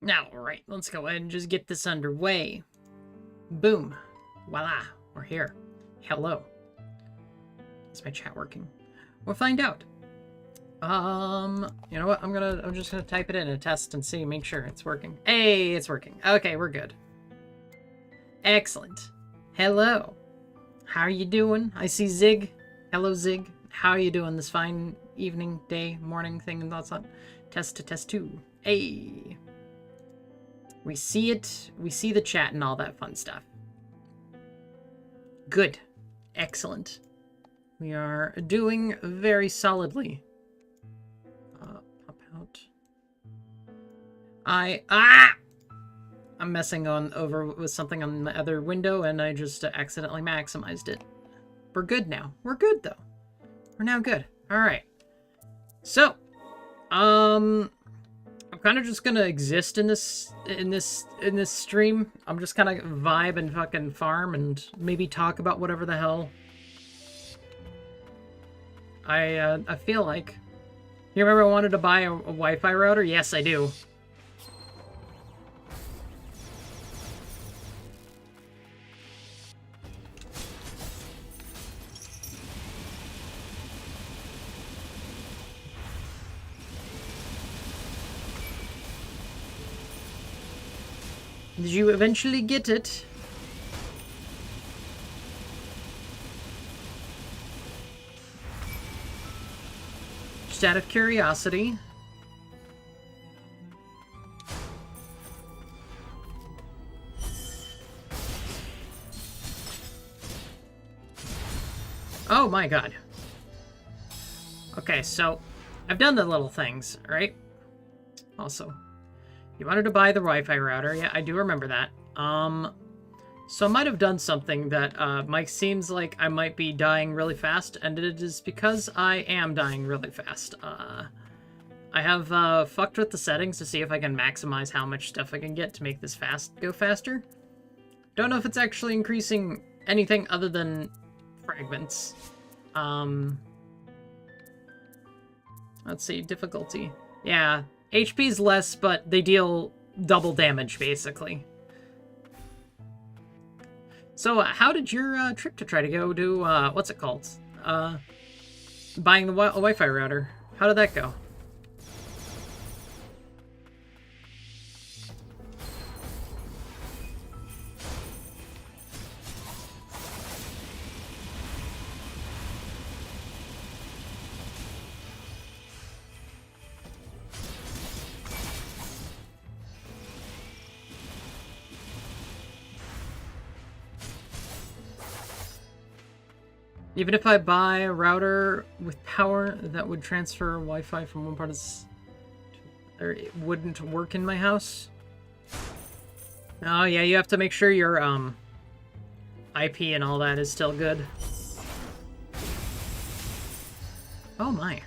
Now, alright, let's go ahead and just get this underway. Boom. Voila. We're here. Hello. Is my chat working? We'll find out. You know what? I'm just gonna type it in and test and see, make sure it's working. Hey, it's working. Okay, we're good. Excellent. Hello. How are you doing? I see Zig. Hello, Zig. How are you doing this fine evening, day, morning thing and that's on? Test to test 2. Hey. We see it. We see the chat and all that fun stuff. Good. Excellent. We are doing very solidly. Pop out. I'm messing over with something on the other window and I just accidentally maximized it. We're good now. We're good though. We're now good. All right. So, I'm kind of just gonna exist in this stream. I'm just kind of vibe and fucking farm and maybe talk about whatever the hell I feel like. You remember I wanted to buy a Wi-Fi router? Yes, I do. Did you eventually get it? Just out of curiosity. Oh my god. Okay, so I've done the little things, right? Also, you wanted to buy the Wi-Fi router. Yeah, I do remember that. So I might have done something that Mike seems like I might be dying really fast, and it is because I am dying really fast. I have fucked with the settings to see if I can maximize how much stuff I can get to make this go faster. Don't know if it's actually increasing anything other than fragments. Let's see, difficulty. Yeah, HP's less, but they deal double damage, basically. So, how did your trip to try to go to, what's it called? Buying the Wi-Fi router. How did that go? Even if I buy a router with power that would transfer Wi-Fi from one part of this, it wouldn't work in my house. Oh yeah, you have to make sure your IP and all that is still good. Oh my.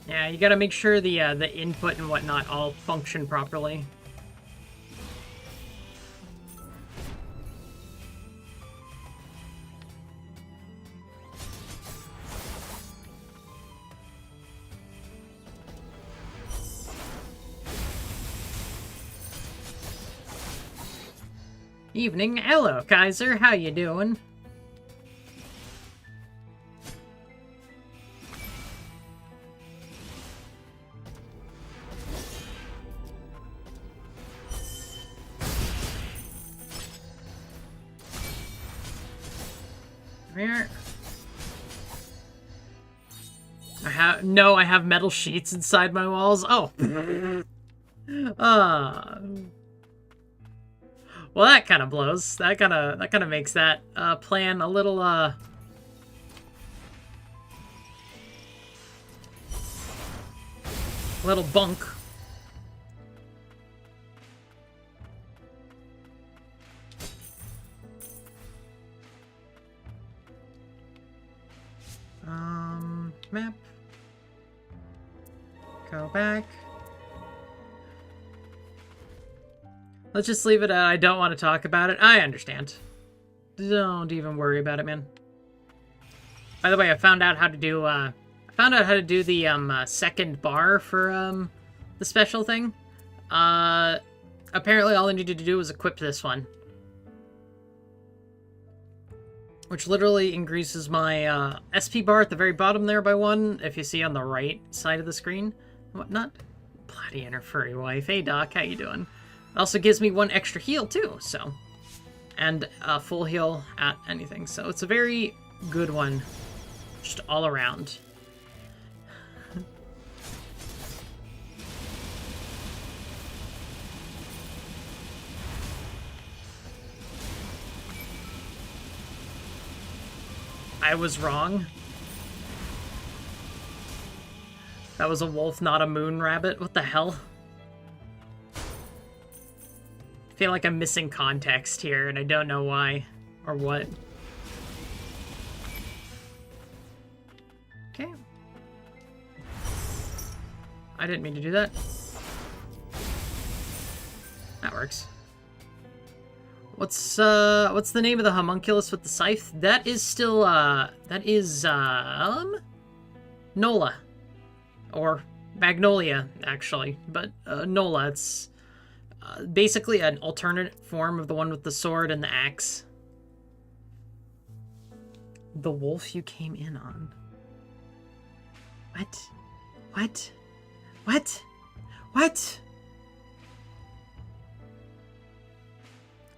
Yeah, you gotta make sure the input and whatnot all function properly. Evening. Hello, Kaiser. How you doing? Here. I have metal sheets inside my walls. Oh. Well, that kind of blows. That kind of makes that plan a little bunk. Map. Go back. Let's just leave it at I don't want to talk about it. I understand. Don't even worry about it, man. By the way, I found out how to do the second bar for the special thing. Apparently all I needed to do was equip this one. Which literally increases my SP bar at the very bottom there by 1, if you see on the right side of the screen. Whatnot. Bloody inner furry wife. Hey Doc, how you doing? It also gives me 1 extra heal too, so. And a full heal at anything. So it's a very good one. Just all around. I was wrong. That was a wolf, not a moon rabbit. What the hell? I feel like I'm missing context here, and I don't know why or what. Okay. I didn't mean to do that. That works. What's the name of the homunculus with the scythe? That is still, Nola. Or Magnolia, actually. But, Nola, it's basically an alternate form of the one with the sword and the axe. The wolf you came in on. What? What? What? What?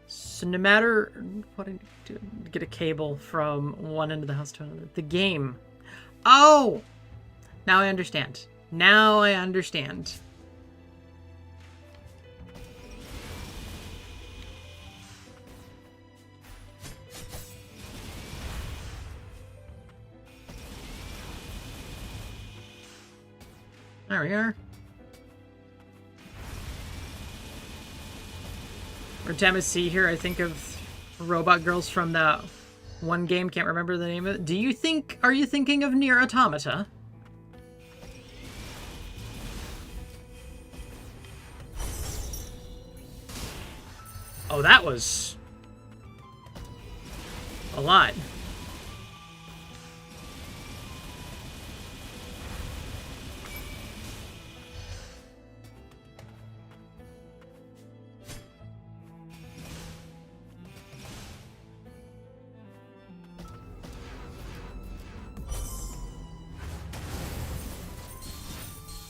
So no matter what I do, get a cable from one end of the house to another. The game. Oh! Now I understand. Now I understand. There we are. Every time I see here, I think of robot girls from that one game. Can't remember the name of it. Are you thinking of Nier Automata? Oh, that was a lot.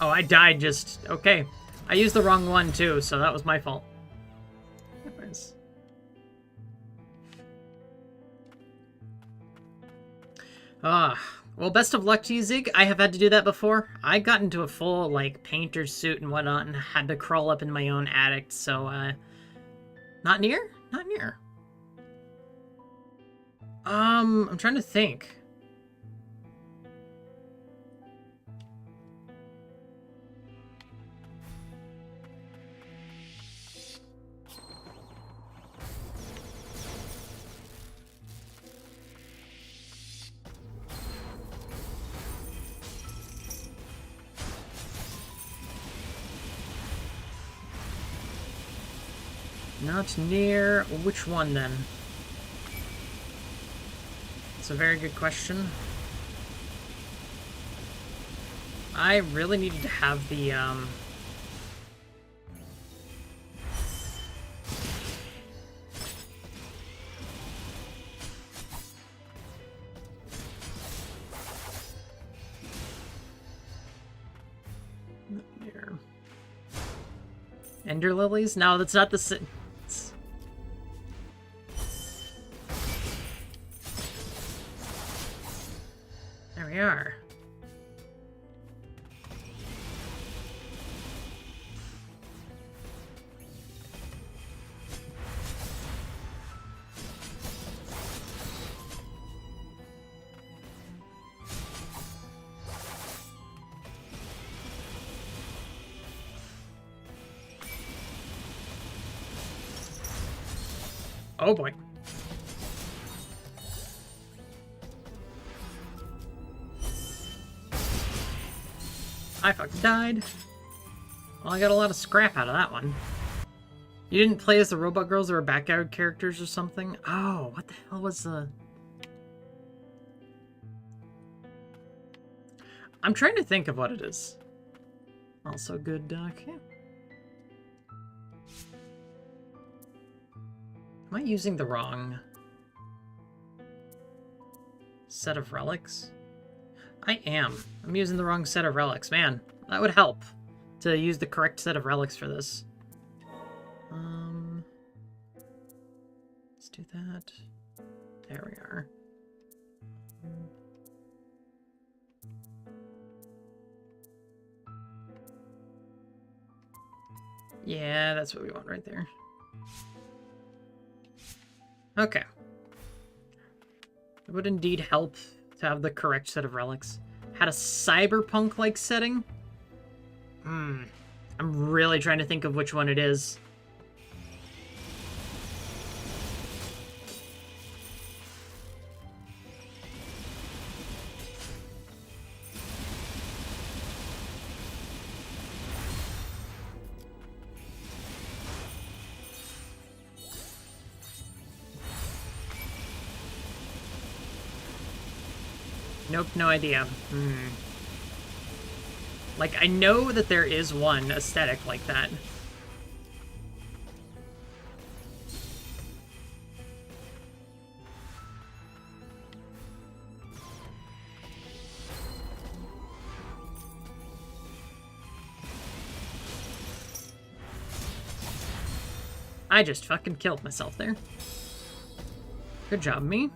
Oh, I died just... Okay. I used the wrong one, too, so that was my fault. Anyways. Well, best of luck to you, Zig. I have had to do that before. I got into a full, like, painter suit and whatnot and had to crawl up in my own attic, so, Not Nier? Not Nier. I'm trying to think. Not Nier. Which one, then? It's a very good question. I really needed to have the, Nier. Ender Lilies? No, that's not the... There we are. Oh boy. I fucking died. Well, I got a lot of scrap out of that one. You didn't play as the robot girls or background characters or something? Oh, what the hell was the... I'm trying to think of what it is. Also good, okay. Am I using the wrong set of relics? I am. I'm using the wrong set of relics. Man, that would help to use the correct set of relics for this. Let's do that. There we are. Yeah, that's what we want right there. Okay. It would indeed help to have the correct set of relics. Had a cyberpunk-like setting? I'm really trying to think of which one it is. Nope, no idea. Like, I know that there is one aesthetic like that. I just fucking killed myself there. Good job, me.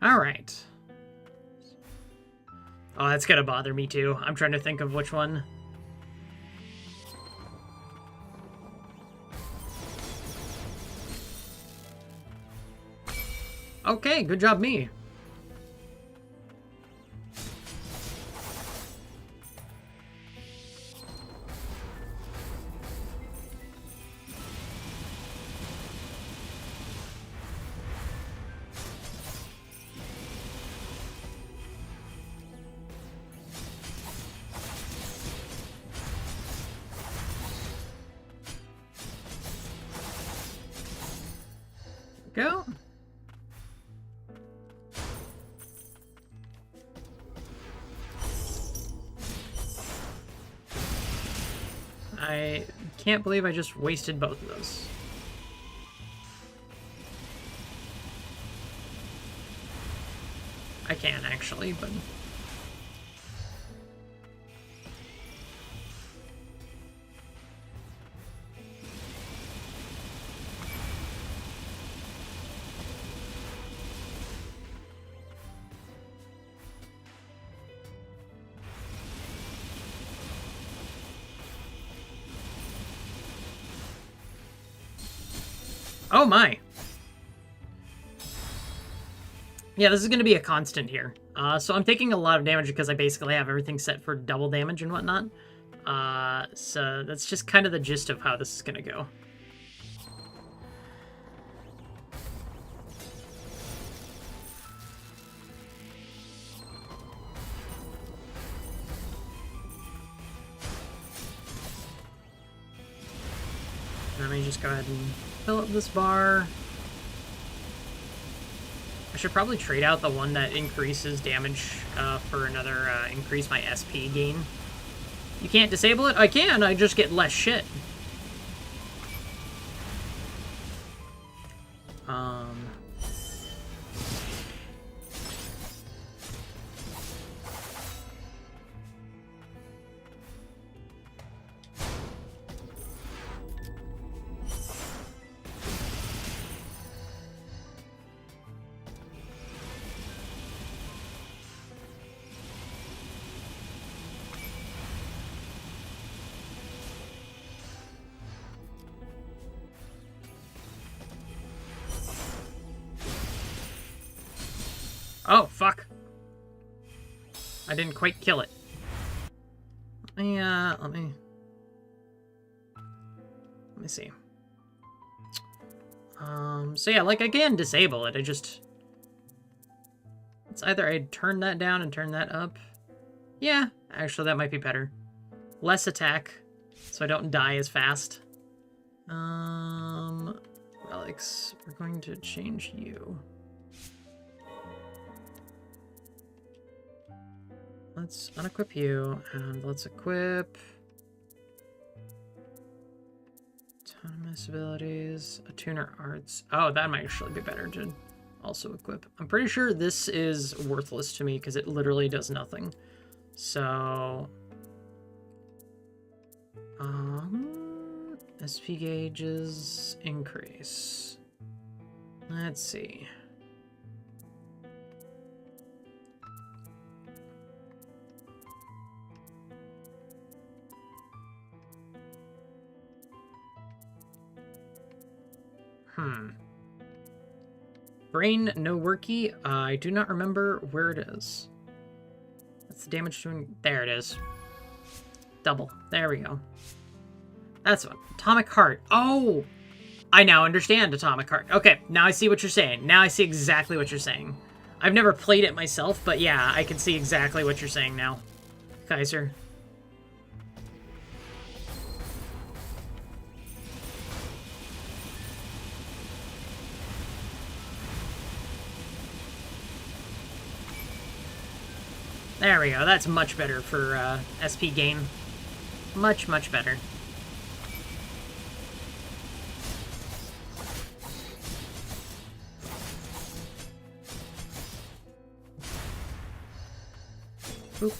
Alright. Oh, that's gonna bother me too. I'm trying to think of which one. Okay, good job, me. Go. I can't believe I just wasted both of those. I can actually, but... Oh my! Yeah, this is going to be a constant here. So I'm taking a lot of damage because I basically have everything set for double damage and whatnot. So that's just kind of the gist of how this is going to go. Let me just go ahead and fill up this bar. I should probably trade out the one that increases damage for another increase my SP gain. You can't disable it? I can, I just get less shit. Oh, fuck. I didn't quite kill it. Let me see. So yeah, like I can disable it. It's either I turn that down and turn that up. Yeah, actually that might be better. Less attack, so I don't die as fast. Relics, we're going to change you. Let's unequip you, and let's equip autonomous abilities, attuner arts. Oh, that might actually be better to also equip. I'm pretty sure this is worthless to me because it literally does nothing. So, SP gauges increase. Let's see. Brain no worky. I do not remember where it is. That's the damage doing. There it is. Double. There we go. That's one. Atomic Heart. Oh! I now understand Atomic Heart. Okay, now I see what you're saying. Now I see exactly what you're saying. I've never played it myself, but yeah, I can see exactly what you're saying now. Kaiser. There we go. That's much better for SP gain. Much, much better. Oop.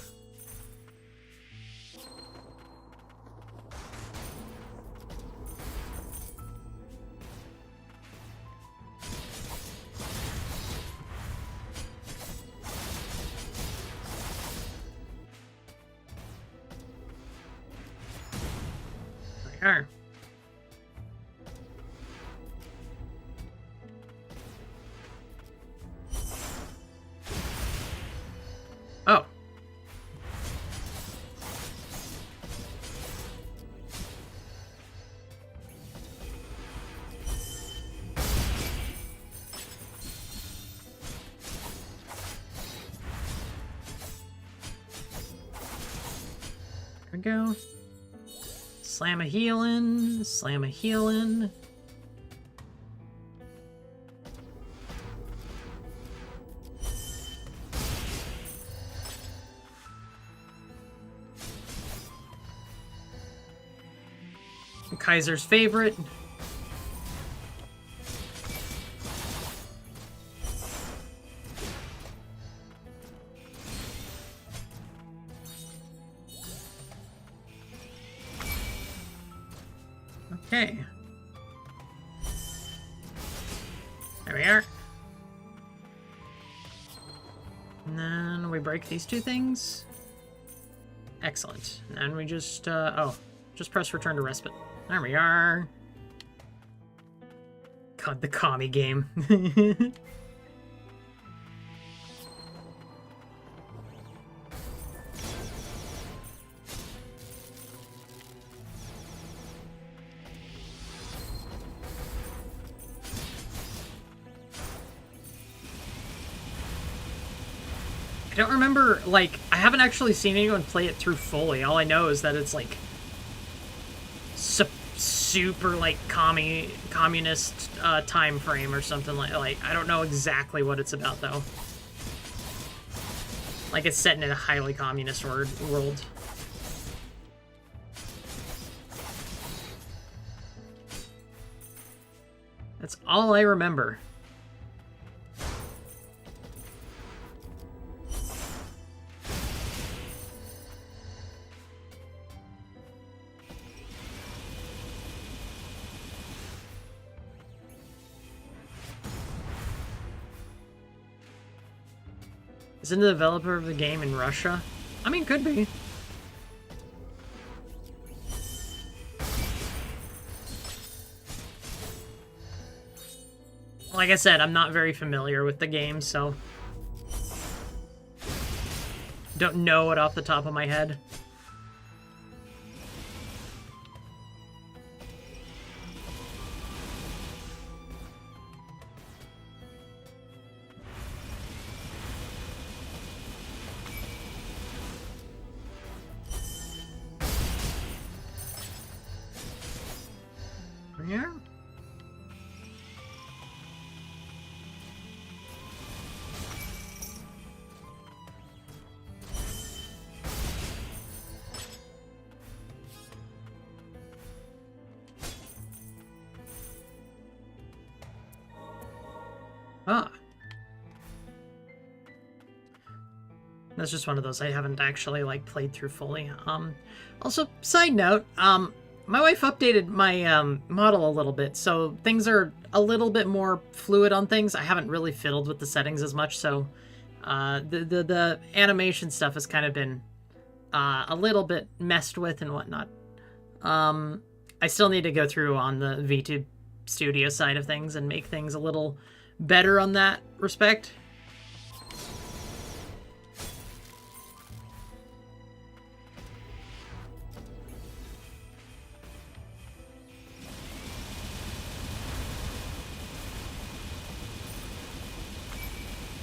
There. Oh. There we go. Slam a healin', slam a healin'. Kaiser's favorite. Okay. There we are. And then we break these two things. Excellent. And then we just, just press return to respite. There we are. God, the commie game. I don't remember, like, I haven't actually seen anyone play it through fully. All I know is that it's, like, super, like, communist time frame or something like, I don't know exactly what it's about, though. Like, it's set in a highly communist world. That's all I remember. Isn't the developer of the game in Russia? I mean, could be. Like I said, I'm not very familiar with the game, so don't know it off the top of my head. Yeah. Ah. That's just one of those I haven't actually, like, played through fully. Also, side note, my wife updated my model a little bit, so things are a little bit more fluid on things. I haven't really fiddled with the settings as much, so the animation stuff has kind of been a little bit messed with and whatnot. I still need to go through on the VTube Studio side of things and make things a little better on that respect.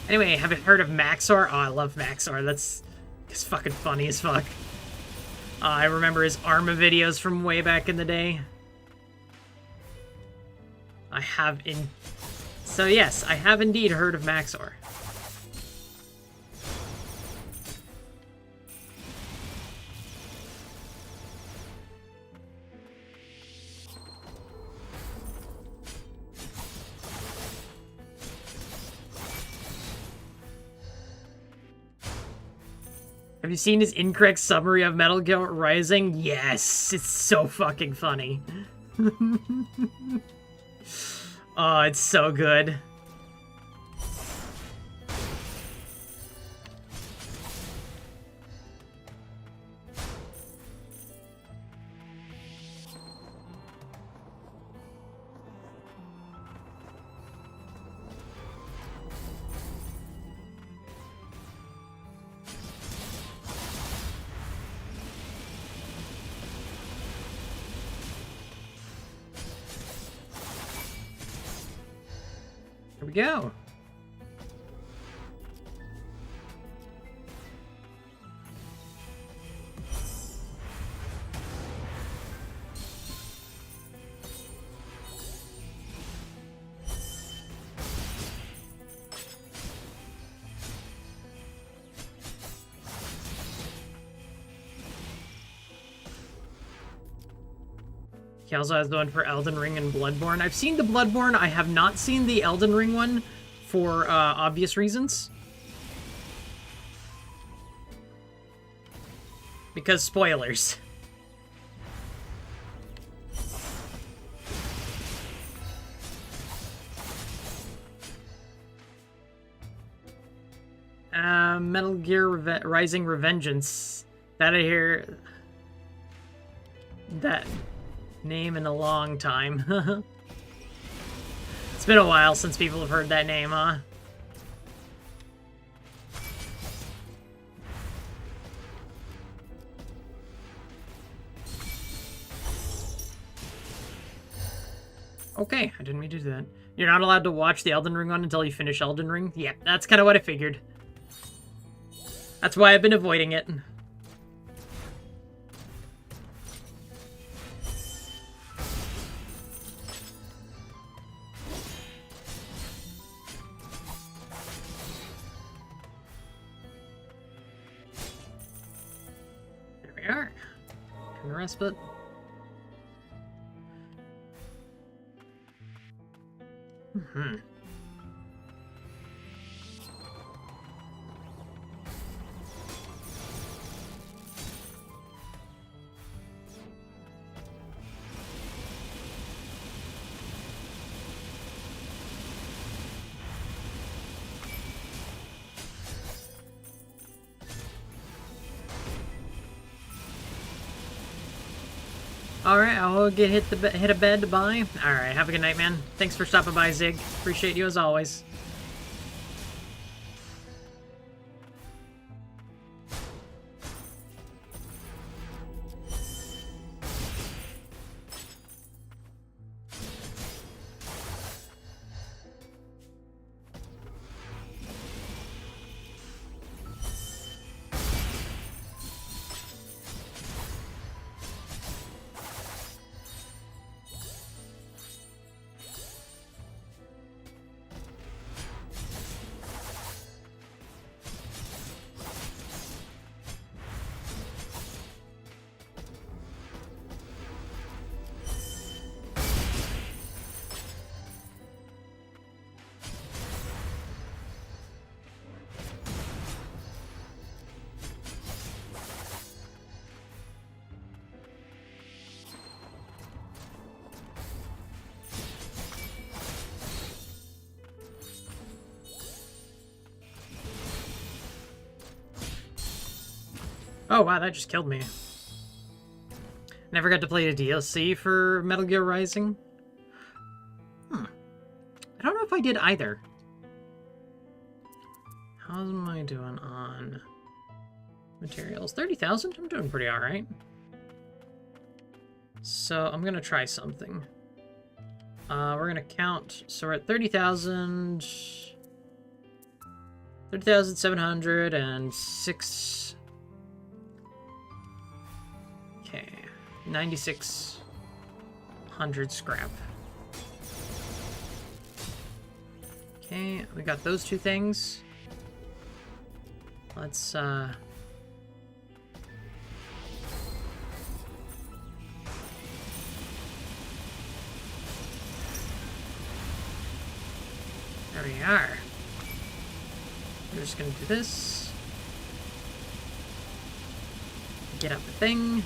Anyway, have you heard of Maxor? Oh, I love Maxor. That's fucking funny as fuck. I remember his Arma videos from way back in the day. So yes, I have indeed heard of Maxor. Have you seen his incorrect summary of Metal Gear Rising? Yes, it's so fucking funny. Oh, it's so good. Here we go. He also has the one for Elden Ring and Bloodborne. I've seen the Bloodborne. I have not seen the Elden Ring one for obvious reasons. Because spoilers. Metal Gear Rising Revengeance. That I hear that name in a long time. It's been a while since people have heard that name, huh? Okay, I didn't mean to do that. You're not allowed to watch the Elden Ring one until you finish Elden Ring? Yeah, that's kind of what I figured. That's why I've been avoiding it. There we are. Turn the respite. Mm-hmm. Alright, I'll get hit a bed. Bye. Alright, have a good night, man. Thanks for stopping by, Zig. Appreciate you as always. Oh wow, that just killed me. Never got to play a DLC for Metal Gear Rising. I don't know if I did either. How am I doing on materials? 30,000? I'm doing pretty alright. So I'm gonna try something. We're gonna count. So we're at 30,000... 30,706... Okay, 9,600 scrap. Okay, we got those two things. Let's, There we are. We're just gonna do this. Get up the thing.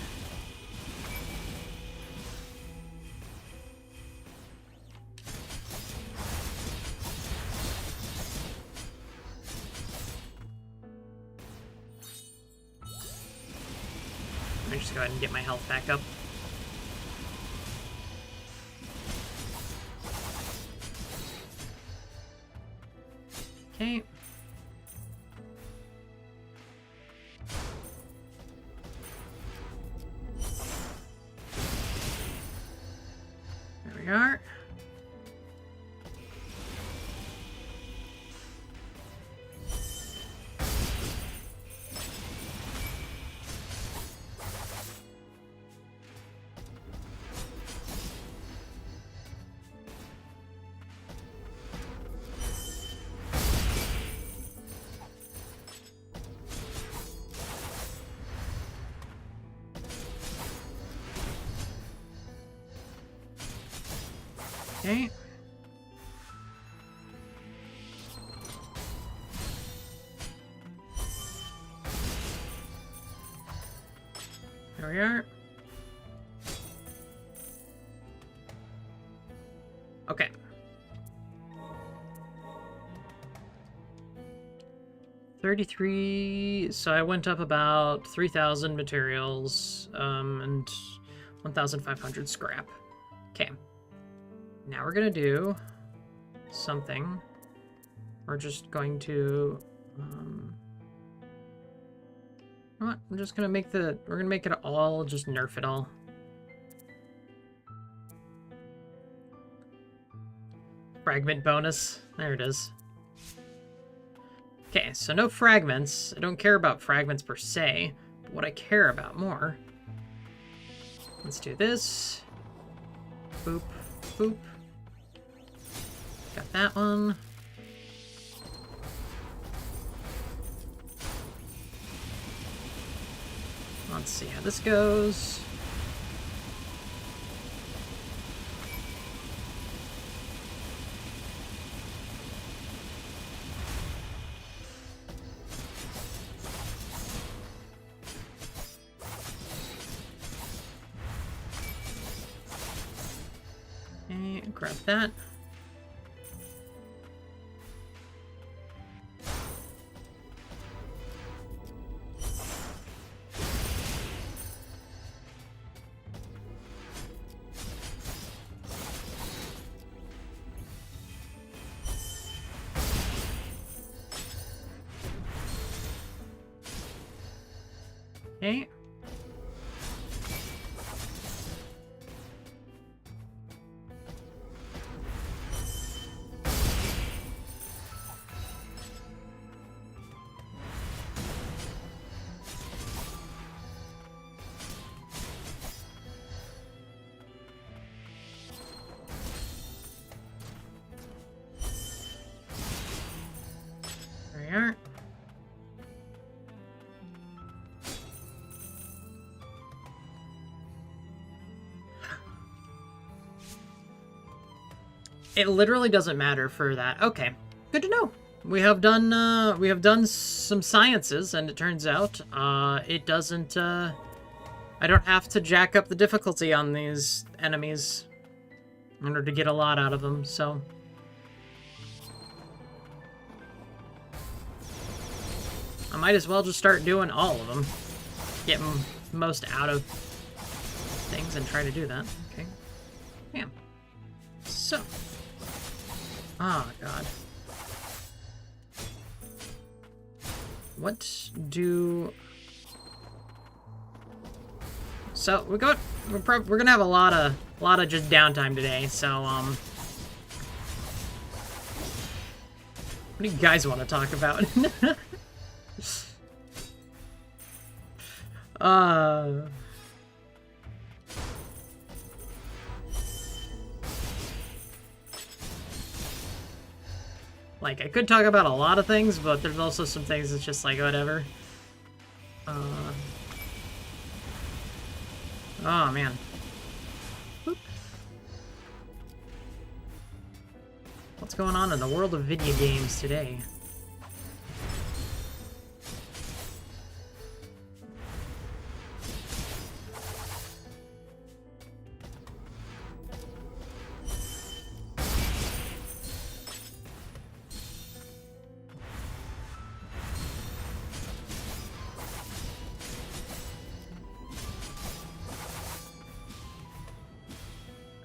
Let me just go ahead and get my health back up. Okay. There we are. Okay. There we are. Okay. $33, so I went up about 3,000 materials, and 1,500 scrap. Okay. Now we're gonna do something. We're just going to, you know what? I'm just gonna make we're gonna make it all, just nerf it all. Fragment bonus. There it is. Okay, so no fragments. I don't care about fragments per se, but what I care about more. Let's do this. Boop, boop. Got that one. Let's see how this goes. Okay, grab that. Okay. There we are. It literally doesn't matter for that. Okay, good to know. We have done some sciences, and it turns out it doesn't. I don't have to jack up the difficulty on these enemies in order to get a lot out of them. So I might as well just start doing all of them, get most out of things, and try to do that. Okay, yeah. So. Oh, God. What do... So, we're gonna have a lot of just downtime today, so, what do you guys want to talk about? Like, I could talk about a lot of things, but there's also some things that's just like, whatever. Oh, man. Boop. What's going on in the world of video games today?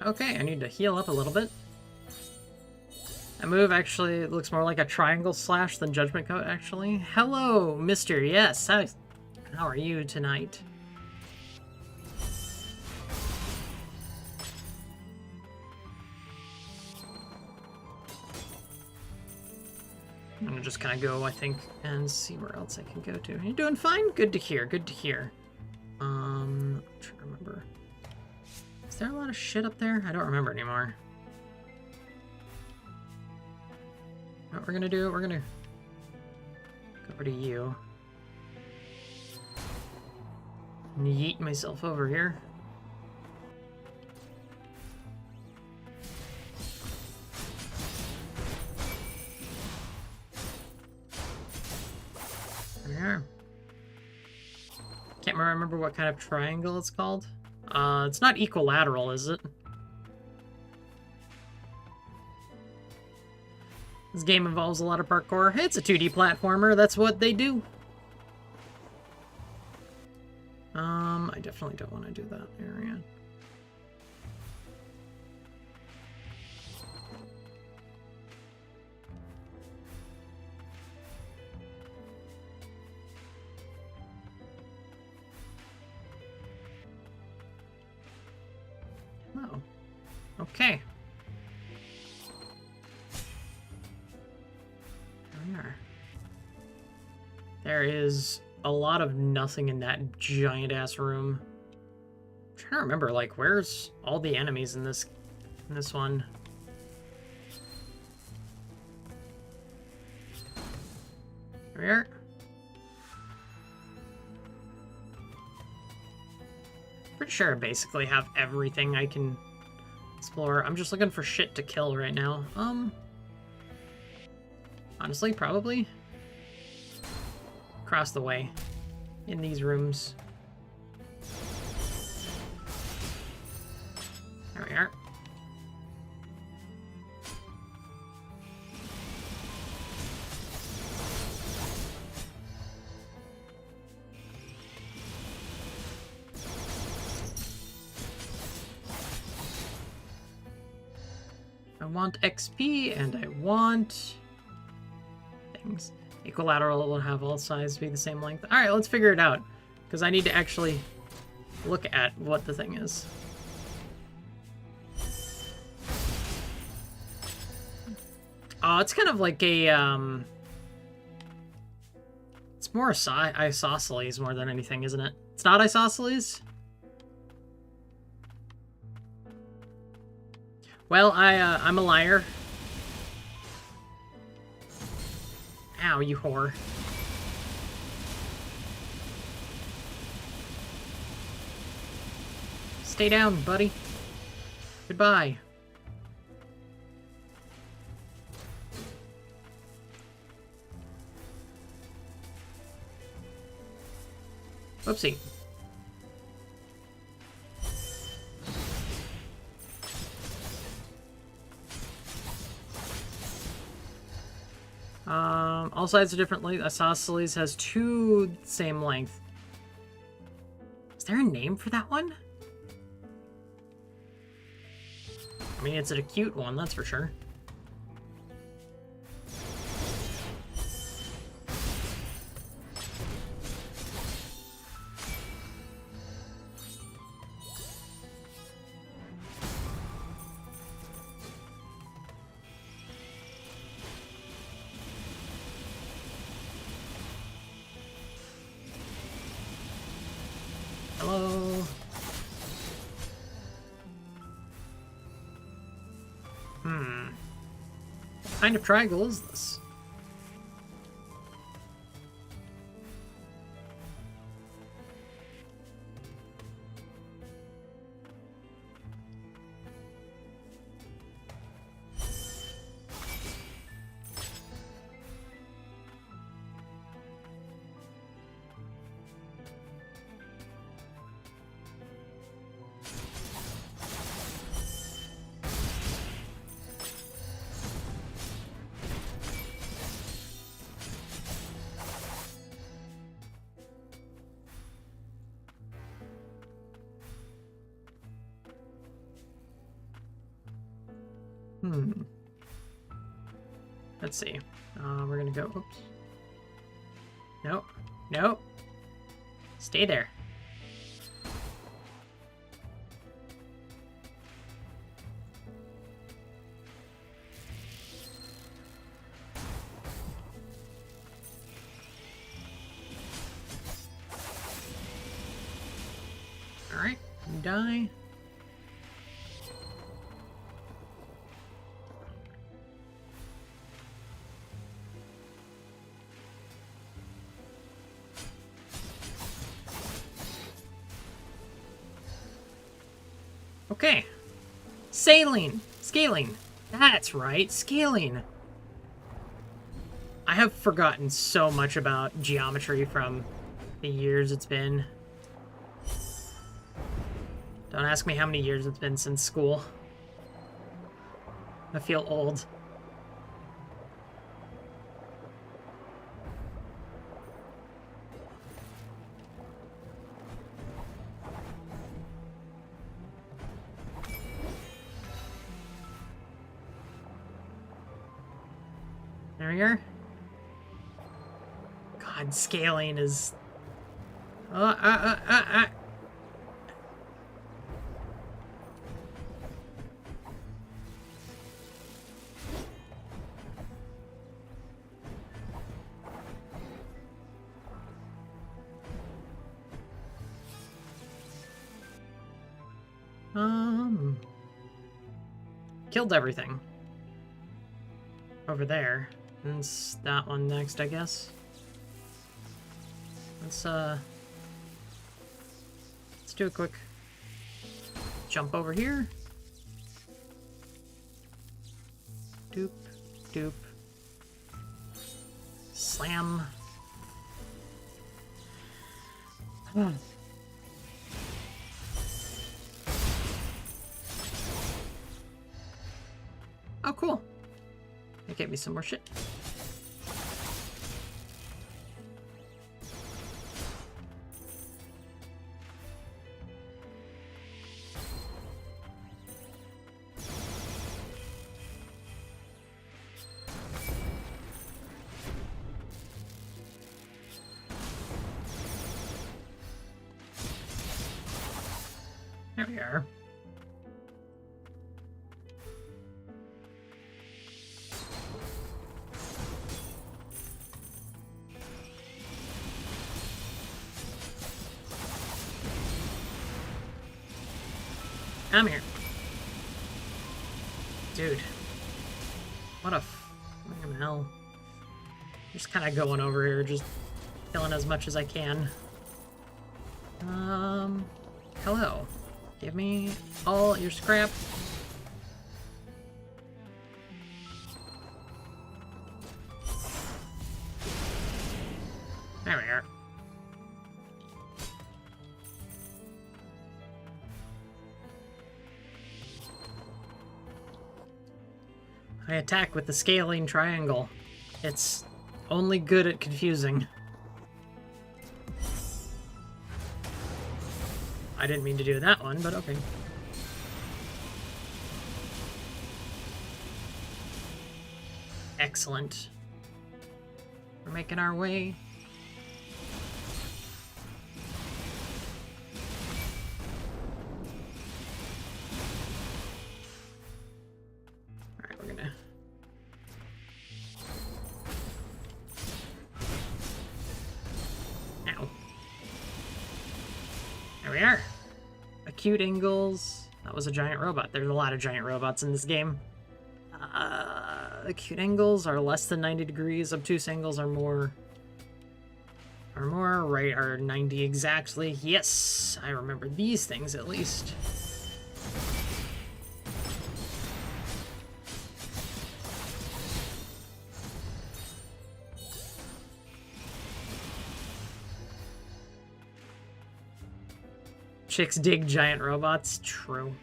Okay, I need to heal up a little bit. That move actually looks more like a triangle slash than Judgment Coat, actually. Hello, Mister. Yes, how are you tonight? I'm gonna just kind of go, I think, and see where else I can go to. You doing fine? Good to hear, good to hear. I'm trying to remember. Is there a lot of shit up there? I don't remember anymore. What we're gonna do, we're gonna go over to you. And yeet myself over here. There we are. Can't remember what kind of triangle it's called. It's not equilateral, is it? This game involves a lot of parkour. It's a 2D platformer, that's what they do. I definitely don't want to do that area. Oh. Okay. There we are. There is a lot of nothing in that giant-ass room. I'm trying to remember, like, where's all the enemies in this one? There we are. Pretty sure I basically have everything I can explore. I'm just looking for shit to kill right now. Honestly, probably across the way in these rooms. There we are. I want XP and I want things. Equilateral will have all sides be the same length. Alright, let's figure it out. Because I need to actually look at what the thing is. Oh, it's kind of like a, it's more isosceles more than anything, isn't it? It's not isosceles? Well, I'm a liar. Ow, you whore. Stay down, buddy. Goodbye. Whoopsie. All sides are different length. Isosceles has 2 same length. Is there a name for that one? I mean, it's a cute one, that's for sure. Hello. What kind of triangle is this? Let's see. We're gonna go. Oops. Nope. Nope. Stay there. Alright, die. Okay. Scaling. That's right, scaling. I have forgotten so much about geometry from the years it's been. Don't ask me how many years it's been since school. I feel old. There we are. God, scaling is... Killed everything. Over there. And it's that one next, I guess. Let's do a quick jump over here. Doop, doop. Slam. Oh, cool. That gave me some more shit. There we are. I'm here. Dude. What a fucking hell. Just kind of going over here, just killing as much as I can. Hello. Give me all your scrap. There we are. I attack with the scaling triangle. It's only good at confusing. I didn't mean to do that one, but okay. Excellent. We're making our way. Alright, we're gonna... Ow. There we are. Acute angles. That was a giant robot. There's a lot of giant robots in this game. Acute angles are less than 90 degrees. Obtuse angles are more. Right, are 90 exactly. Yes, I remember these things at least. Chicks dig giant robots. True.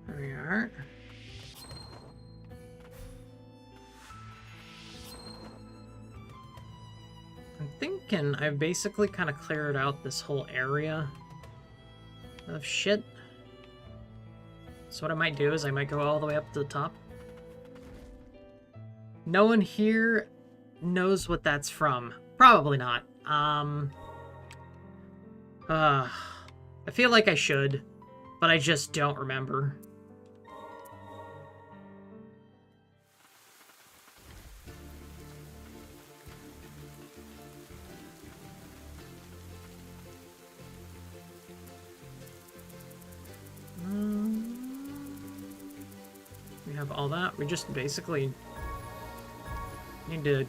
There we are. I'm thinking I've basically kind of cleared out this whole area of shit. So what I might do is I might go all the way up to the top. No one here knows what that's from. Probably not. I feel like I should, but I just don't remember. We have all that. We just basically need to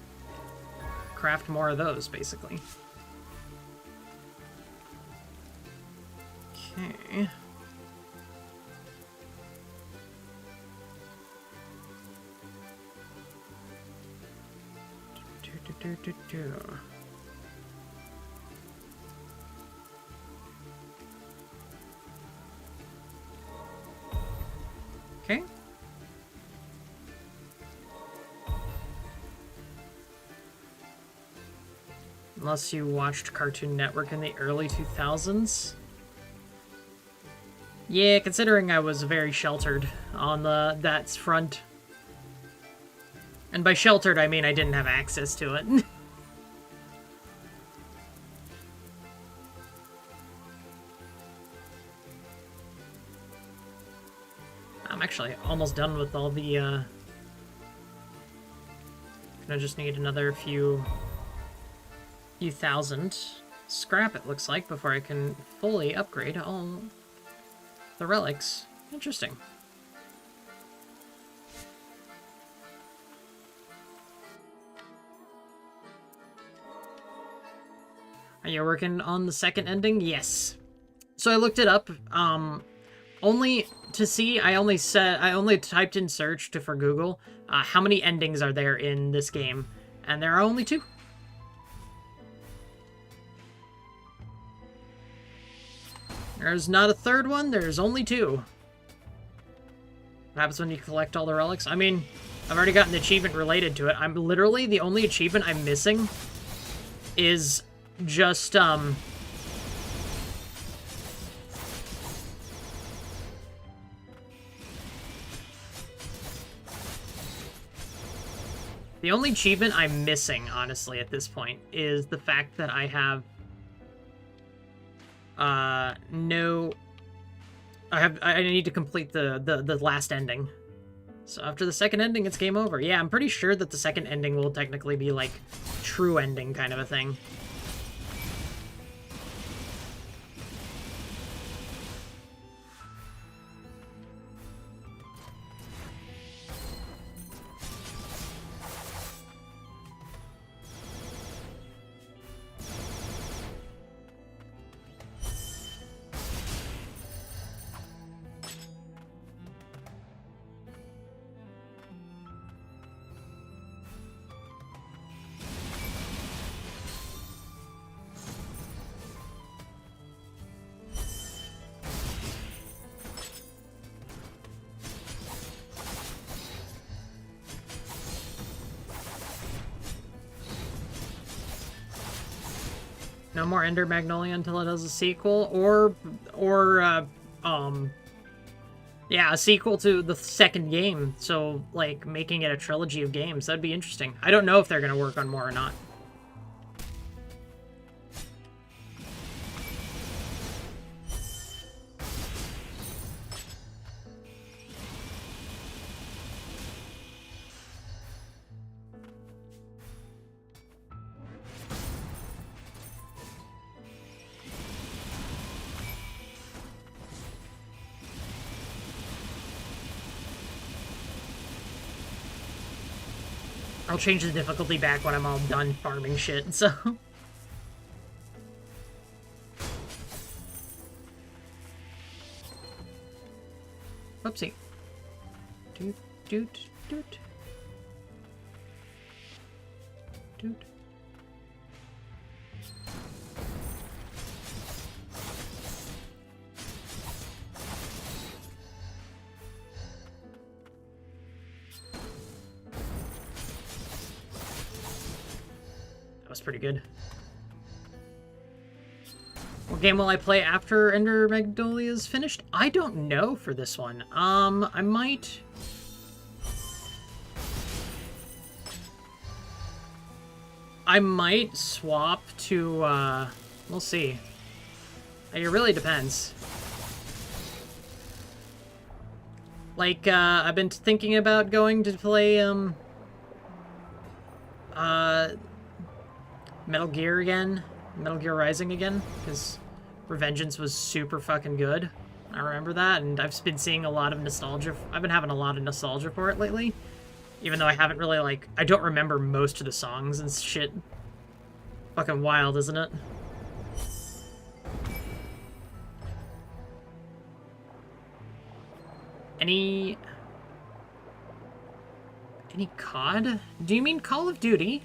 craft more of those, basically. Okay. Okay. Unless you watched Cartoon Network in the early 2000s. Yeah, considering I was very sheltered on that front. And by sheltered, I mean I didn't have access to it. I'm actually almost done with all the, I just need another few thousand scrap, it looks like, before I can fully upgrade all the relics. Interesting. Are you working on the second ending? Yes. So I looked it up, only to see, I only typed in search for Google, how many endings are there in this game, and there are only 2. There's not a third one, there's only 2. What happens when you collect all the relics? I mean, I've already gotten an achievement related to it. I'm literally, the only achievement I'm missing is just, the only achievement I'm missing, honestly, at this point, is the fact that I have I need to complete the last ending. So after the second ending, it's game over. Yeah, I'm pretty sure that the second ending will technically be like true ending kind of a thing. No more Ender Magnolia until it has a sequel, yeah, a sequel to the second game. So, like, making it a trilogy of games. That'd be interesting. I don't know if they're gonna work on more or not. I'll change the difficulty back when I'm all done farming shit, so... Whoopsie. Doot, doot, doot. Doot. was pretty good. What game will I play after Ender Magnolia is finished? I don't know for this one. I might... swap to, we'll see. It really depends. Like, I've been thinking about going to play, Metal Gear again. Metal Gear Rising again, because Revengeance was super fucking good. I remember that, and I've been seeing a lot of nostalgia. I've been having a lot of nostalgia for it lately. Even though I haven't really, like, I don't remember most of the songs and shit. Fucking wild, isn't it? Any COD? Do you mean Call of Duty?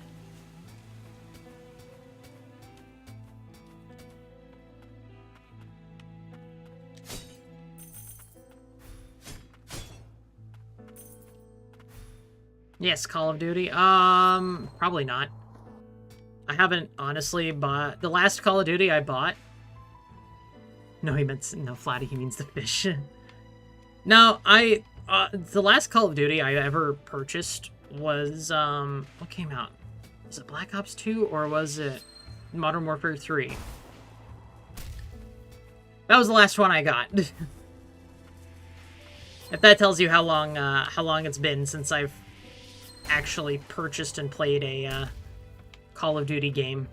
Yes, Call of Duty. Probably not. I haven't honestly bought the last Call of Duty I bought. No, he meant no, Flatty. He means the fish. No, the last Call of Duty I ever purchased was what came out? Was it Black Ops 2 or was it Modern Warfare 3? That was the last one I got. If that tells you how long it's been since I've actually purchased and played a Call of Duty game.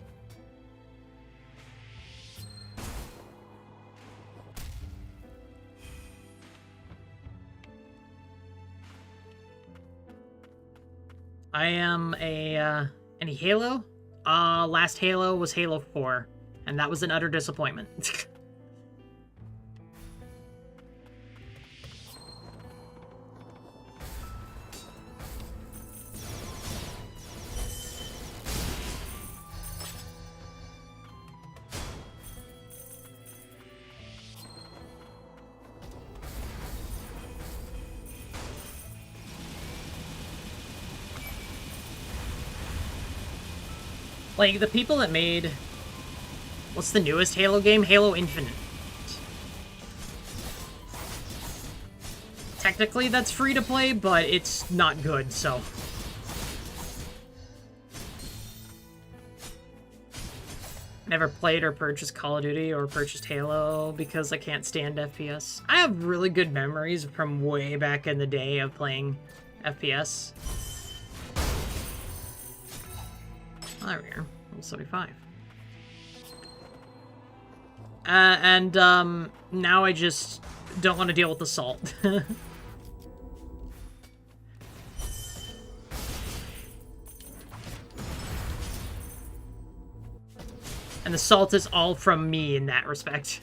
I am any Halo? Last Halo was Halo 4, and that was an utter disappointment. Like, the people that made... What's the newest Halo game? Halo Infinite. Technically, that's free to play, but it's not good, so... Never played or purchased Call of Duty or purchased Halo because I can't stand FPS. I have really good memories from way back in the day of playing FPS. Oh, there we are. 75. Now I just don't want to deal with the salt. And the salt is all from me in that respect.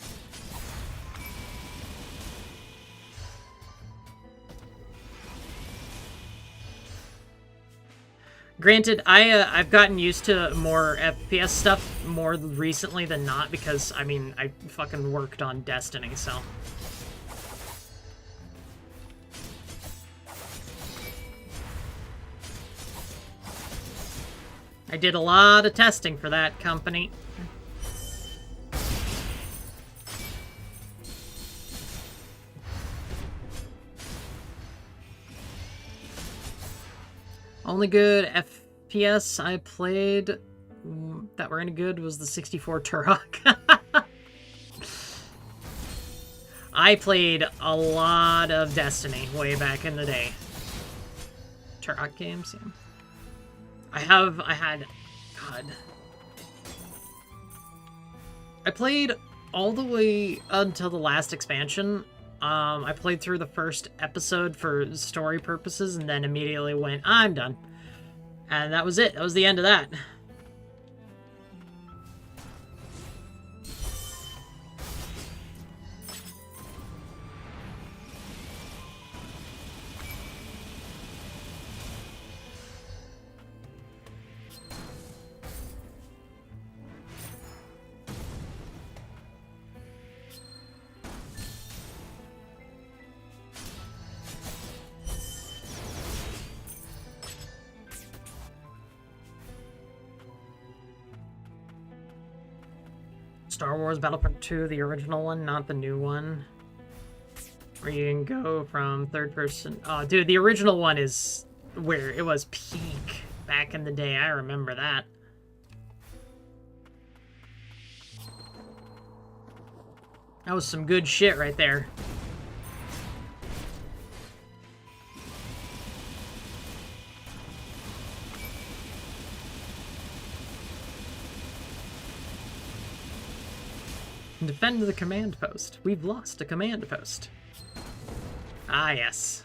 Granted, I've gotten used to more FPS stuff more recently than not because, I mean, I fucking worked on Destiny, so... I did a lot of testing for that company. Only good FPS I played that were any good was the 64 Turok. I played a lot of Destiny way back in the day. Turok games, yeah. I had, God. I played all the way until the last expansion. I played through the first episode for story purposes and then immediately went, I'm done. And that was it. That was the end of that. Star Wars Battlefront 2, the original one, not the new one. Where you can go from third person. Oh, dude, the original one is where it was peak back in the day. I remember that. That was some good shit right there. Defend the command post. We've lost a command post. Ah, yes.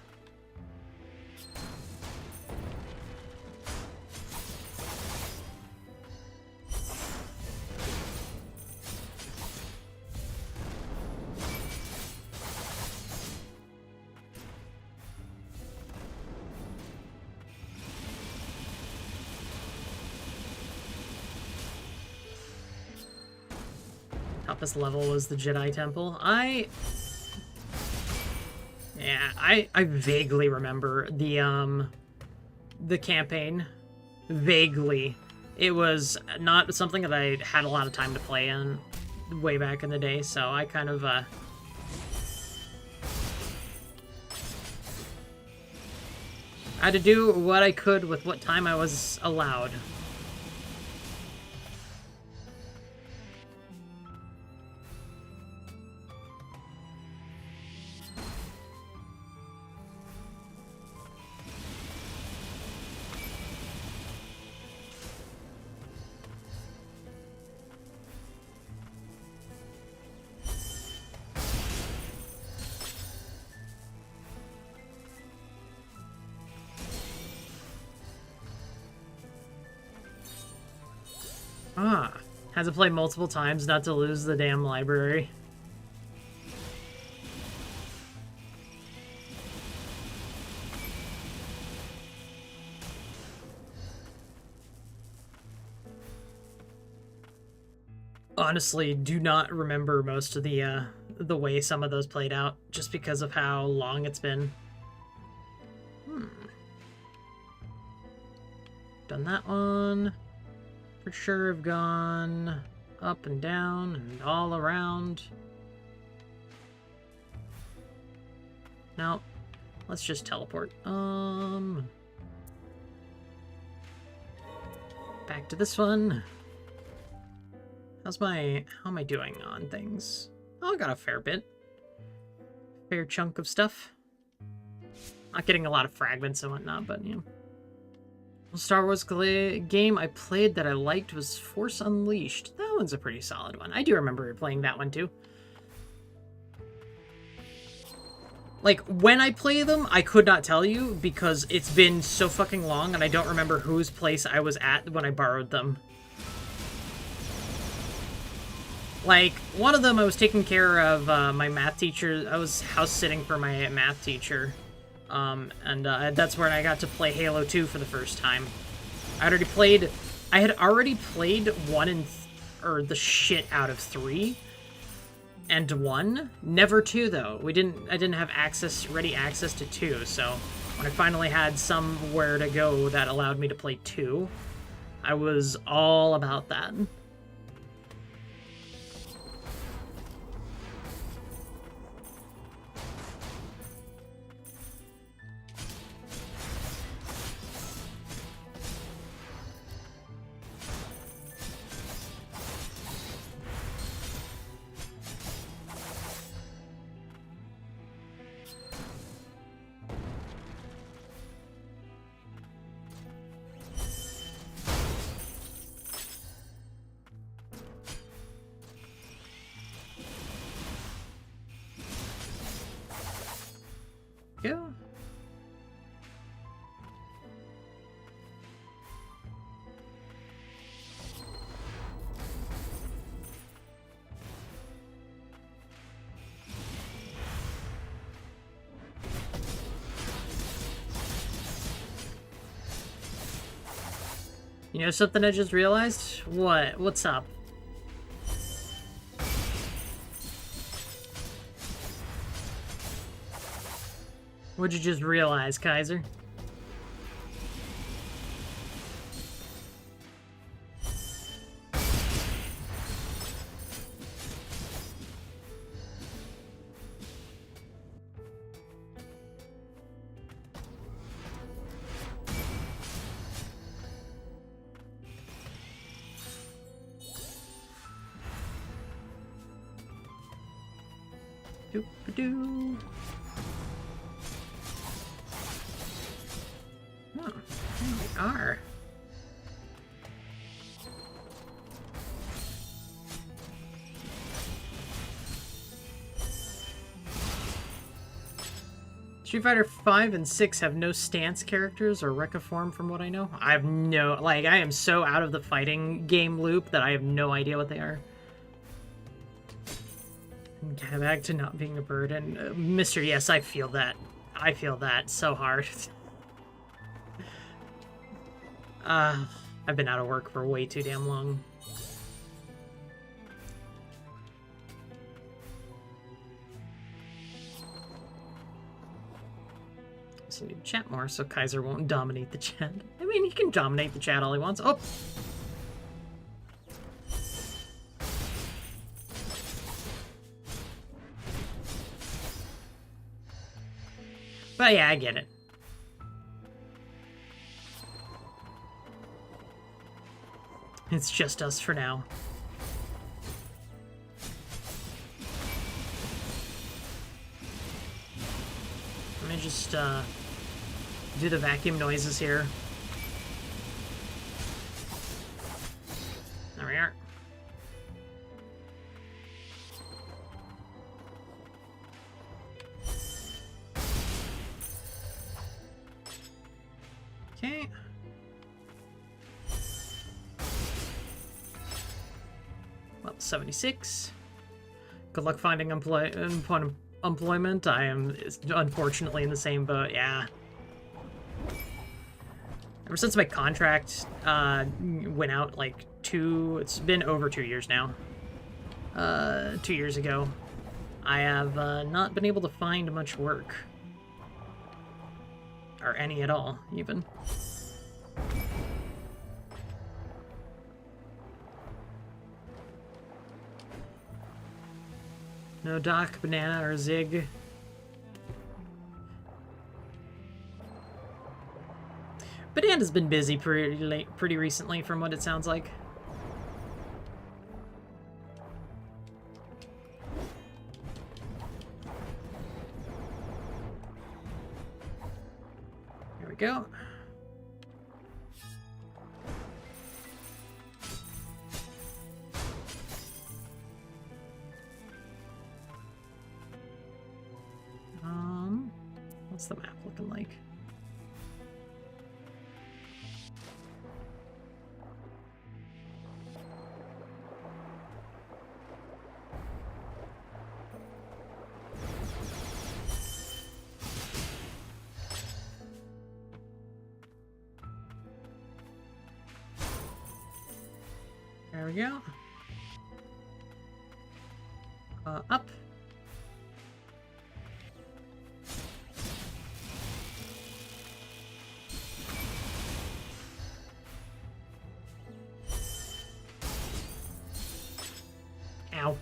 Toughest level was the Jedi Temple. I vaguely remember the campaign. Vaguely. It was not something that I had a lot of time to play in way back in the day, so I kind of I had to do what I could with what time I was allowed. Ah, had to play multiple times not to lose the damn library. Honestly, do not remember most of the way some of those played out, just because of how long it's been. Done that one. For sure have gone up and down and all around. Now, let's just teleport. Back to this one. How am I doing on things? Oh, I got a fair bit. Fair chunk of stuff. Not getting a lot of fragments and whatnot, but you know. Star Wars game I played that I liked was Force Unleashed. That one's a pretty solid one. I do remember playing that one too. Like, when I play them, I could not tell you because it's been so fucking long and I don't remember whose place I was at when I borrowed them. Like, one of them I was taking care of my math teacher. I was house sitting for my math teacher. That's where I got to play Halo 2 for the first time. I had already played 1 or the shit out of 3 and 1. Never 2 though. I didn't have ready access to 2, so when I finally had somewhere to go that allowed me to play 2, I was all about that. Yeah. You know something I just realized? What? What's up? What'd you just realize, Kaiser? Doop-a-doo. Oh, there we are. Street Fighter 5 and 6 have no stance characters or Rekka form from what I know. I have no... Like, I am so out of the fighting game loop that I have no idea what they are. Get back to not being a bird. And Mr. Yes, I feel that. I feel that so hard. I've been out of work for way too damn long. So we need to chat more so Kaiser won't dominate the chat. I mean, he can dominate the chat all he wants. Oh! But yeah, I get it. It's just us for now. Let me just, do the vacuum noises here. There we are. Okay. Well, 76. Good luck finding employment. I am unfortunately in the same boat, yeah. Ever since my contract went out like it's been over 2 years now. 2 years ago, I have not been able to find much work. Or any at all, even. No Doc, Banana, or Zig. Banana's been busy pretty recently, from what it sounds like. Here we go. What's the map looking like? There we go. Up. Ow.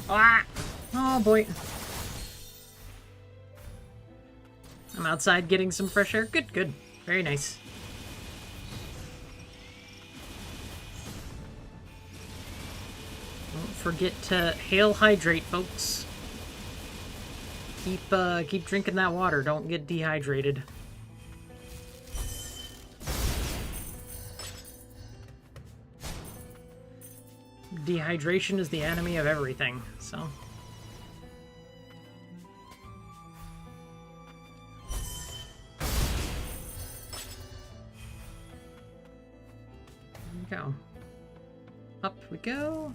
Ah! Oh boy. I'm outside getting some fresh air. Good, good. Very nice. Don't forget to hail hydrate, folks. Keep drinking that water. Don't get dehydrated. Dehydration is the enemy of everything, so. There we go. Up we go.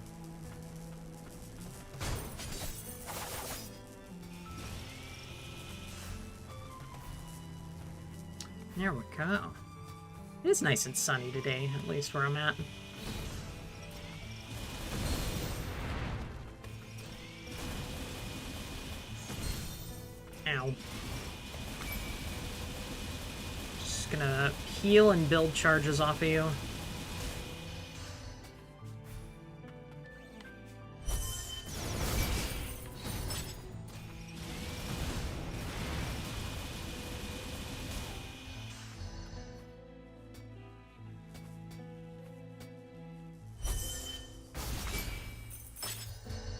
There we go. It is nice and sunny today, at least where I'm at. Ow. Just gonna heal and build charges off of you.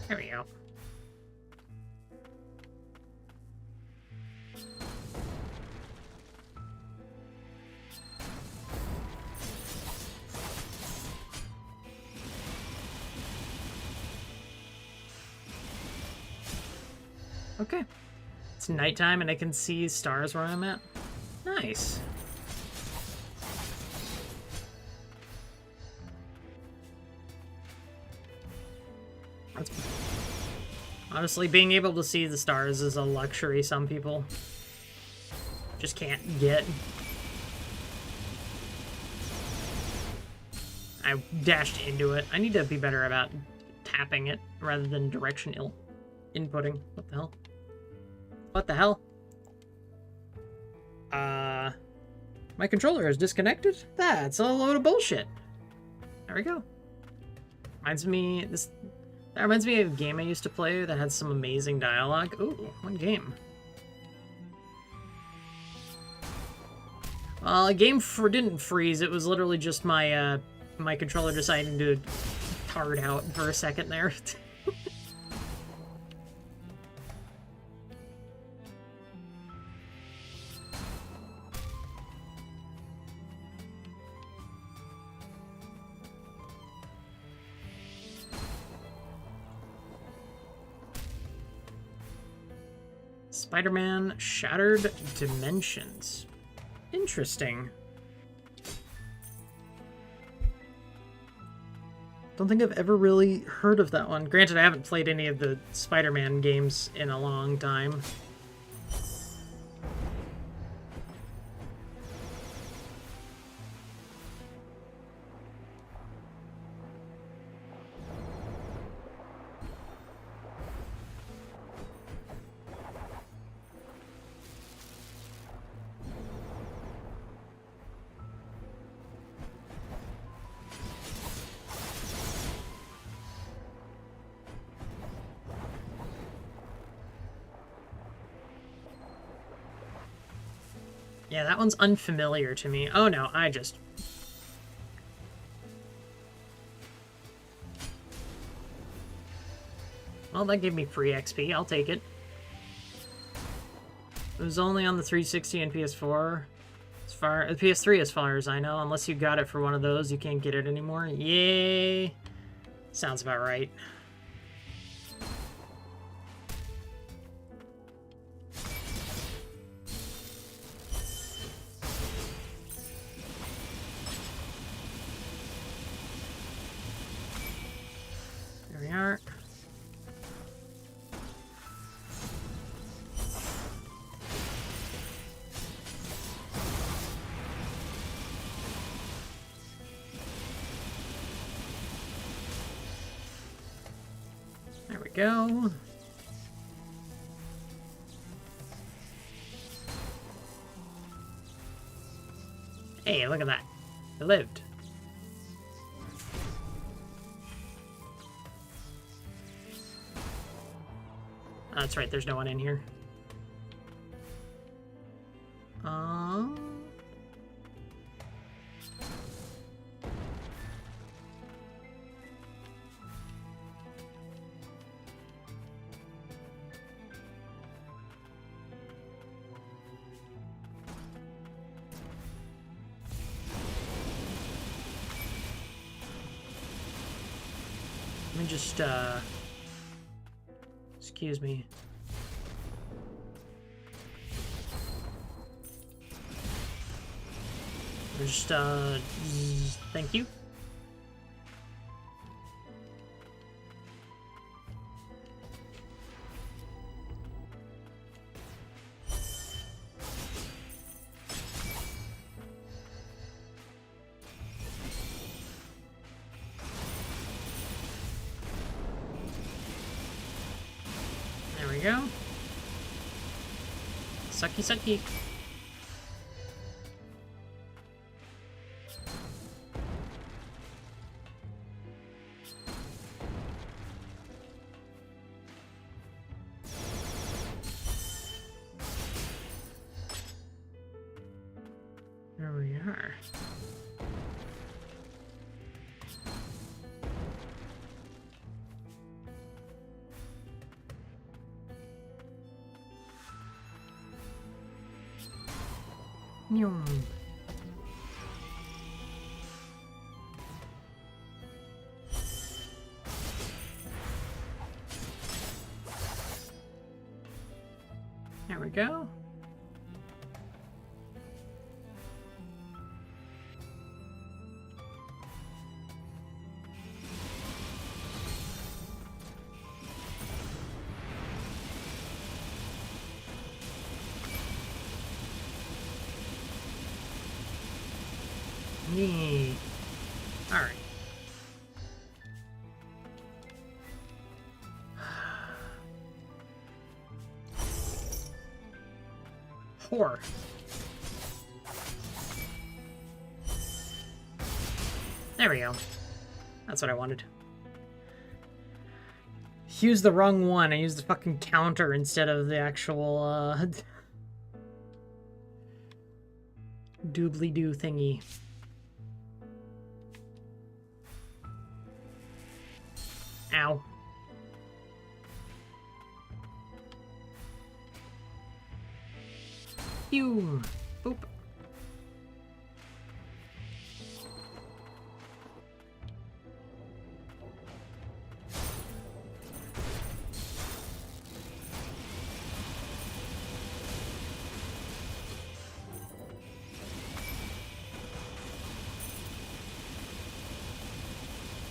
There we go. Okay. It's nighttime and I can see stars where I'm at. Nice. Honestly, being able to see the stars is a luxury some people just can't get. I dashed into it. I need to be better about tapping it rather than directional inputting. What the hell? What the hell? My controller is disconnected? That's a load of bullshit. There we go. That reminds me of a game I used to play that had some amazing dialogue. Ooh, what game? Well, a game didn't freeze. It was literally just my my controller deciding to hard out for a second there. Spider-Man Shattered Dimensions. Interesting. Don't think I've ever really heard of that one. Granted, I haven't played any of the Spider-Man games in a long time. Yeah, that one's unfamiliar to me. Oh no, I just... Well, that gave me free XP. I'll take it. It was only on the 360 and PS4. The PS3 as far as I know. Unless you got it for one of those, you can't get it anymore. Yay! Sounds about right. There we are. There we go. Hey, look at that. I lived. Oh, that's right, there's no one in here. Let me just, excuse me. Just, thank you. There we go. Sucky, sucky. There we are. Nyum. There we go. Neat. All right. Whore. There we go. That's what I wanted. Used the wrong one. I used the fucking counter instead of the actual, doobly-doo thingy. Ow. Phew. Boop.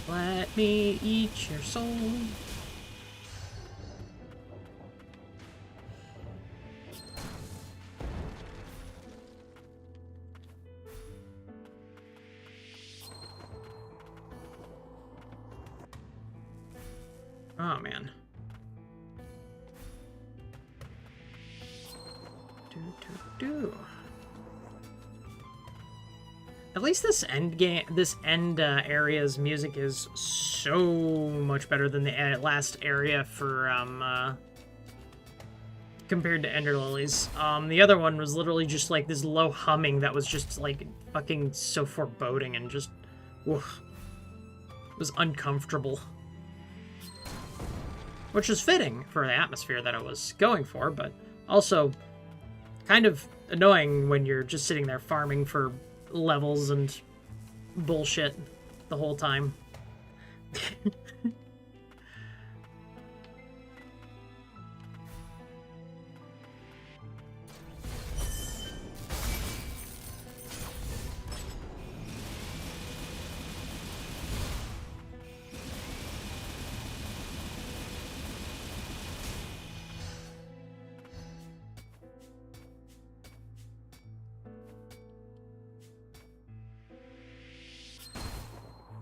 Let me eat your soul. Oh, man. At least this end area's music is so much better than the last area for compared to Ender Lilies. The other one was literally just like this low humming that was just like fucking so foreboding and just oof, it was uncomfortable. Which is fitting for the atmosphere that I was going for, but also kind of annoying when you're just sitting there farming for levels and bullshit the whole time.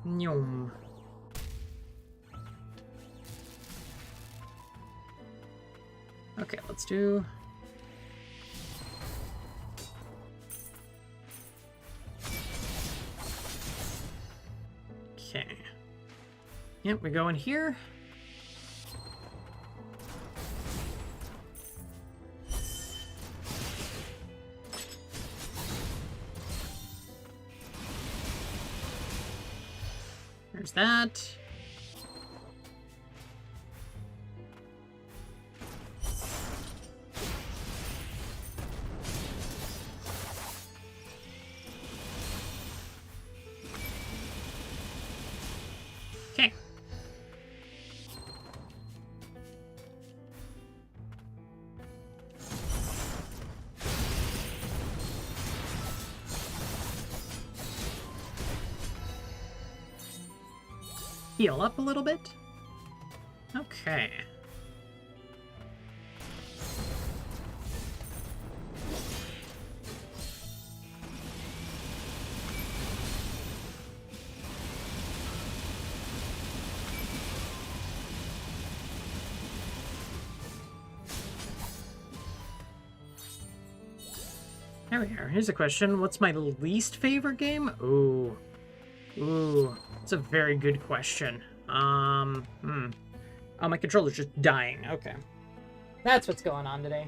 Nyum. Okay, let's do... Okay. Yep, we go in here. There's that. Okay. Heal up a little bit. Okay. There we are. Here's a question. What's my least favorite game? Ooh. Ooh. That's a very good question. Oh, my controller's just dying. Okay. That's what's going on today.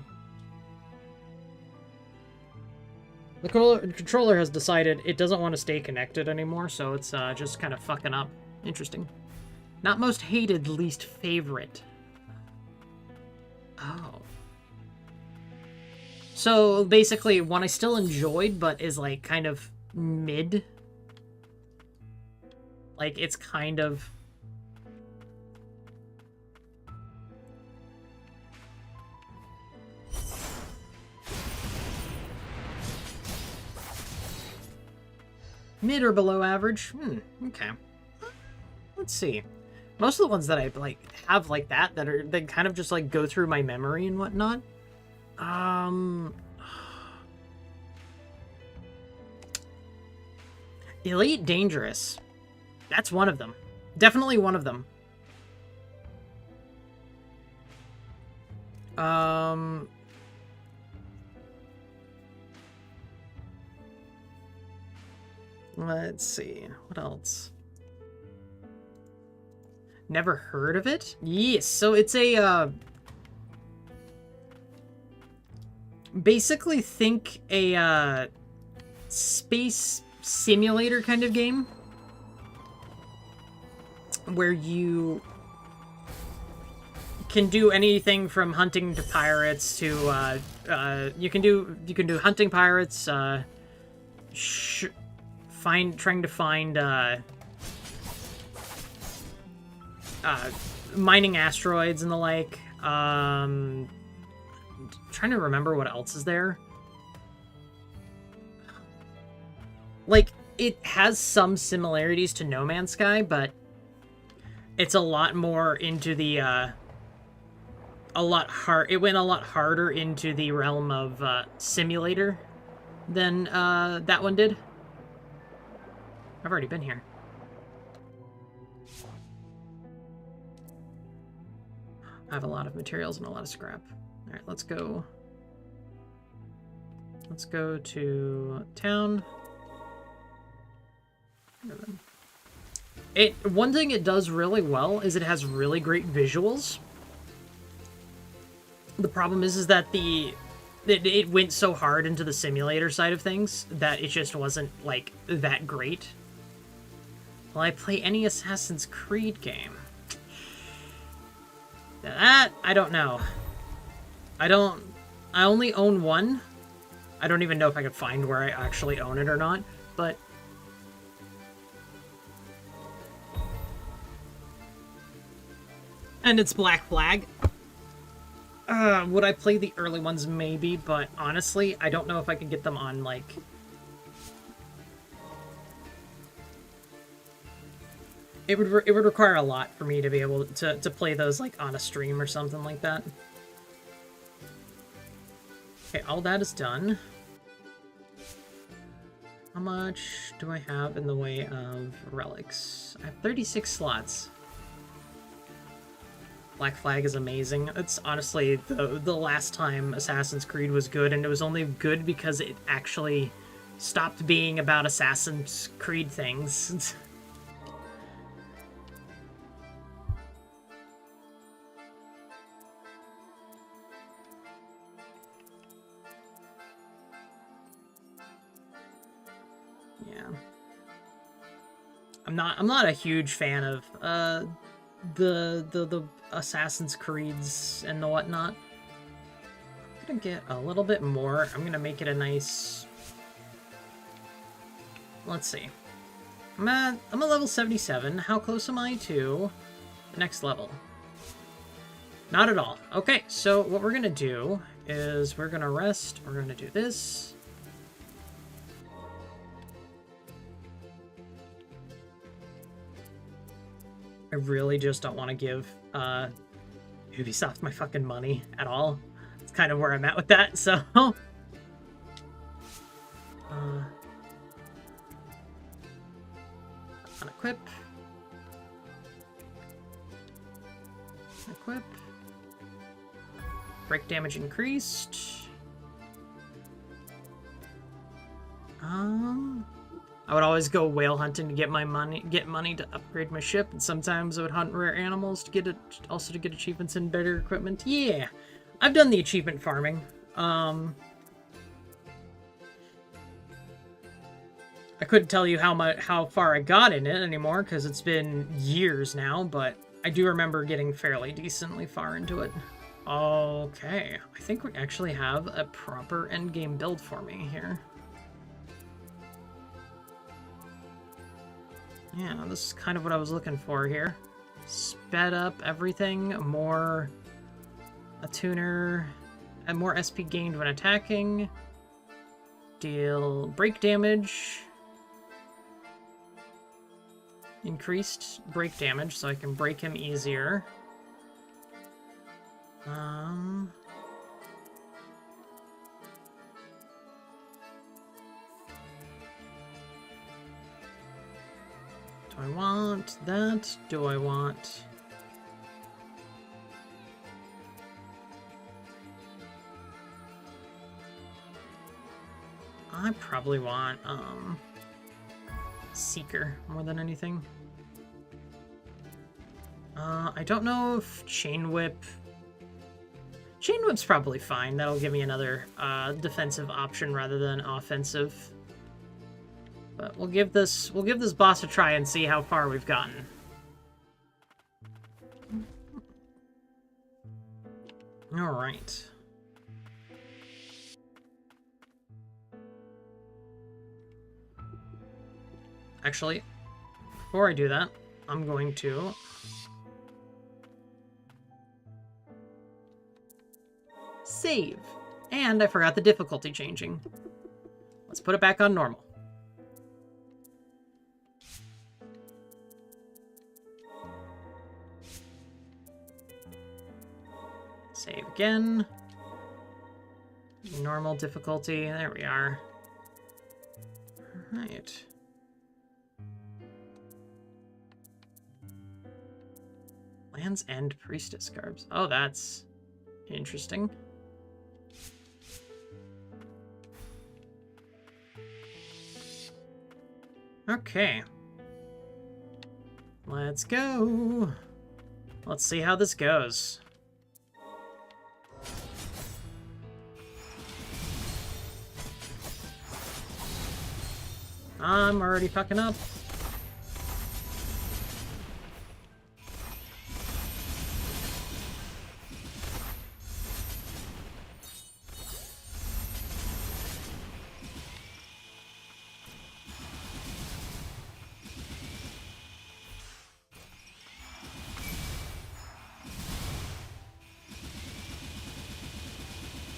The controller has decided it doesn't want to stay connected anymore, so it's just kind of fucking up. Interesting. Not most hated, least favorite. Oh. So basically, one I still enjoyed, but is like kind of mid. Like, it's kind of... mid or below average? Okay. Let's see. Most of the ones that I, like, have like that kind of just, like, go through my memory and whatnot. Elite Dangerous. That's one of them. Definitely one of them. Let's see. What else? Never heard of it? Yes, so it's a, basically think a, space simulator kind of game. Where you can do anything from hunting to pirates to, you can do hunting pirates, trying to find, mining asteroids and the like. Trying to remember what else is there. Like, it has some similarities to No Man's Sky, but it's a lot more into the, it went a lot harder into the realm of, simulator than, that one did. I've already been here. I have a lot of materials and a lot of scrap. Alright, let's go. Let's go to town. One thing it does really well is it has really great visuals. The problem is that it went so hard into the simulator side of things that it just wasn't, like, that great. Will I play any Assassin's Creed game? That, I don't know. I only own one. I don't even know if I could find where I actually own it or not, but... And it's Black Flag. Would I play the early ones? Maybe, but honestly, I don't know if I could get them on, like... It would require a lot for me to be able to play those, like, on a stream or something like that. Okay, all that is done. How much do I have in the way of relics? I have 36 slots. Black Flag is amazing. It's honestly the last time Assassin's Creed was good, and it was only good because it actually stopped being about Assassin's Creed things. Yeah. I'm not a huge fan of the Assassin's Creeds and the whatnot. I'm gonna get a little bit more. I'm gonna make it a nice... Let's see. I'm at level 77. How close am I to the next level? Not at all. Okay, so what we're gonna do is we're gonna rest. We're gonna do this. I really just don't want to give Ubisoft my fucking money at all. It's kind of where I'm at with that, so... unequip. Equip. Break damage increased. I would always go whale hunting to get money to upgrade my ship, and sometimes I would hunt rare animals to get also to get achievements and better equipment. Yeah, I've done the achievement farming. I couldn't tell you how far I got in it anymore because it's been years now, but I do remember getting fairly decently far into it. Okay, I think we actually have a proper endgame build for me here. Yeah, this is kind of what I was looking for here. Sped up everything, more a tuner, and more SP gained when attacking. Deal break damage. Increased break damage, so I can break him easier. Do I want that? Do I want... I probably want, Seeker more than anything. I don't know if Chain Whip... Chain Whip's probably fine. That'll give me another, defensive option rather than offensive. But we'll give this boss a try and see how far we've gotten. All right. Actually, before I do that, I'm going to save. And I forgot the difficulty changing. Let's put it back on normal. Save again. Normal difficulty. There we are. All right. Land's End Priestess Garbs. Oh, that's interesting. Okay. Let's go. Let's see how this goes. I'm already fucking up.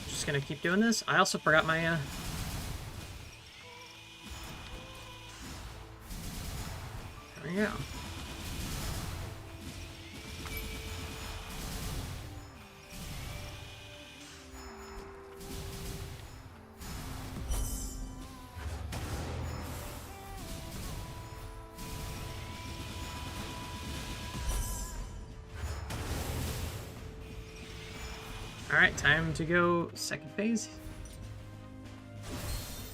Just gonna keep doing this. I also forgot my, There we go. Alright, time to go second phase.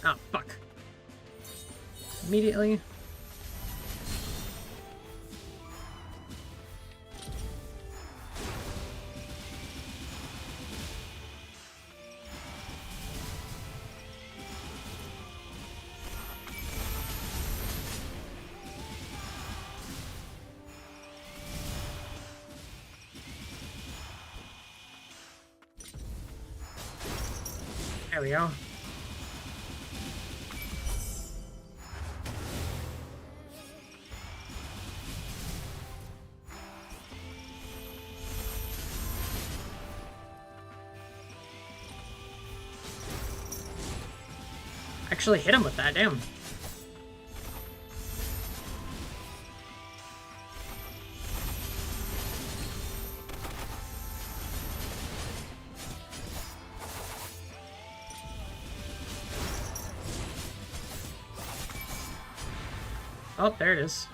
Oh, fuck. Immediately. There we go. Actually hit him with that, damn. Oh, there it is.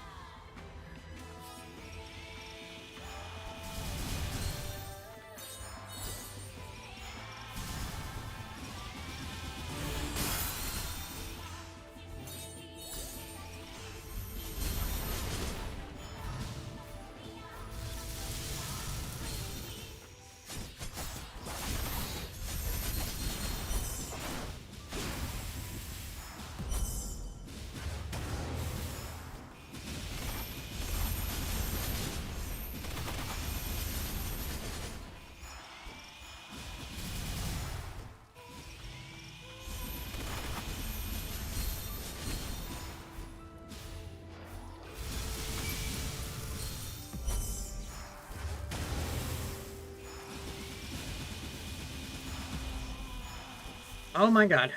Oh my god.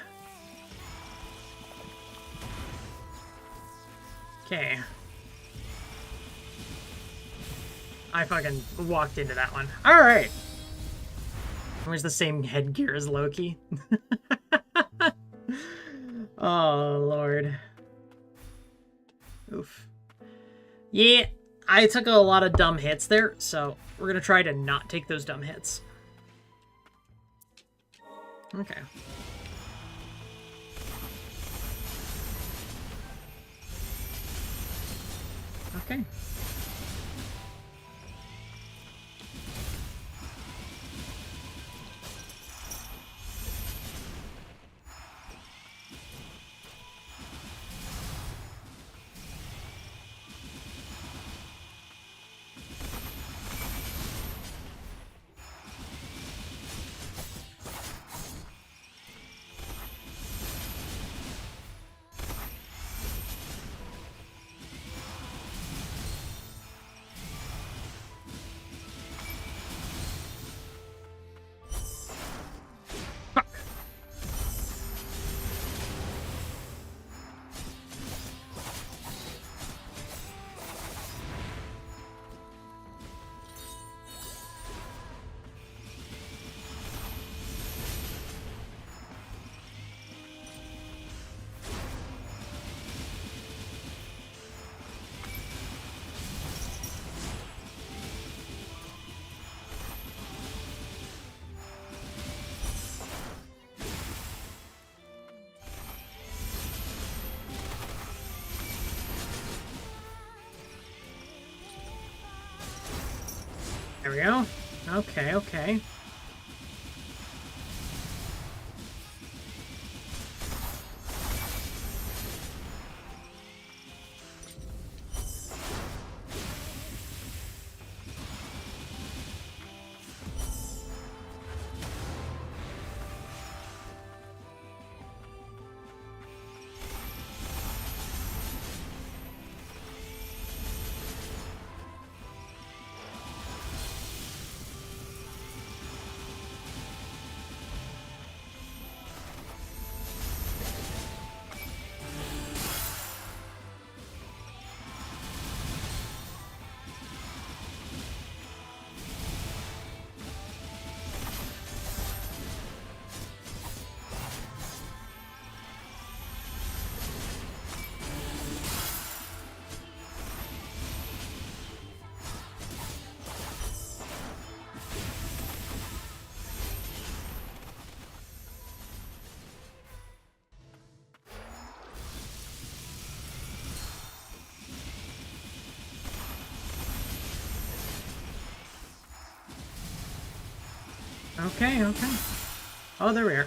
Okay. I fucking walked into that one. Alright. Wears the same headgear as Loki. Oh, Lord. Oof. Yeah, I took a lot of dumb hits there, so we're gonna try to not take those dumb hits. Okay. Okay. There we go. Okay, okay. Okay, okay. Oh, there we are.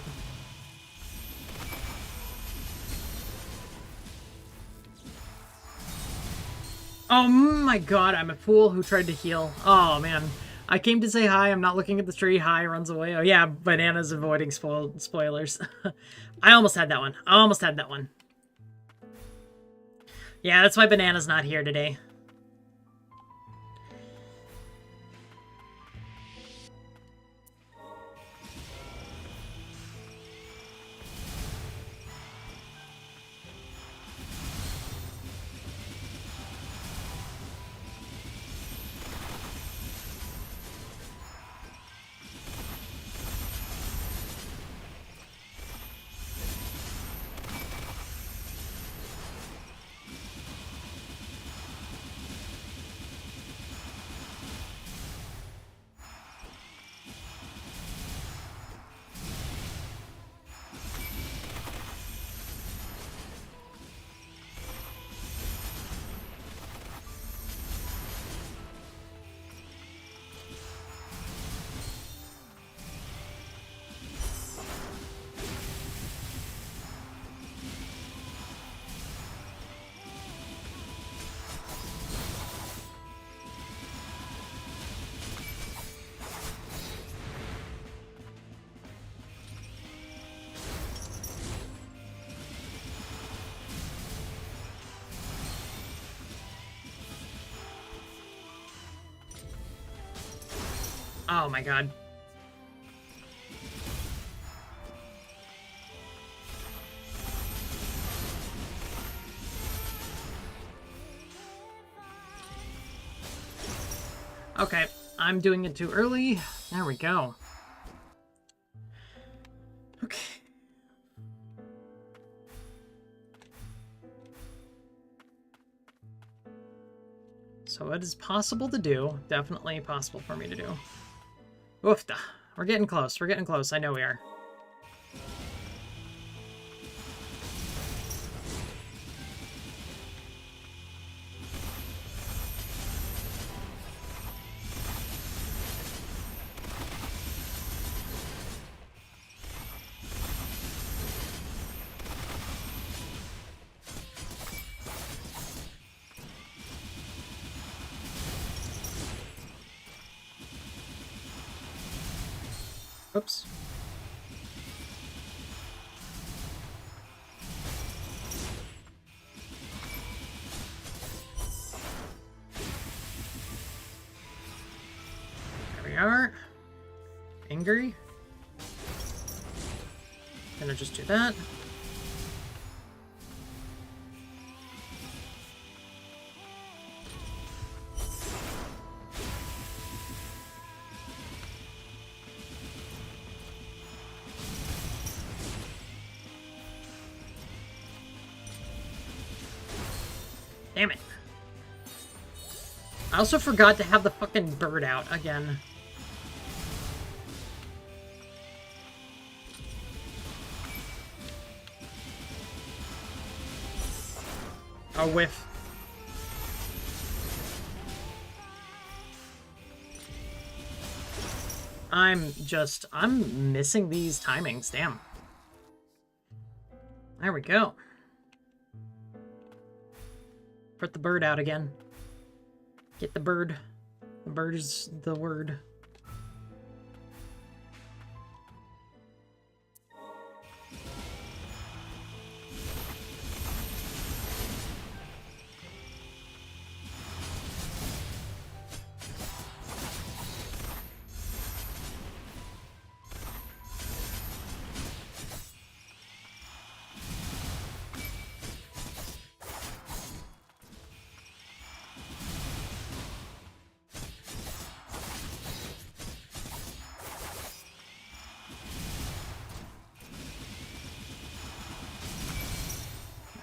Oh my god, I'm a fool who tried to heal. Oh man. I came to say hi, I'm not looking at the tree. Hi, runs away. Oh yeah, Banana's avoiding spoilers. I almost had that one. I almost had that one. Yeah, that's why Banana's not here today. Oh my god. Okay, I'm doing it too early. There we go. Okay. So it is possible to do. Definitely possible for me to do. Oofda. We're getting close. We're getting close. I know we are. Oops. There we are. Angry. Gonna just do that. Damn it. I also forgot to have the fucking bird out again. A whiff. I'm missing these timings, damn. There we go. Put the bird out again. Get the bird. The bird is the word.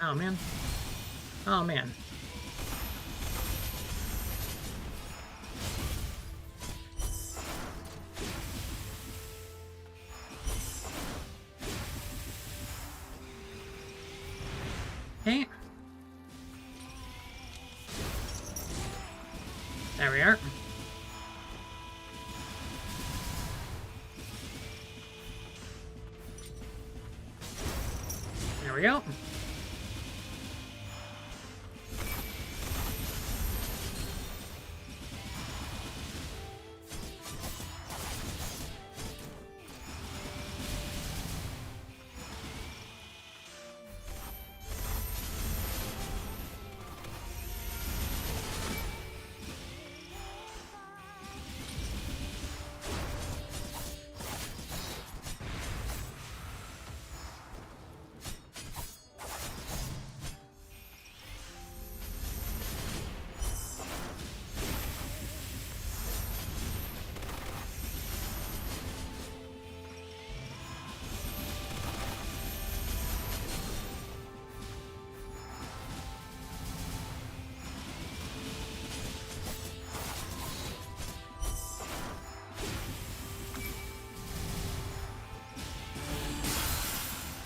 Oh, man. Oh, man. Okay. There we are. There we go.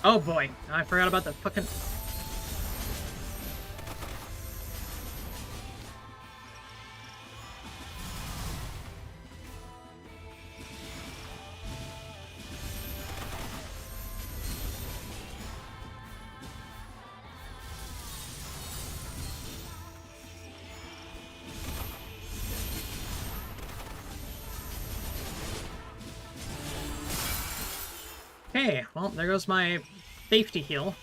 Oh boy, I forgot about the fucking... Okay, well, there goes my safety heal.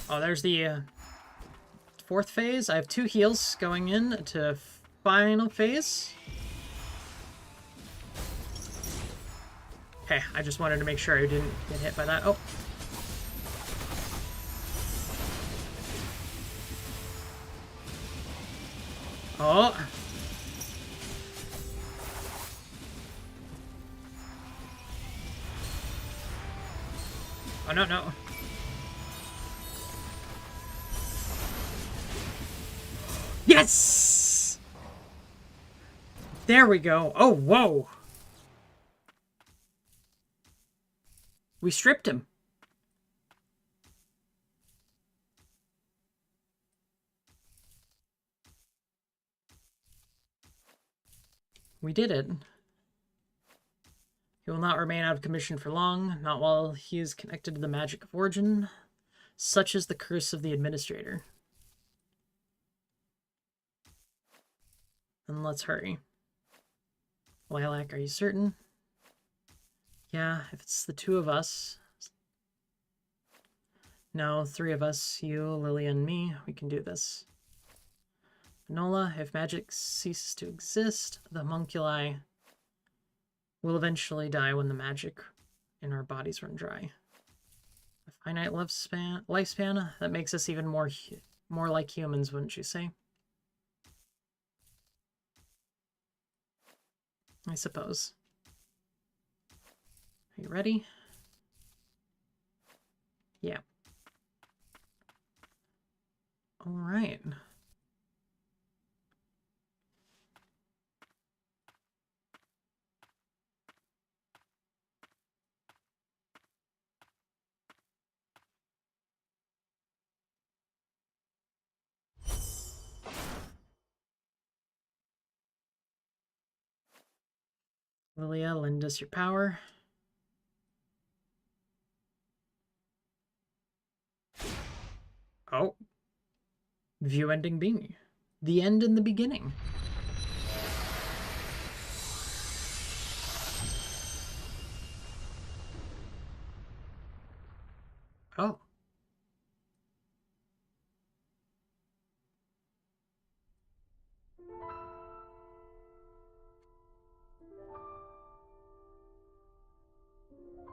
Oh, there's the fourth phase. I have 2 heals going in to final phase. Okay, I just wanted to make sure I didn't get hit by that. Oh. Oh. Oh, no, no. Yes! There we go. Oh, whoa. We stripped him. We did it. He will not remain out of commission for long, not while he is connected to the magic of origin. Such is the curse of the administrator. Then let's hurry. Lilac, are you certain? Yeah, if it's the two of us. No, three of us, you, Lily, and me, we can do this. Magnolia, if magic ceases to exist, the homunculi will eventually die when the magic in our bodies run dry. A finite lifespan, that makes us even more like humans, wouldn't you say? I suppose. Are you ready? Yeah. All right. Lilia, lend us your power. Oh. View ending being. The end and the beginning. Oh.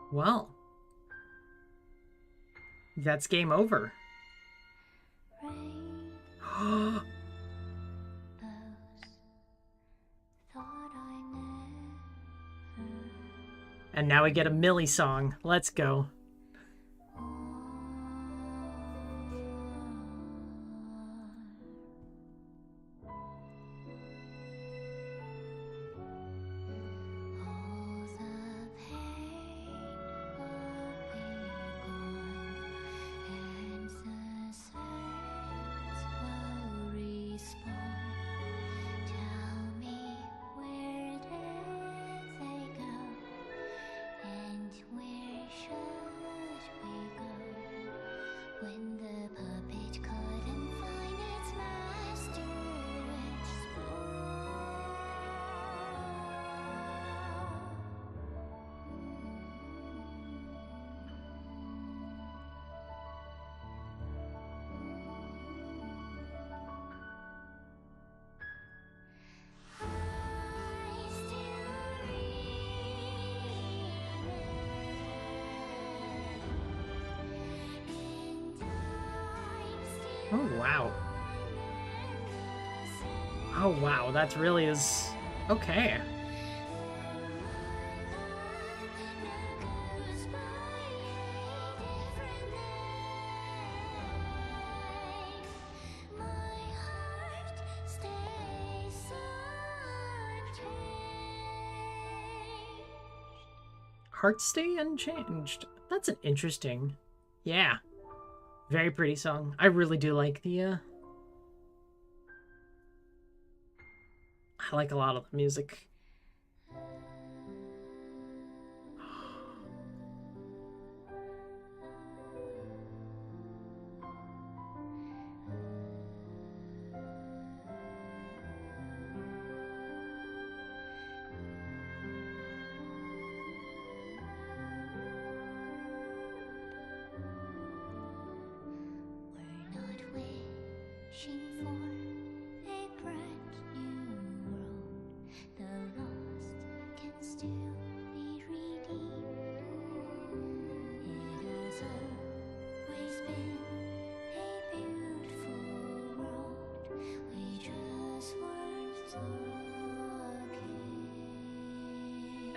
Well. That's game over. And now we get a Millie song. Let's go. Oh, wow. Oh, wow. That really is... Okay. Heart stay unchanged. That's an interesting... Yeah. Very pretty song. I really do like the, I like a lot of the music.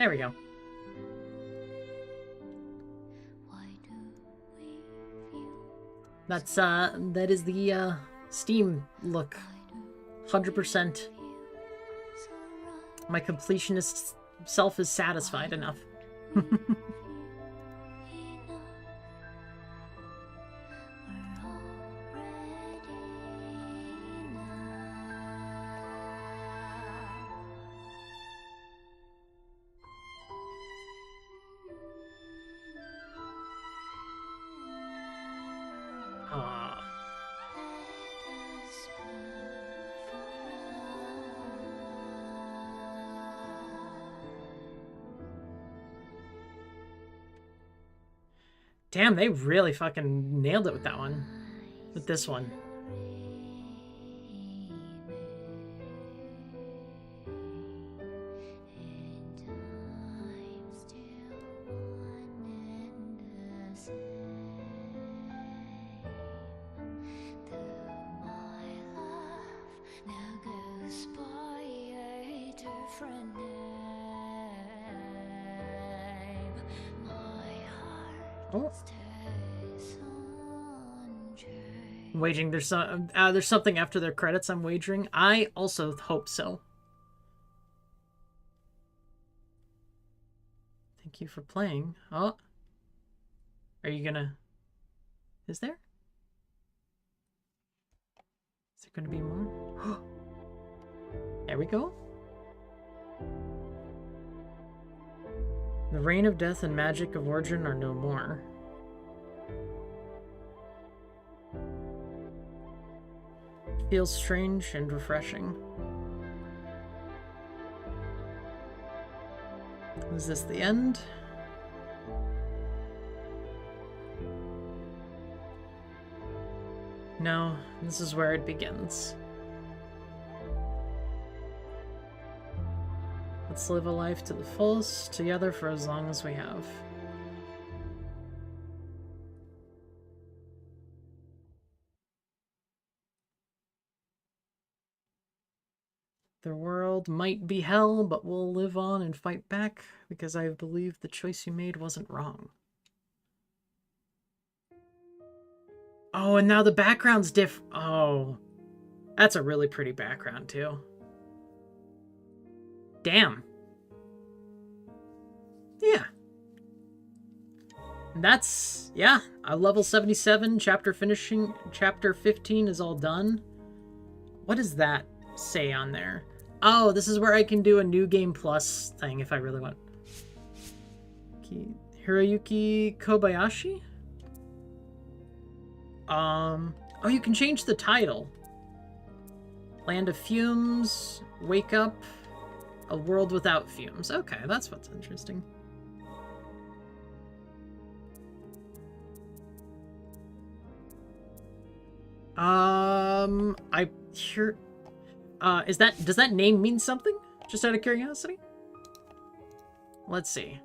There we go. That is the Steam look. 100%. My completionist self is satisfied enough. Damn, they really fucking nailed it with that one. With this one. Oh. Waging, there's something after their credits I'm wagering. I also hope so. Thank you for playing. Oh. Are you gonna... Is there? Is there gonna be more? There we go. The reign of death and magic of origin are no more. Feels strange and refreshing. Is this the end? No, this is where it begins. Let's live a life to the fullest, together for as long as we have. The world might be hell, but we'll live on and fight back, because I believe the choice you made wasn't wrong. Oh, and now the background's Oh, that's a really pretty background, too. Damn. Yeah. That's, yeah, a level 77, chapter 15 is all done. What does that say on there? Oh, this is where I can do a new game plus thing if I really want. Hiroyuki Kobayashi? Oh, you can change the title. Land of Fumes, Wake Up, A World Without Fumes. Okay, that's what's interesting. I hear... does that name mean something? Just out of curiosity? Let's see.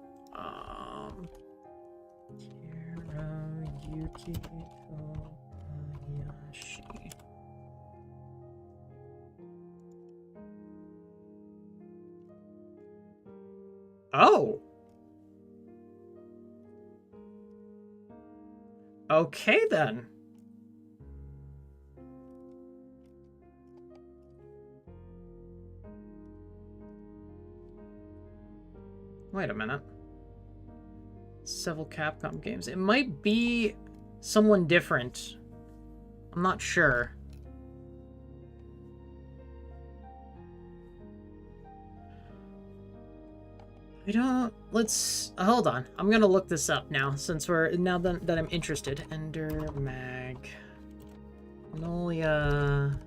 Hiroyuki Kobayashi. Oh! Okay, then. Wait a minute. Several Capcom games. It might be someone different. I'm not sure. Let's... hold on. I'm gonna look this up now, since now that I'm interested. Ender Magnolia...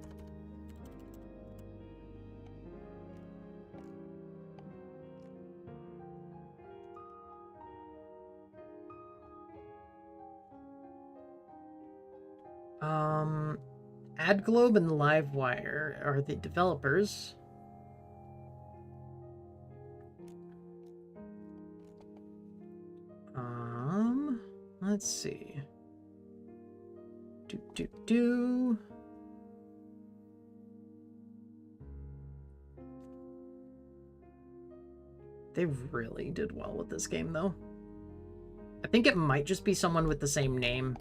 AdGlobe and Livewire are the developers. Let's see. They really did well with this game, though. I think it might just be someone with the same name.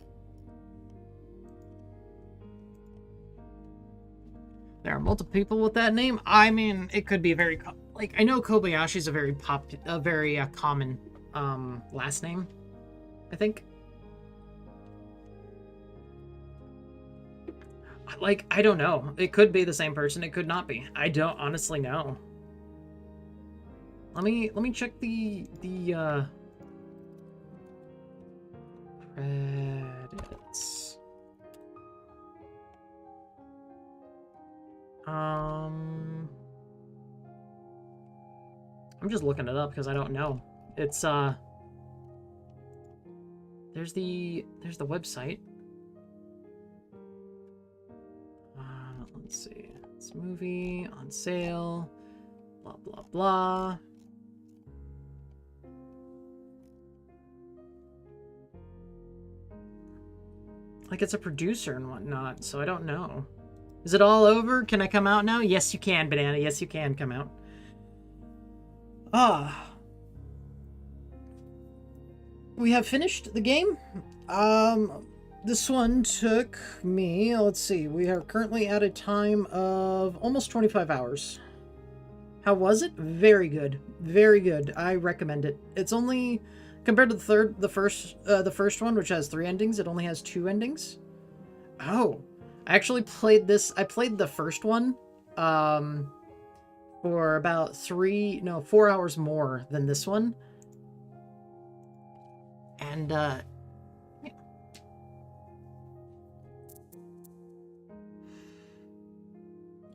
There are multiple people with that name. I mean, it could be very... Like, I know Kobayashi's a very common last name, I think. Like, I don't know. It could be the same person. It could not be. I don't honestly know. Let me check the credits. I'm just looking it up because I don't know. It's there's the website. Let's see. This movie on sale. Blah blah blah. Like, it's a producer and whatnot, so I don't know. Is it all over? Can I come out now? Yes, you can, Banana. Yes, you can come out. We have finished the game. This one took me, let's see, we are currently at a time of almost 25 hours. How was it? Very good. Very good. I recommend it. It's only, compared to the first one, which has 3 endings, it only has 2 endings. Oh, I actually played this, I played the first one, for about 4 hours more than this one. And, yeah.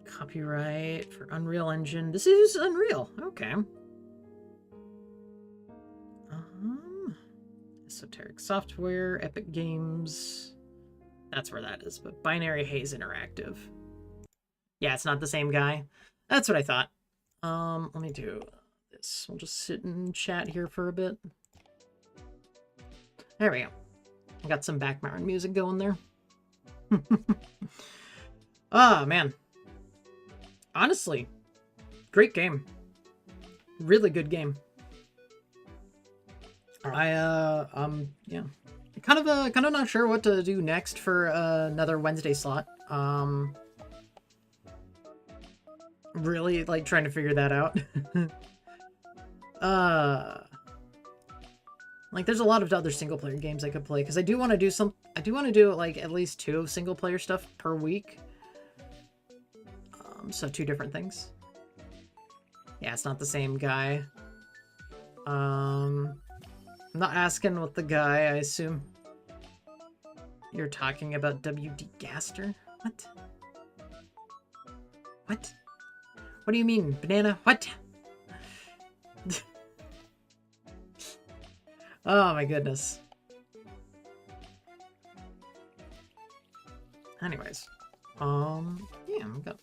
Copyright for Unreal Engine. This is Unreal. Okay. Esoteric Software, Epic Games. That's where that is, but Binary Haze Interactive. Yeah, it's not the same guy. That's what I thought. Let me do this. We'll just sit and chat here for a bit. There we go. I got some background music going there. Ah, man. Honestly, great game. Really good game. Yeah. Kind of not sure what to do next for another Wednesday slot. Really, like, trying to figure that out. Like, there's a lot of other single-player games I could play, because I do want to do like, at least 2 single-player stuff per week. So 2 different things. Yeah, it's not the same guy. I'm not asking what the guy, I assume. You're talking about W.D. Gaster? What? What? What do you mean, Banana? What? Oh my goodness. Anyways. Yeah, I'm good.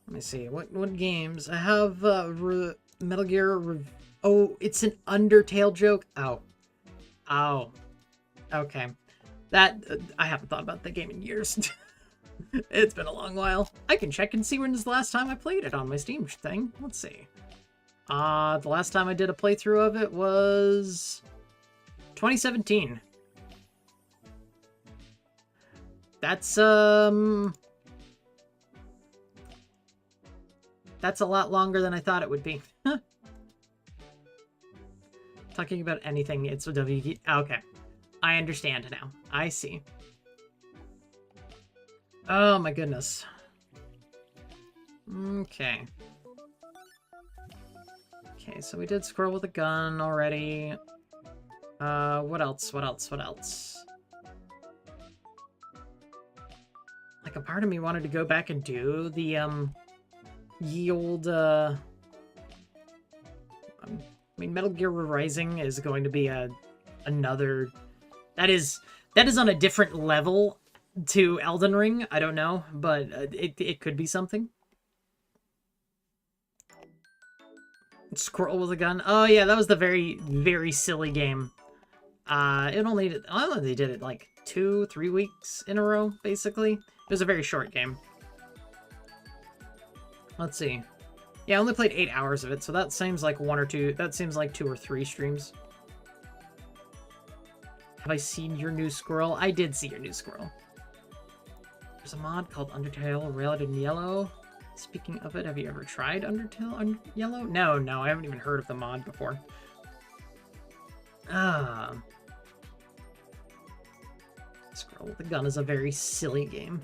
Let me see, what games? I have, Metal Gear, oh, it's an Undertale joke? Oh. Oh. Okay. That, I haven't thought about that game in years. It's been a long while. I can check and see when was the last time I played it on my Steam thing. Let's see. The last time I did a playthrough of it was 2017. That's a lot longer than I thought it would be. Talking about anything, it's a WD. Okay. I understand now. I see. Oh my goodness. Okay. Okay, so we did Squirrel with a Gun already. What else? What else? What else? Like, a part of me wanted to go back and do the, ye old, I mean, Metal Gear Rising is going to be another... That is on a different level to Elden Ring. I don't know, but it could be something. Squirrel with a Gun. Oh yeah, that was the very, very silly game. I only did it like 2-3 weeks in a row, basically. It was a very short game. Let's see. Yeah, I only played 8 hours of it, so that seems like 1 or 2. That seems like 2 or 3 streams. Have I seen your new squirrel? I did see your new squirrel. There's a mod called Undertale Red and Yellow. Speaking of it, have you ever tried Undertale Yellow? No, I haven't even heard of the mod before. Squirrel with the Gun is a very silly game.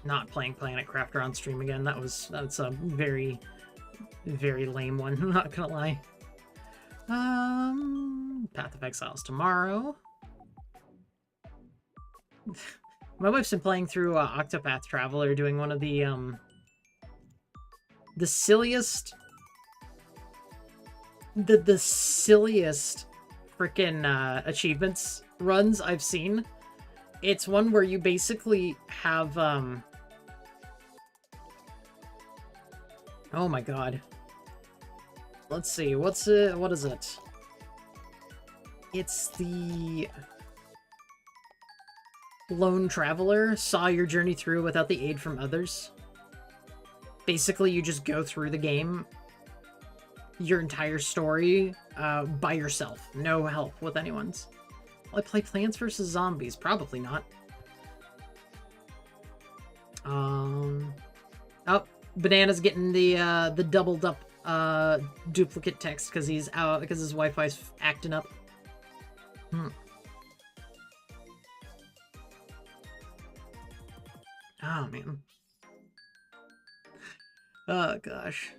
Not playing Planet Crafter on stream again. That's a very, very lame one. I'm not gonna lie. Path of Exiles tomorrow. My wife's been playing through Octopath Traveler, doing one of the silliest, the silliest freaking achievements runs I've seen. It's one where you basically have oh my god. Let's see, what is it? It's the Lone Traveler saw your journey through without the aid from others. Basically, you just go through the game, your entire story, by yourself. No help with anyone's. Will I play Plants vs. Zombies? Probably not. Oh, Banana's getting the doubled up duplicate text because he's out because his Wi-Fi's acting up. Oh man. Oh gosh.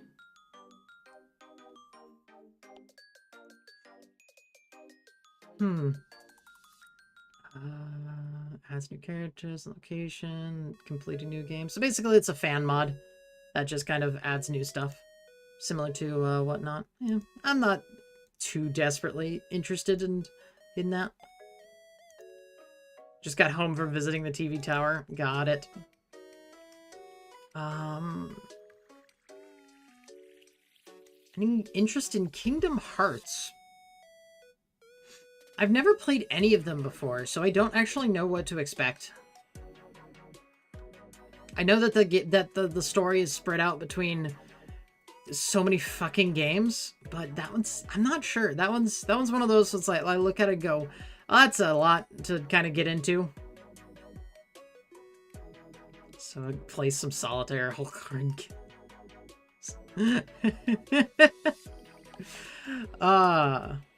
Adds new characters, location, complete a new game. So basically it's a fan mod that just kind of adds new stuff. Similar to Whatnot. Yeah, I'm not too desperately interested in that. Just got home from visiting the TV tower. Got it. Any interest in Kingdom Hearts? I've never played any of them before, so I don't actually know what to expect. I know that the story is spread out between so many fucking games, but that one's, I'm not sure. That one's one of those that's like, I look at it and go, oh, that's a lot to kind of get into. So I'd play some solitaire whole card games.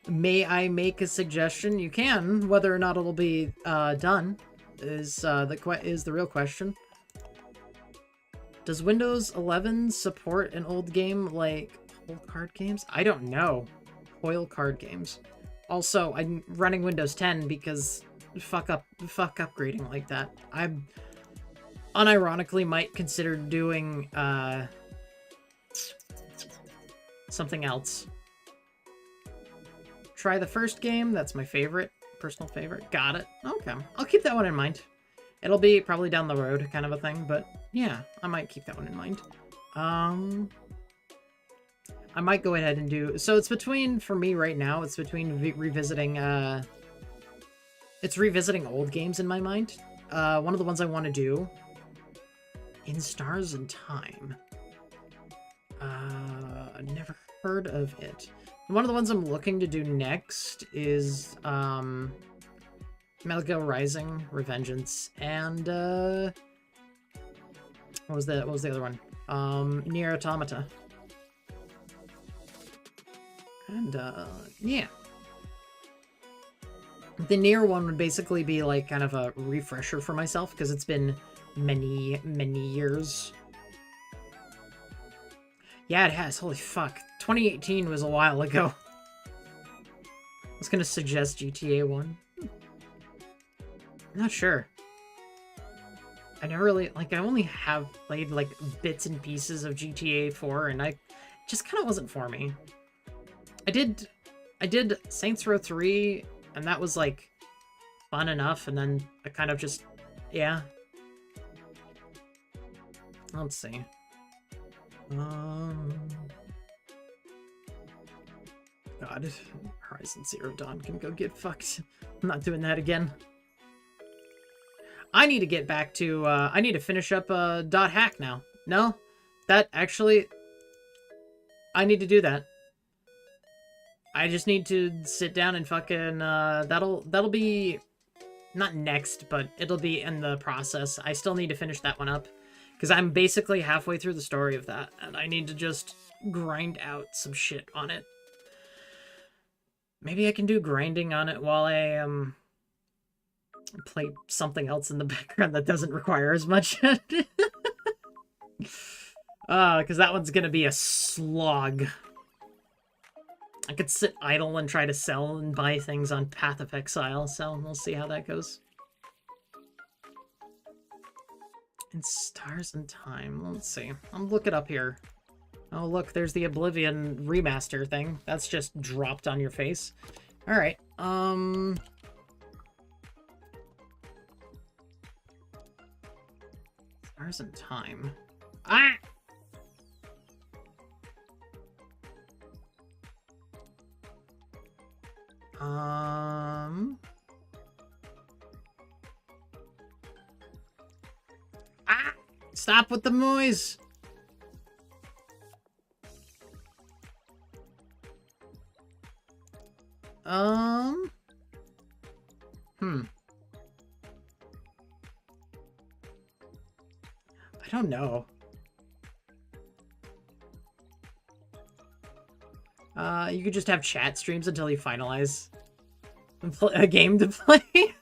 May I make a suggestion? You can. Whether or not it'll be done is the real question. Does Windows 11 support an old game like old card games? I don't know. Foil card games. Also, I'm running Windows 10 because fuck upgrading like that. I unironically might consider doing something else. Try the first game. That's my favorite. Personal favorite. Got it. Okay. I'll keep that one in mind. It'll be probably down the road kind of a thing, but yeah, I might keep that one in mind. I might go ahead and do... So it's between, for me right now, it's between revisiting... It's revisiting old games in my mind. One of the ones I want to do... In Stars and Time. Never heard of it. One of the ones I'm looking to do next is Metal Gear Rising, Revengeance, and what was the other one? Nier Automata. And yeah. The Nier one would basically be like kind of a refresher for myself because it's been many years. Yeah, it has. Holy fuck. 2018 was a while ago. I was gonna suggest GTA 1. I'm not sure. I never really... Like, I only have played, like, bits and pieces of GTA 4, and it just kind of wasn't for me. I did Saints Row 3, and that was, like, fun enough, and then I kind of just... Yeah. Let's see. God, Horizon Zero Dawn can go get fucked. I'm not doing that again. I need to get back to, I need to finish up, dot hack now. No? That actually... I need to do that. I just need to sit down and fucking, that'll be... Not next, but it'll be in the process. I still need to finish that one up. Because I'm basically halfway through the story of that, and I need to just grind out some shit on it. Maybe I can do grinding on it while I, play something else in the background that doesn't require as much. Because that one's gonna be a slog. I could sit idle and try to sell and buy things on Path of Exile, so we'll see how that goes. And Stars and Time, let's see. I'll look it up here. Oh, look, there's the Oblivion remaster thing. That's just dropped on your face. Alright, Stars and Time. Ah! Ah! Stop with the noise! I don't know. You could just have chat streams until you finalize a game to play.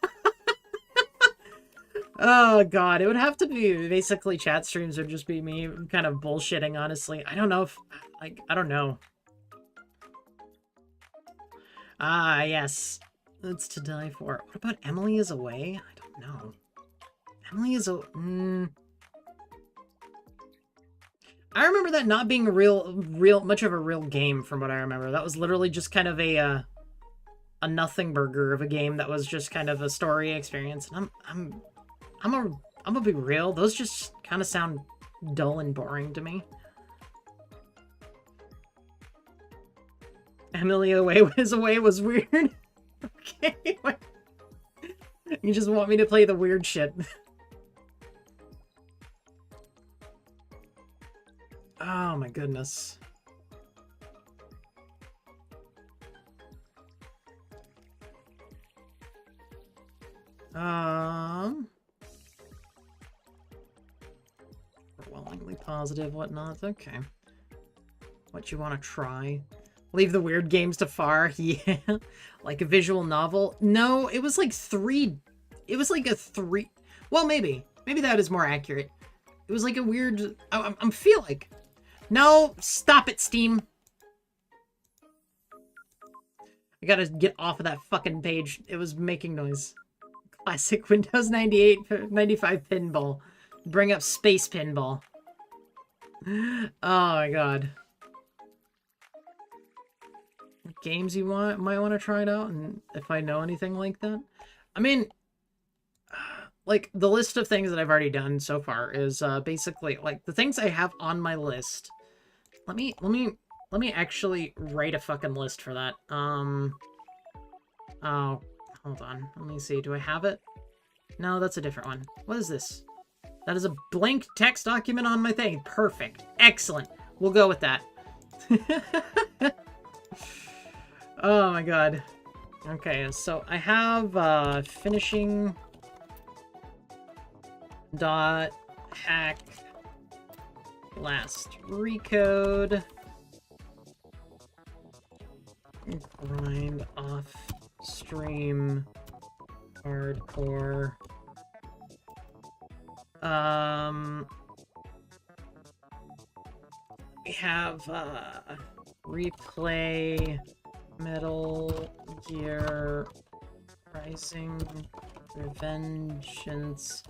Oh god, it would have to be basically chat streams would just be me kind of bullshitting, honestly. I don't know if, like, I don't know. Ah, yes. It's to die for. What about Emily is Away? I don't know. Emily is a... I remember that not being a much of a real game from what I remember. That was literally just kind of a nothing burger of a game that was just kind of a story experience. And I'm gonna be real. Those just kind of sound dull and boring to me. Emily Away was weird. Okay. You just want me to play the weird shit. Oh my goodness. Overwhelmingly positive, whatnot. Okay. What you want to try? Leave the weird games to far. Yeah. Like a visual novel? No, it was like it was like a three... Well, maybe. Maybe that is more accurate. It was like a weird... I feel like... No! Stop it, Steam! I gotta get off of that fucking page. It was making noise. Classic Windows 98, 95 pinball. Bring up Space Pinball. Oh my god. What games you might want to try it out, and if I know anything like that? I mean... Like, the list of things that I've already done so far is, basically, like, the things I have on my list. Let me actually write a fucking list for that. Oh, hold on. Let me see. Do I have it? No, that's a different one. What is this? That is a blank text document on my thing. Perfect. Excellent. We'll go with that. Oh my god. Okay, so I have, finishing... dot hack last recode grind off stream hardcore we have replay Metal Gear Rising Revengeance.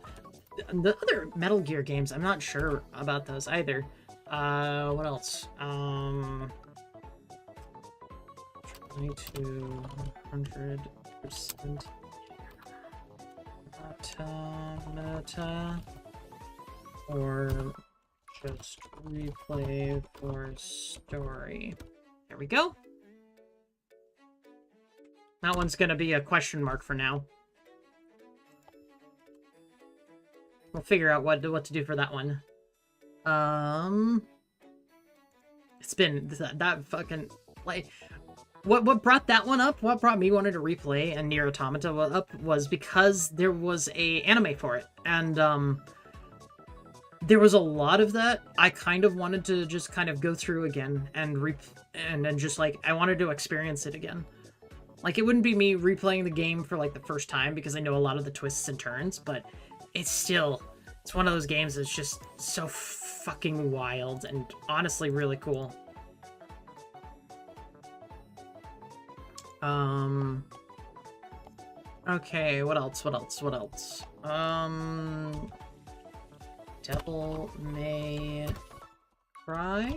The other Metal Gear games, I'm not sure about those either. What else? Try to 100% meta, or just replay for story. There we go. That one's gonna be a question mark for now. We'll figure out what to do for that one. It's been that fucking like what brought that one up? What brought me wanting to replay and Nier Automata up was because there was a anime for it, and there was a lot of that I kind of wanted to just kind of go through again and then just like I wanted to experience it again. Like, it wouldn't be me replaying the game for like the first time because I know a lot of the twists and turns, but it's one of those games that's just so fucking wild and honestly really cool. Okay, what else? Devil May Cry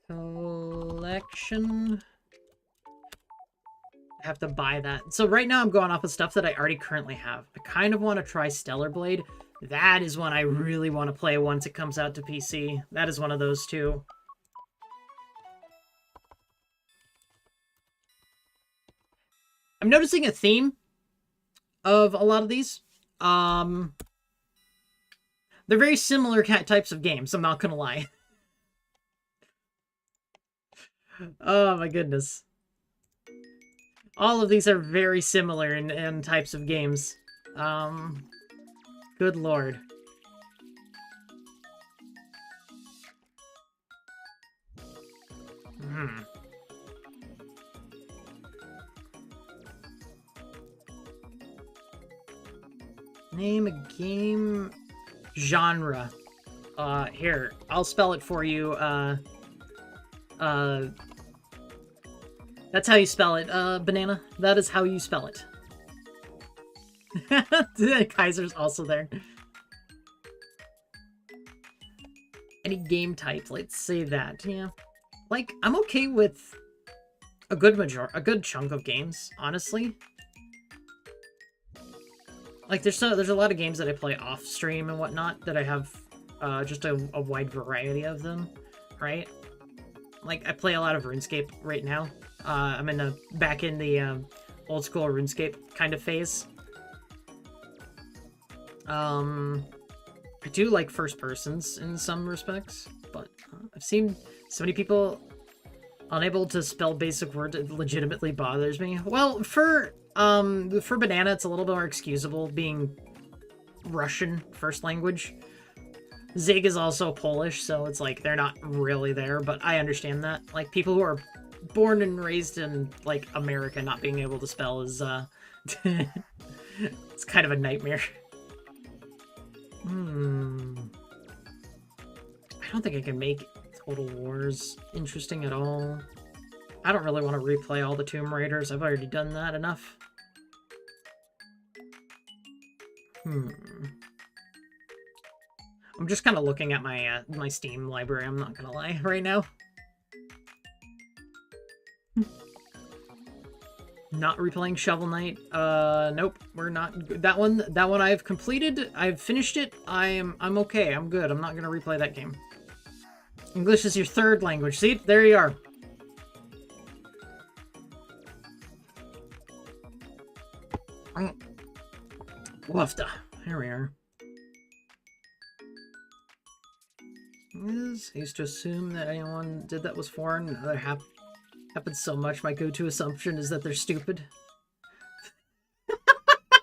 Collection. I have to buy that. So right now I'm going off of stuff that I already currently have. I kind of want to try Stellar Blade. That is one I really want to play once it comes out to PC. That is one of those two. I'm noticing a theme of a lot of these. They're very similar types of games, I'm not gonna lie. Oh my goodness. All of these are very similar in types of games. Good lord. Name a game genre. Here, I'll spell it for you. That's how you spell it, Banana. That is how you spell it. Kaiser's also there. Any game type, let's say that, yeah. Like, I'm okay with a good chunk of games, honestly. Like, there's a lot of games that I play off stream and whatnot that I have just a wide variety of them, right? Like, I play a lot of RuneScape right now. I'm back in the old school RuneScape kind of phase. I do like first persons in some respects, but I've seen so many people unable to spell basic words. It legitimately bothers me. Well, for Banana, it's a little bit more excusable being Russian first language. Zig is also Polish, so it's like they're not really there, but I understand that. Like, people who are born and raised in, like, America not being able to spell is, it's kind of a nightmare. I don't think I can make Total Wars interesting at all. I don't really want to replay all the Tomb Raiders. I've already done that enough. I'm just kind of looking at my my Steam library, I'm not gonna lie, right now. Not replaying Shovel Knight. Nope, we're not. That one I've completed. I've finished it. I'm okay. I'm good. I'm not gonna replay that game. English is your third language. See, there you are. Wafta. Here we are. I used to assume that anyone did that was foreign. That happens so much. My go-to assumption is that they're stupid.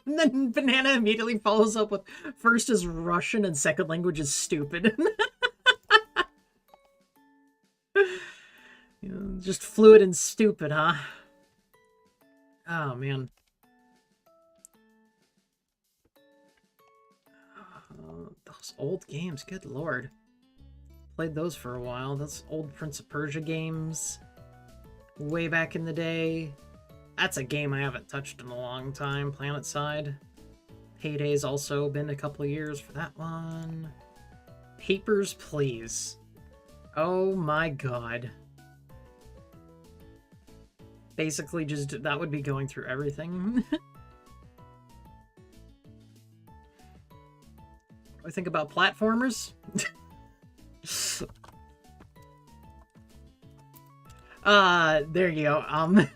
And then Banana immediately follows up with first is Russian and second language is stupid. You know, just fluid and stupid, huh? Oh, man. Those old games, good lord. Played those for a while. Those old Prince of Persia games. Way back in the day. That's a game I haven't touched in a long time. PlanetSide. Heyday's also been a couple of years for that one. Papers, Please. Oh my god. Basically just, that would be going through everything. I think about platformers. There you go. I mean,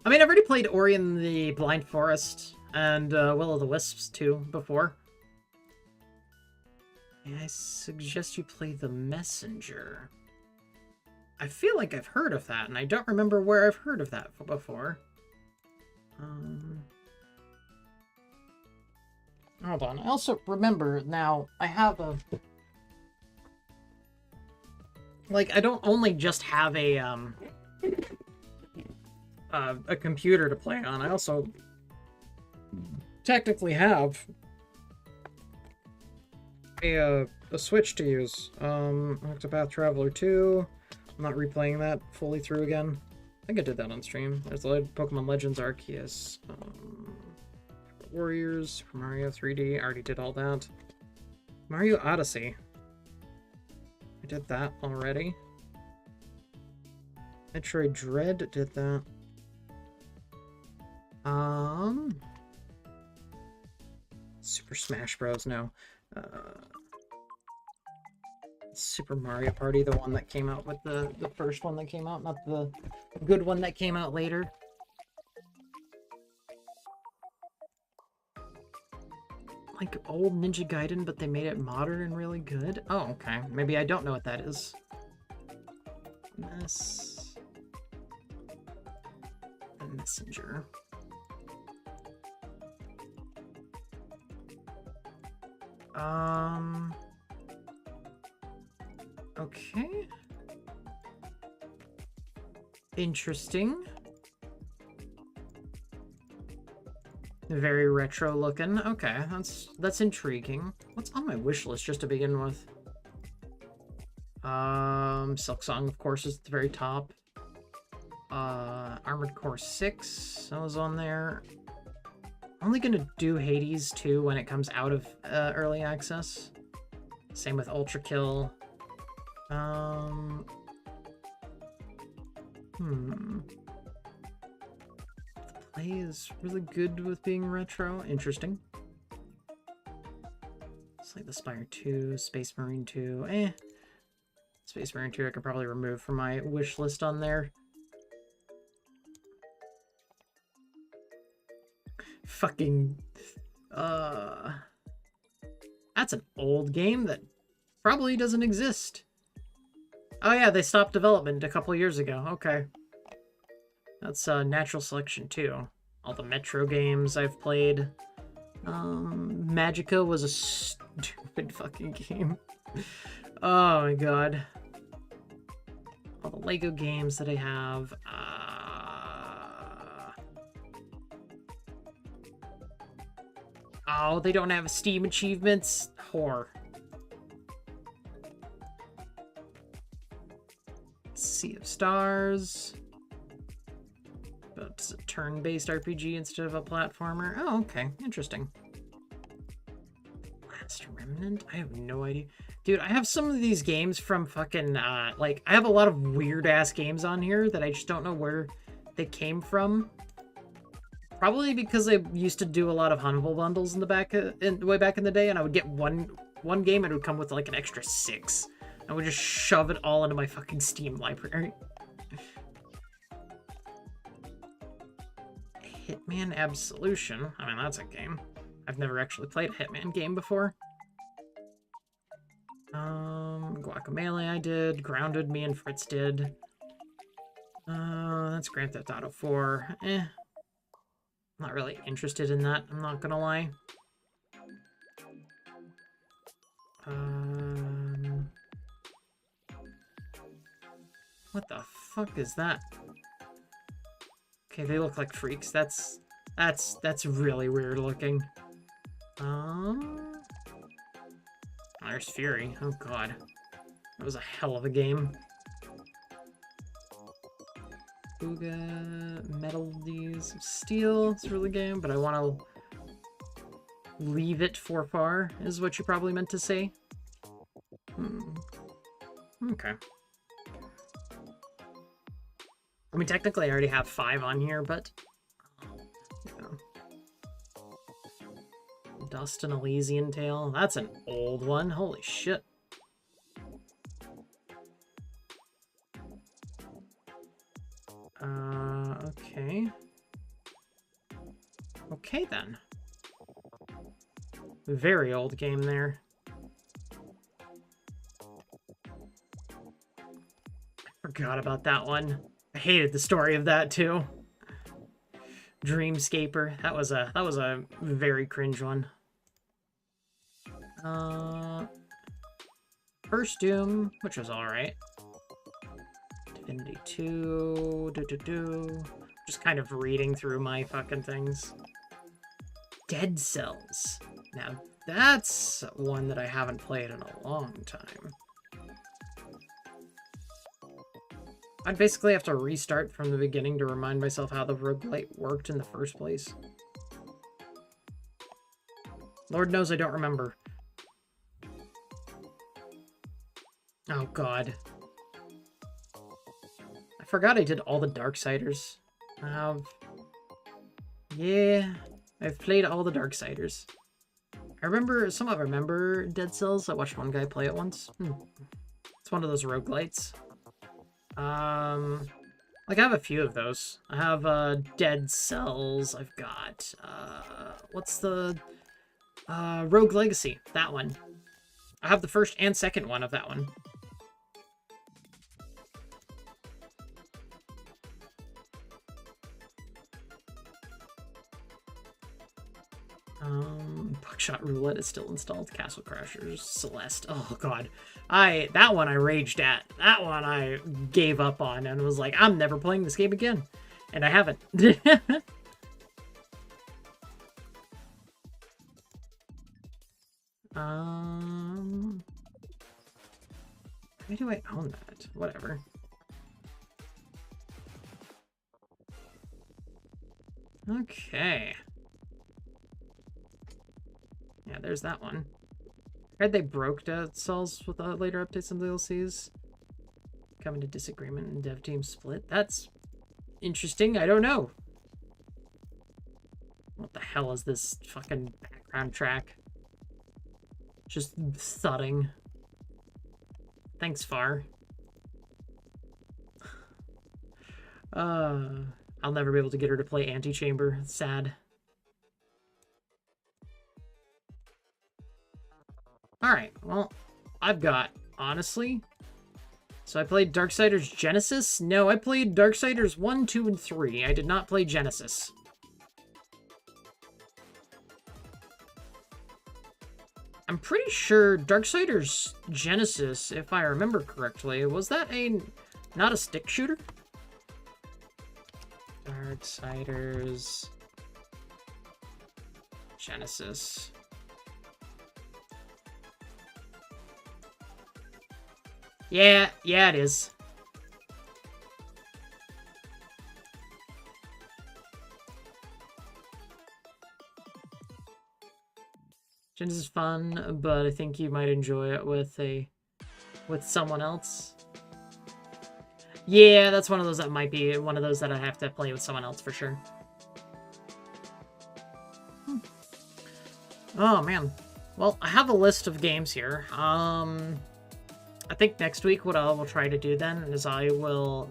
I've already played Ori and the Blind Forest. And Will-o'-the-Wisps too, before. May I suggest you play The Messenger? I feel like I've heard of that, and I don't remember where I've heard of that before. Hold on. I also remember now, I have a... Like, I don't only just have a computer to play on, I also technically have a Switch to use. Octopath Traveler 2. I'm not replaying that fully through again. I think I did that on stream. There's the Pokemon Legends Arceus. Warriors, Super Mario 3D. I already did all that. Mario Odyssey. I did that already. Metroid Dread did that. Super Smash Bros. No. Super Mario Party, the one that came out with the first one that came out, not the good one that came out later. Like old Ninja Gaiden, but they made it modern and really good. Oh, okay. Maybe I don't know what that is. The Messenger. Okay. Interesting. Very retro looking. Okay, that's intriguing. What's on my wish list just to begin with? Silk Song, of course, is at the very top. Armored Core 6, that was on there. I'm only gonna do Hades 2 when it comes out of early access. Same with Ultra Kill. The play is really good with being retro. Interesting. It's like the Spire 2, Space Marine 2. Space Marine 2 I could probably remove from my wish list on there. Fucking... That's an old game that probably doesn't exist. Oh yeah, they stopped development a couple years ago. Okay. That's Natural Selection 2. All the Metro games I've played. Magica was a stupid fucking game. Oh my god. All the Lego games that I have. Oh, they don't have Steam achievements? Whore. Sea of Stars. But it's a turn-based RPG instead of a platformer. Oh, okay. Interesting. Last Remnant? I have no idea. Dude, I have some of these games from fucking, like, I have a lot of weird-ass games on here that I just don't know where they came from. Probably because I used to do a lot of Humble Bundles in the way back in the day, and I would get one game and it would come with like an extra 6. I would just shove it all into my fucking Steam library. Hitman Absolution. I mean, that's a game. I've never actually played a Hitman game before. Guacamelee I did. Grounded me and Fritz did. That's Grand Theft Auto 4. Not really interested in that, I'm not gonna lie. What the fuck is that? Okay, they look like freaks. That's really weird looking. There's Fury. Oh god. That was a hell of a game. Booga, Melodies of Steel. It's a really game, but I want to leave it for far, is what you probably meant to say. Okay. I mean, technically I already have 5 on here, but... You know. Dust and Elysian Tale. That's an old one. Holy shit. Okay. Okay, then. Very old game there. Forgot about that one. I hated the story of that too. Dreamscaper. That was a very cringe one. First Doom, which was alright. Divinity 2. Just kind of reading through my fucking things. Dead Cells. Now, that's one that I haven't played in a long time. I'd basically have to restart from the beginning to remind myself how the roguelite worked in the first place. Lord knows I don't remember. Oh god. I forgot I did all the Darksiders. Yeah, I've played all the Darksiders. I remember Dead Cells. I watched one guy play it once. It's one of those roguelites. Like, I have a few of those. I have, Dead Cells. I've got, what's the, Rogue Legacy. That one. I have the first and second one of that one. Buckshot Roulette is still installed. Castle Crashers, Celeste. Oh god. That one I raged at. That one I gave up on and was like, I'm never playing this game again. And I haven't. Why do I own that? Whatever. Okay. Yeah, there's that one. I heard they broke Dead Cells with later updates and DLCs. Coming to disagreement and dev team split. That's interesting. I don't know. What the hell is this fucking background track? Just thudding. Thanks, Far. I'll never be able to get her to play Antichamber. Sad. Alright, well, I've got, honestly... So I played Darksiders Genesis? No, I played Darksiders 1, 2, and 3. I did not play Genesis. I'm pretty sure Darksiders Genesis, if I remember correctly, was that not a stick shooter? Darksiders Genesis. Yeah, it is. Genesis is fun, but I think you might enjoy it with someone else. Yeah, that's one of those that might be one of those that I have to play with someone else for sure. Oh man. Well, I have a list of games here. I think next week what I will try to do then is I will,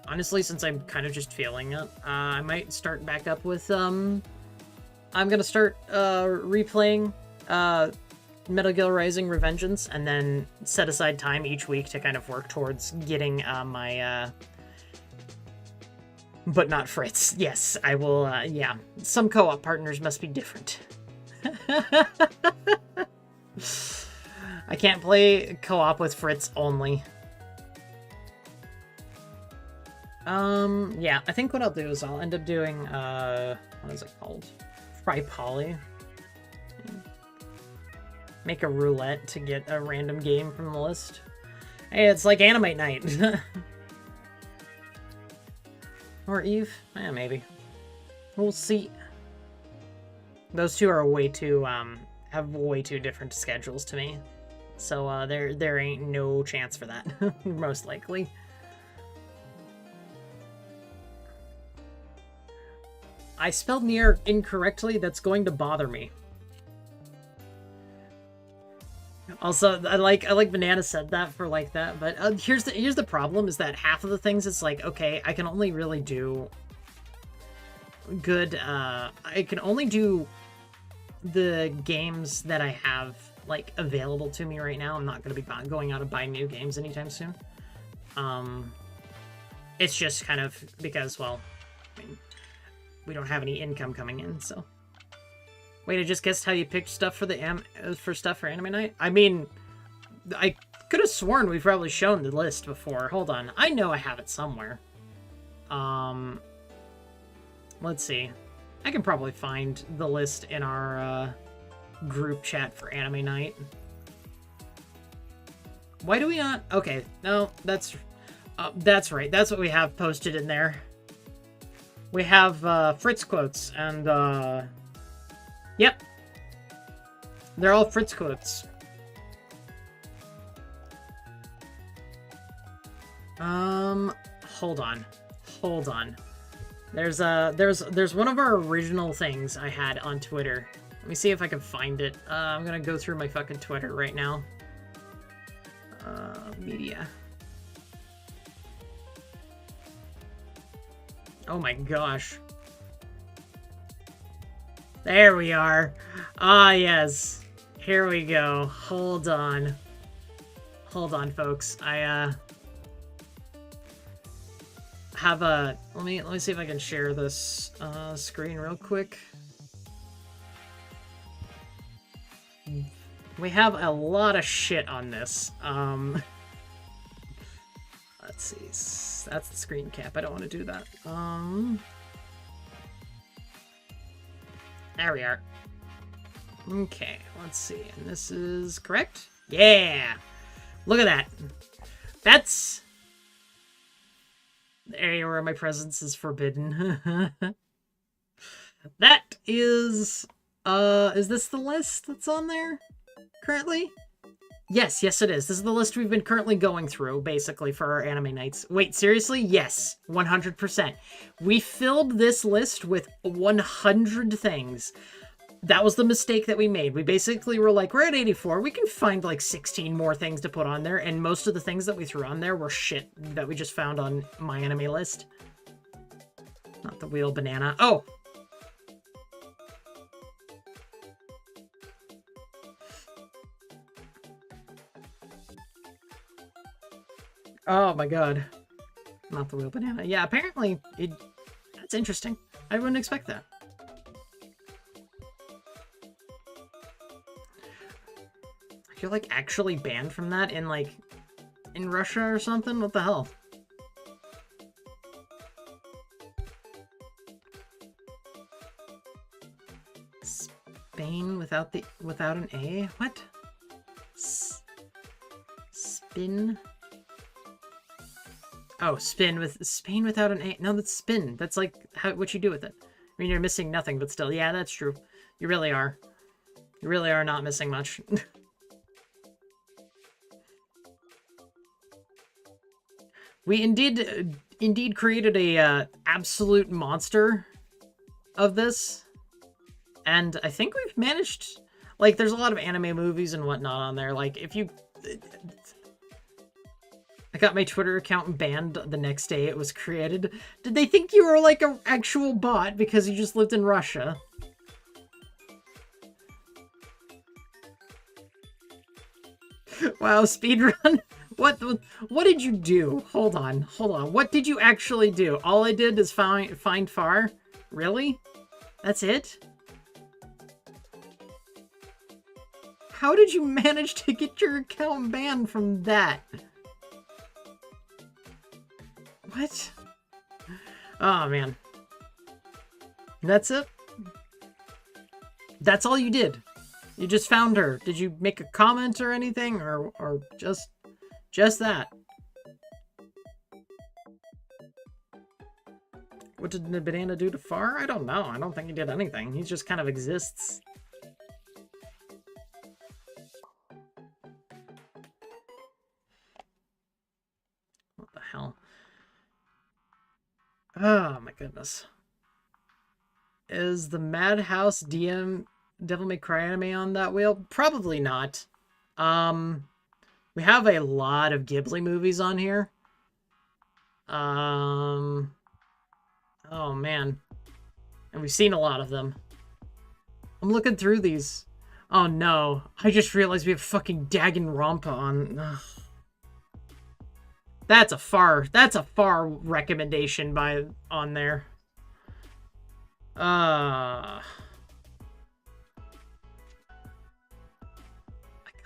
honestly, since I'm kind of just feeling it, I might start back up with, I'm gonna start, replaying, Metal Gear Rising Revengeance, and then set aside time each week to kind of work towards getting, my, but not Fritz. Yes, I will, yeah. Some co-op partners must be different. I can't play co-op with Fritz only. Yeah, I think what I'll do is I'll end up doing, what is it called? Fry Poly. Make a roulette to get a random game from the list. Hey, it's like Animate Night. Or Eve? Yeah, maybe. We'll see. Those two are way too, have way too different schedules to me. So, there ain't no chance for that, most likely. I spelled Nier incorrectly, that's going to bother me. Also, I like Banana said that for like that, but here's the problem, is that half of the things it's like, okay, I can only really do good, I can only do the games that I have, like, available to me right now. I'm not going to be going out and buying new games anytime soon. It's just kind of because, well, I mean, we don't have any income coming in, so. Wait, I just guessed how you picked stuff for the stuff for anime night? I mean, I could have sworn we've probably shown the list before. Hold on. I know I have it somewhere. Let's see. I can probably find the list in our group chat for anime night. Why do we not? Okay, no, that's right. That's what we have posted in there. We have Fritz quotes, and yep, they're all Fritz quotes. Hold on. There's one of our original things I had on Twitter. Let me see if I can find it. I'm gonna go through my fucking Twitter right now. Media. Oh my gosh. There we are. Ah, yes. Here we go. Hold on. Hold on, folks. I have a... Let me see if I can share this screen real quick. We have a lot of shit on this. Let's see. That's the screen cap. I don't want to do that. There we are. Okay, let's see. And this is correct? Yeah! Look at that. That's the area where my presence is forbidden. That is this the list that's on there currently? Yes, it is. This is the list we've been currently going through, basically, for our anime nights. Wait, seriously? Yes, 100%. We filled this list with 100 things. That was the mistake that we made. We basically were like, we're at 84. We can find like 16 more things to put on there, and most of the things that we threw on there were shit that we just found on my anime list. Not the wheel banana. Oh! Oh my god. Not the wheel banana. Yeah, apparently that's interesting. I wouldn't expect that. You're like actually banned from that in like in Russia or something? What the hell? Spain without an A? What? Spin? Oh, Spain without an A. No, that's spin. That's like what you do with it. I mean, you're missing nothing, but still, yeah, that's true. You really are. You really are not missing much. We indeed created a absolute monster of this, and I think we've managed. Like, there's a lot of anime movies and whatnot on there. Like, if you. I got my Twitter account banned the next day it was created. Did they think you were like an actual bot because you just lived in Russia? Wow, speedrun? What did you do? Hold on. What did you actually do? All I did is find far? Really? That's it? How did you manage to get your account banned from that? What? Oh, man. That's it? That's all you did? You just found her. Did you make a comment or anything? Or just that? What did the banana do to Far? I don't know. I don't think he did anything. He just kind of exists. What the hell? Oh my goodness. Is the Madhouse DM Devil May Cry anime on that wheel? Probably not. We have a lot of Ghibli movies on here. Oh man. And we've seen a lot of them. I'm looking through these. Oh no, I just realized we have fucking Danganronpa on. Ugh. That's a far recommendation on there. I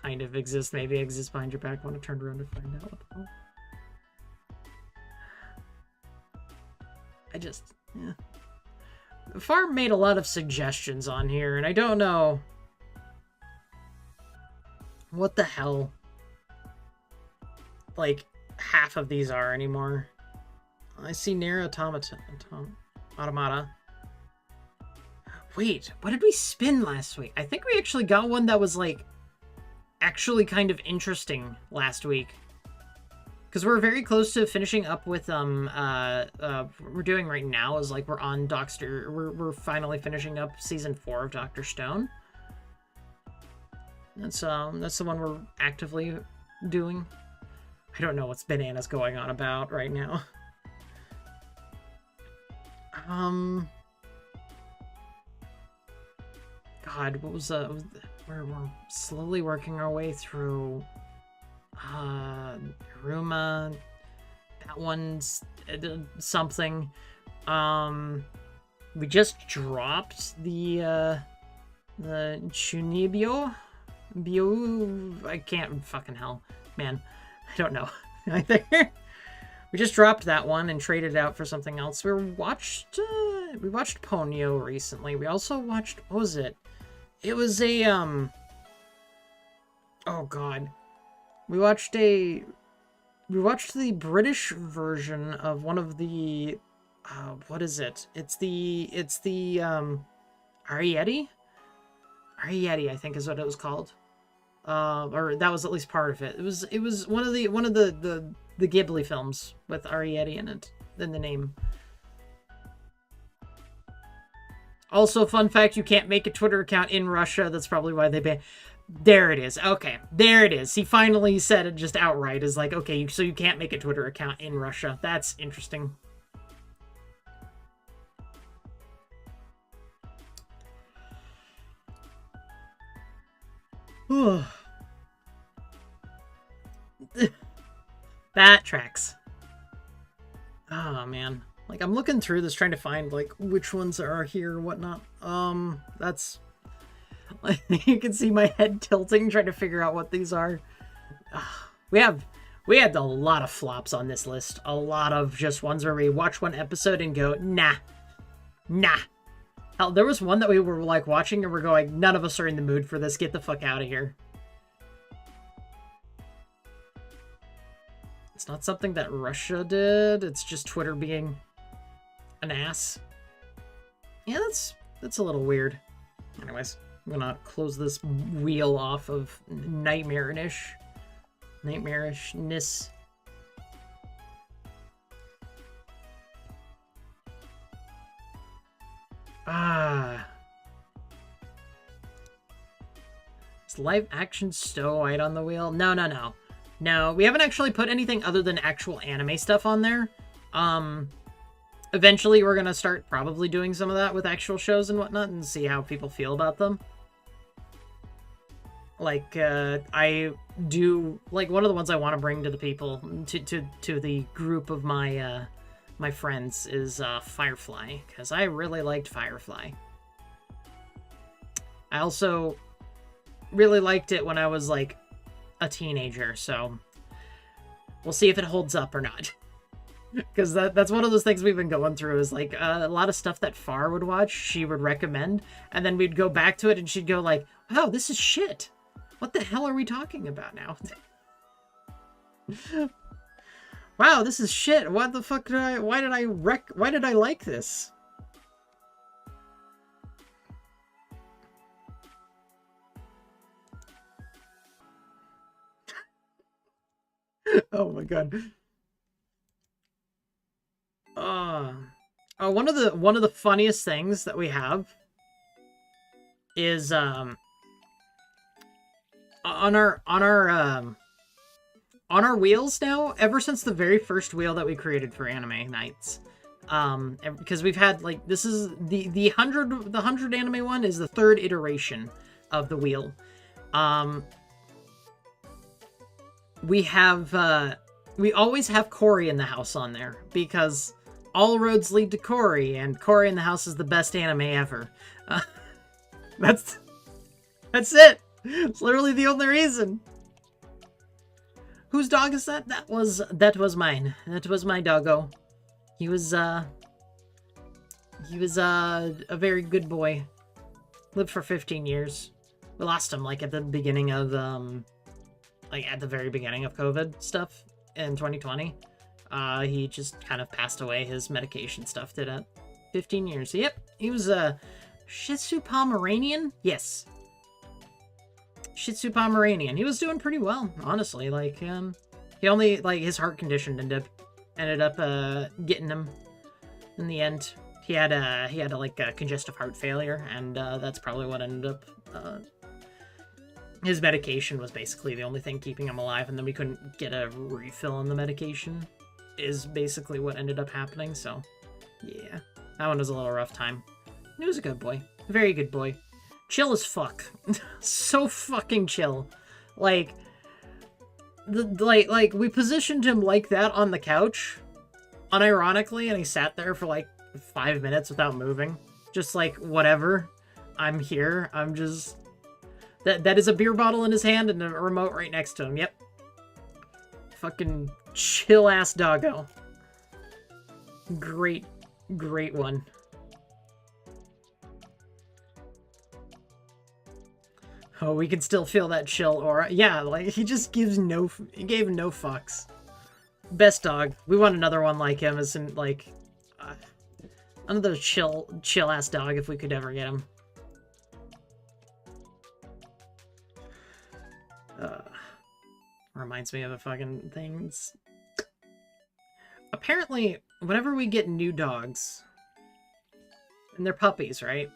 kind of exist. Maybe I exist behind your back. Want to turn around to find out. Yeah. Far made a lot of suggestions on here, and I don't know what the hell, like, half of these are anymore. I see Nier Automata. Wait, what did we spin last week? I think we actually got one that was, like, actually kind of interesting last week. Because we're very close to finishing up with, we're doing right now is, like, we're on we're finally finishing up Season 4 of Dr. Stone. That's the one we're actively doing. I don't know what's bananas going on about right now. God, what was we're slowly working our way through Ruma. That one's something. We just dropped the Chunibyo. I can't fucking hell. Man, I don't know either. We just dropped that one and traded it out for something else. We watched Ponyo recently. We also watched, what was it? It was a oh god. We watched the British version of one of the what is it? It's the Arrietty? Arrietty, I think is what it was called. Or that was at least part of it. It was one of the Ghibli films with Arrietty in it, in the name. Also, fun fact, you can't make a Twitter account in Russia. That's probably why they ban. There it is. Okay, there it is. He finally said it just outright. Is like, okay, so you can't make a Twitter account in Russia. That's interesting. That tracks. Oh, man. Like, I'm looking through this, trying to find, like, which ones are here or whatnot. That's... Like, you can see my head tilting, trying to figure out what these are. We had a lot of flops on this list. A lot of just ones where we watch one episode and go, nah. Hell, there was one that we were, like, watching and we're going, none of us are in the mood for this. Get the fuck out of here. It's not something that Russia did. It's just Twitter being an ass. Yeah, that's a little weird. Anyways, I'm gonna close this wheel off of nightmarishness. Is live action Stow-Eyed on the wheel? No. No, we haven't actually put anything other than actual anime stuff on there. Eventually we're gonna start probably doing some of that with actual shows and whatnot and see how people feel about them. Like, I do, like, one of the ones I want to bring to the people, to the group of my, my friends is, Firefly, because I really liked Firefly. I also really liked it when I was, like, a teenager, so we'll see if it holds up or not. Because that's one of those things we've been going through is, like, a lot of stuff that Far would watch, she would recommend, and then we'd go back to it and she'd go like, wow, this is shit. What the hell are we talking about now? Wow, this is shit. What the fuck why did I like this? Oh my god. One of the funniest things that we have is on our wheels now, ever since the very first wheel that we created for anime nights, Because we've had, like, this is the 100 anime one is the third iteration of the wheel. We always have Cory in the house on there because all roads lead to Cory, and Cory in the house is the best anime ever. That's it. It's literally the only reason. Whose dog is that? That was mine. That was my doggo. He was a very good boy. Lived for 15 years. We lost him, like, at the beginning of, like, at the very beginning of COVID stuff in 2020. He just kind of passed away. His medication stuff did it. 15 years. Yep. He was a Shih Tzu Pomeranian? Yes. Shih Tzu Pomeranian. He was doing pretty well, honestly. Like, he only, like, his heart condition ended up getting him in the end. He had like a congestive heart failure, and that's probably what ended up. His medication was basically the only thing keeping him alive, and then we couldn't get a refill on the medication. Is basically what ended up happening. So, yeah, that one was a little rough time. He was a good boy, very good boy, chill as fuck, so fucking chill. Like, like we positioned him like that on the couch, unironically, and he sat there for like 5 minutes without moving. Just like, whatever. I'm here. I'm just... That is a beer bottle in his hand and a remote right next to him. Yep. Fucking chill-ass doggo. Great, great one. Oh, we can still feel that chill aura. Yeah, like, he just gives no... He gave no fucks. Best dog. We want another one like him, as in, like... another chill-ass dog if we could ever get him. Reminds me of the fucking things. Apparently, whenever we get new dogs, and they're puppies, right?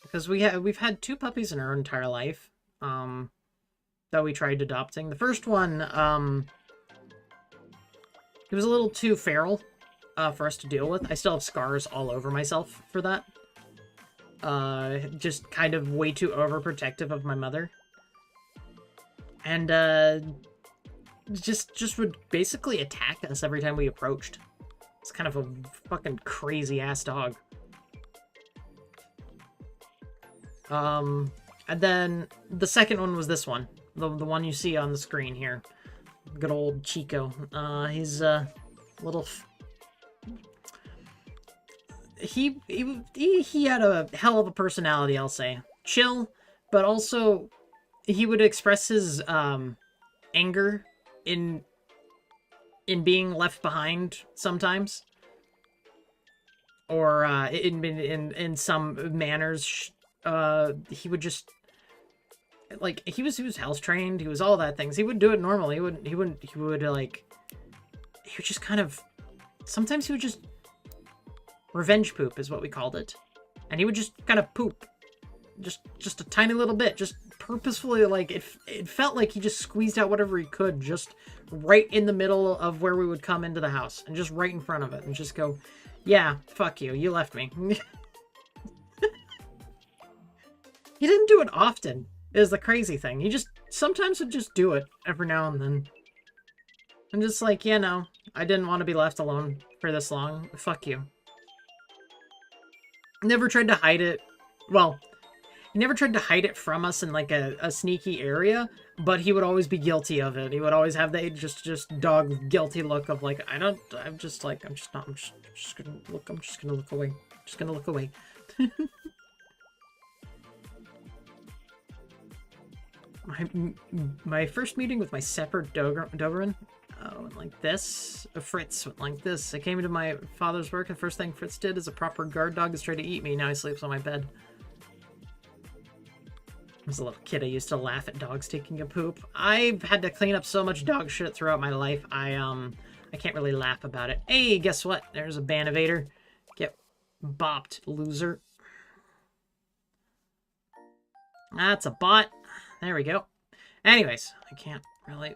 Because we've had 2 puppies in our entire life, that we tried adopting. The first one, he was a little too feral, for us to deal with. I still have scars all over myself for that. Just kind of way too overprotective of my mother. And, just would basically attack us every time we approached. It's kind of a fucking crazy-ass dog. And then the second one was this one. The one you see on the screen here. Good old Chico. He's a little... He had a hell of a personality, I'll say. Chill, but also he would express his anger in being left behind sometimes, or in some manners. He would just, like, he was house trained. He was all that things. He would do it normally. He would just kind of, sometimes he would just revenge poop is what we called it, and he would just kind of poop, just a tiny little bit, just purposefully. Like, it felt like he just squeezed out whatever he could, just right in the middle of where we would come into the house, and just right in front of it, and just go, yeah, fuck you, you left me. He didn't do it often, is the crazy thing. He just sometimes would just do it every now and then. I'm just like, yeah, no, I didn't want to be left alone for this long. Fuck you. Never tried to hide it. Well, he never tried to hide it from us in, like, a sneaky area, but he would always be guilty of it. He would always have the just dog guilty look of, like, I'm just gonna look away. Just gonna look away. My first meeting with my separate Doberan went like this. Fritz went like this. I came into my father's work, and the first thing Fritz did as a proper guard dog is try to eat me. Now he sleeps on my bed. As a little kid, I used to laugh at dogs taking a poop. I've had to clean up so much dog shit throughout my life. I can't really laugh about it. Hey, guess what? There's a Banivator. Get bopped, loser. That's a bot. There we go. Anyways, I can't really...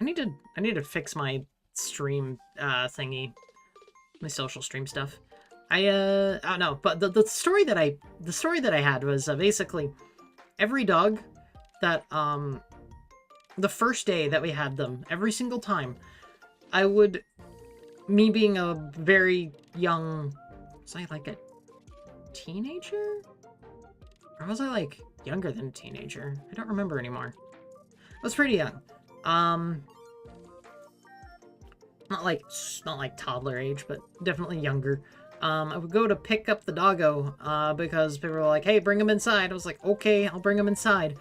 I need to fix my stream thingy, my social stream stuff. I don't know, but the story that I had was basically every dog that the first day that we had them, every single time, me being a very young, was I like a teenager? Or was I like younger than a teenager? I don't remember anymore. I was pretty young. Not like toddler age, but definitely younger. I would go to pick up the doggo, because people were like, hey, bring him inside. I was like, okay, I'll bring him inside.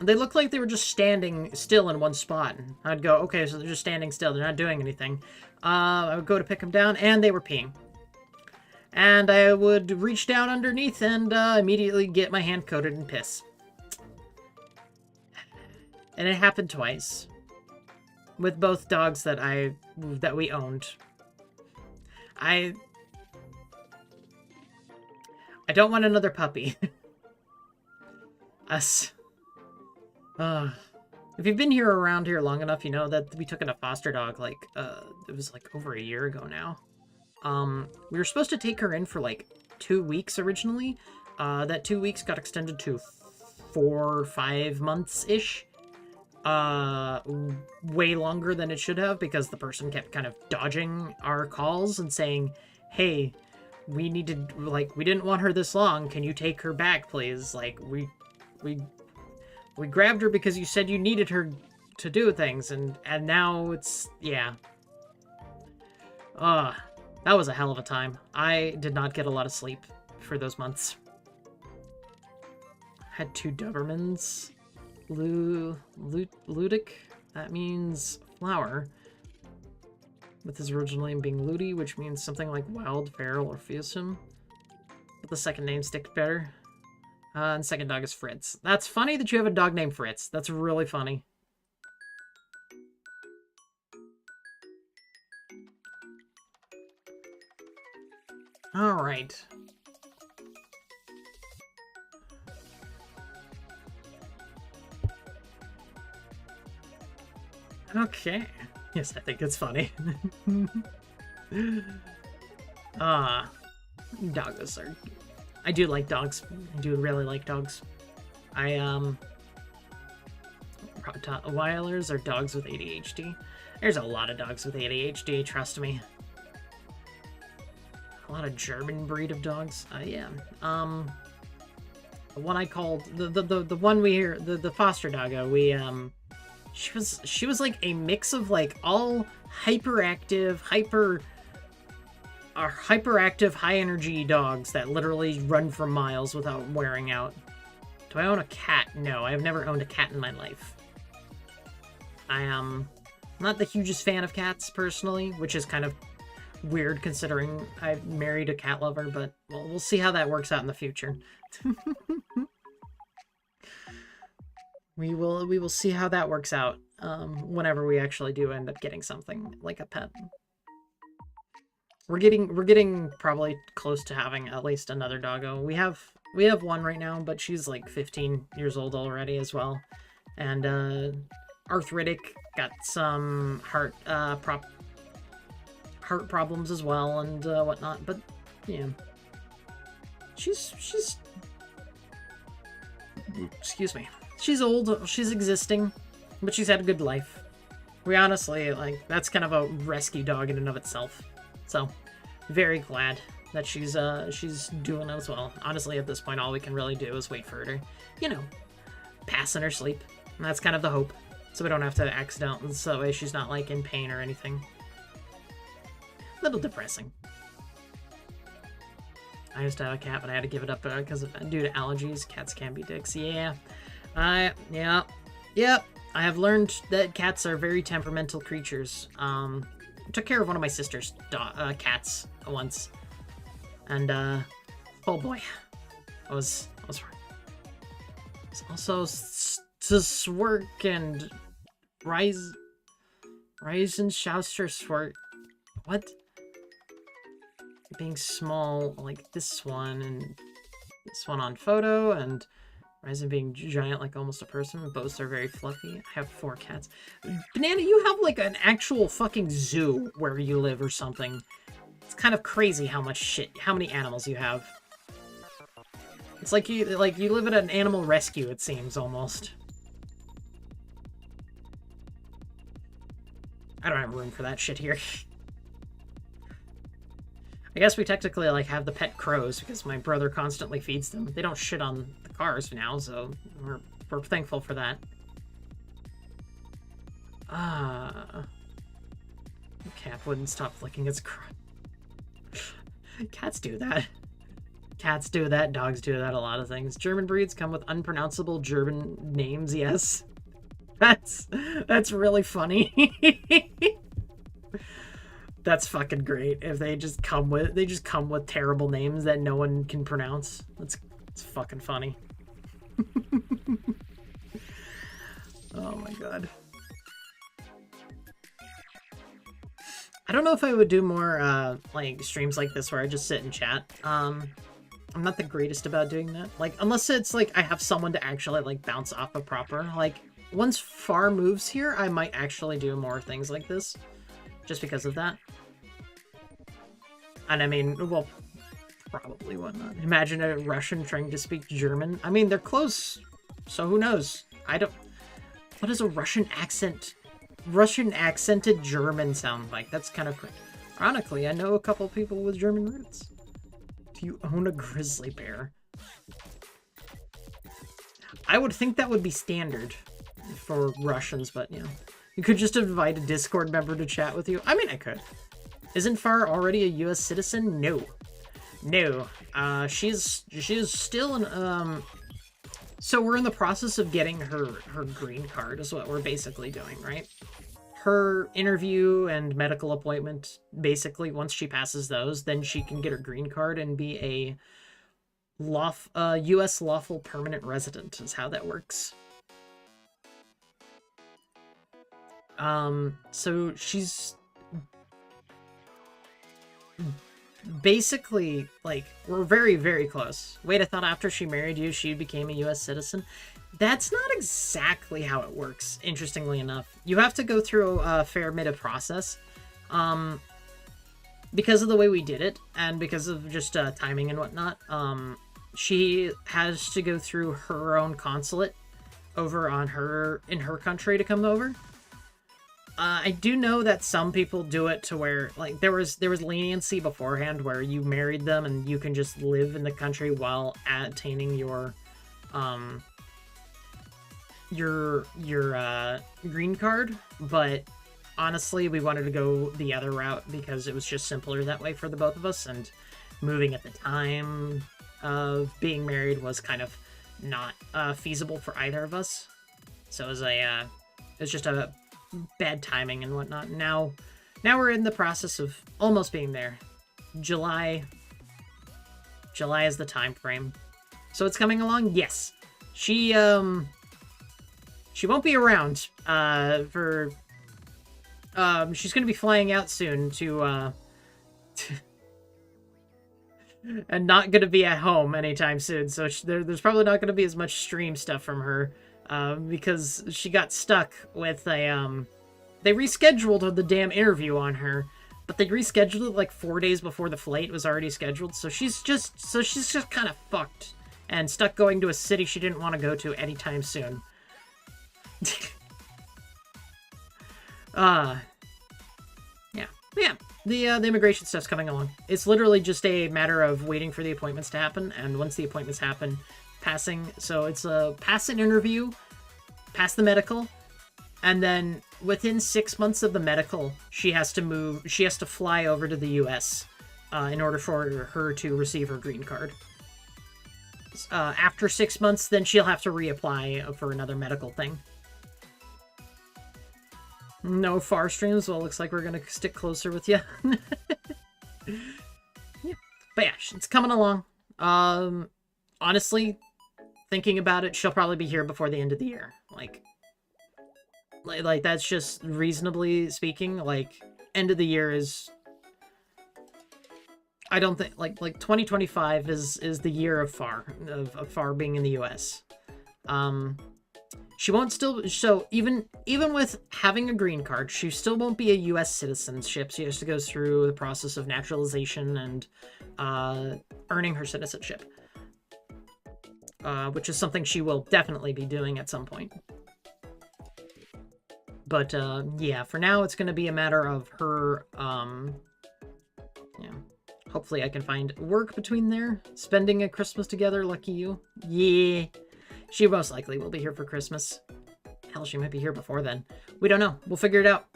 They looked like they were just standing still in one spot. I'd go, okay, so they're just standing still. They're not doing anything. I would go to pick them down, and they were peeing. And I would reach down underneath and immediately get my hand coated in piss. And it happened twice. With both dogs that we owned. I don't want another puppy. Us. If you've been around here long enough, you know that we took in a foster dog, like, it was like over a year ago now. We were supposed to take her in for like 2 weeks originally. That 2 weeks got extended to 4 or 5 months-ish. Way longer than it should have, because the person kept kind of dodging our calls and saying, hey, we needed, like, we didn't want her this long, can you take her back, please? Like, we grabbed her because you said you needed her to do things, and now it's, yeah. That was a hell of a time. I did not get a lot of sleep for those months. Had 2 Dobermans. Ludic, that means flower. With his original name being Loli, which means something like wild, feral, or fearsome. But the second name sticks better. And second dog is Fritz. That's funny that you have a dog named Fritz. That's really funny. Alright. Okay. Yes, I think it's funny. Doggos are... I do like dogs. I do really like dogs. Rottweilers are dogs with ADHD. There's a lot of dogs with ADHD, trust me. A lot of German breed of dogs. Yeah. The one I called... The one we hear... The foster doggo, we, She was like a mix of like all hyperactive, hyperactive, high energy dogs that literally run for miles without wearing out. Do I own a cat? No, I have never owned a cat in my life. I am not the hugest fan of cats personally, which is kind of weird considering I married a cat lover, but well, we'll see how that works out in the future. We will see how that works out whenever we actually do end up getting something like a pet. We're getting probably close to having at least another doggo. We have one right now, but she's like 15 years old already as well, and arthritic, got some heart problems as well and whatnot. But yeah, she's excuse me. She's old, she's existing, but she's had a good life. We honestly, like, that's kind of a rescue dog in and of itself. So, very glad that she's doing as well. Honestly, at this point, all we can really do is wait for her to, you know, pass in her sleep. And that's kind of the hope. So we don't have to accidentally, so that way she's not, like, in pain or anything. A little depressing. I used to have a cat, but I had to give it up because due to allergies. Cats can be dicks. Yeah. Yep. I have learned that cats are very temperamental creatures. I took care of one of my sister's cats once, and oh boy, I was also Swerk and Swork. What? Being small, like this one and this one on photo, and Rise of being giant like almost a person. Boats are very fluffy. I have 4 cats. Banana, you have like an actual fucking zoo where you live or something. It's kind of crazy how many animals you have. It's like you live at an animal rescue, it seems, almost. I don't have room for that shit here. I guess we technically, like, have the pet crows because my brother constantly feeds them. They don't shit on the cars now, so we're thankful for that. The cat wouldn't stop licking its crotch. Cats do that. Cats do that, dogs do that, a lot of things. German breeds come with unpronounceable German names, yes. That's really funny. That's fucking great. If they just come with terrible names that no one can pronounce. It's fucking funny. Oh my god. I don't know if I would do more like streams like this where I just sit and chat. I'm not the greatest about doing that. Like, unless it's like I have someone to actually like bounce off of proper. Like, once Far moves here, I might actually do more things like this. Just because of that. And I mean, well, probably whatnot. Imagine a Russian trying to speak German. I mean, they're close, so who knows? What does a Russian accented German sound like? That's kind of crazy. Ironically, I know a couple people with German roots. Do you own a grizzly bear? I would think that would be standard for Russians, but, you know. You could just invite a Discord member to chat with you. I mean, I could. Isn't Far already a U.S. citizen? No. No. She's still an, So we're in the process of getting her green card is what we're basically doing, right? Her interview and medical appointment, basically, once she passes those, then she can get her green card and be a U.S. lawful permanent resident, is how that works. So she's basically, like, we're very, very close. Wait, I thought after she married you, she became a U.S. citizen? That's not exactly how it works, interestingly enough. You have to go through a fair bit of process. Because of the way we did it, and because of just timing and whatnot, she has to go through her own consulate over in her country to come over. I do know that some people do it to where, like, there was leniency beforehand where you married them and you can just live in the country while attaining your green card, but honestly, we wanted to go the other route because it was just simpler that way for the both of us, and moving at the time of being married was kind of not feasible for either of us. So it was just a bad timing and whatnot. Now we're in the process of almost being there. July is the time frame. So it's coming along? Yes. She won't be around for she's gonna be flying out soon to and not gonna be at home anytime soon, so there's probably not gonna be as much stream stuff from her because she got stuck with a they rescheduled the damn interview on her, but they rescheduled it like 4 days before the flight was already scheduled, so she's just kind of fucked and stuck going to a city she didn't want to go to anytime soon. Yeah, the immigration stuff's coming along. It's literally just a matter of waiting for the appointments to happen, and once the appointments happen, so it's a pass an interview, pass the medical, and then within 6 months of the medical, she has to fly over to the US in order for her to receive her green card. After 6 months, then she'll have to reapply for another medical thing. No Far streams? Well, looks like we're gonna stick closer with you. Yeah. But yeah, it's coming along. Honestly, thinking about it, she'll probably be here before the end of the year. Like that's just reasonably speaking. Like, end of the year is... I don't think... Like 2025 is the year of Far being in the US. She won't still, so even with having a green card, she still won't be a U.S. citizenship. She has to go through the process of naturalization and earning her citizenship, which is something she will definitely be doing at some point. But yeah, for now it's going to be a matter of her, yeah. Hopefully I can find work between there. Spending a Christmas together, lucky you. Yeah. She most likely will be here for Christmas. Hell, she might be here before then. We don't know. We'll figure it out.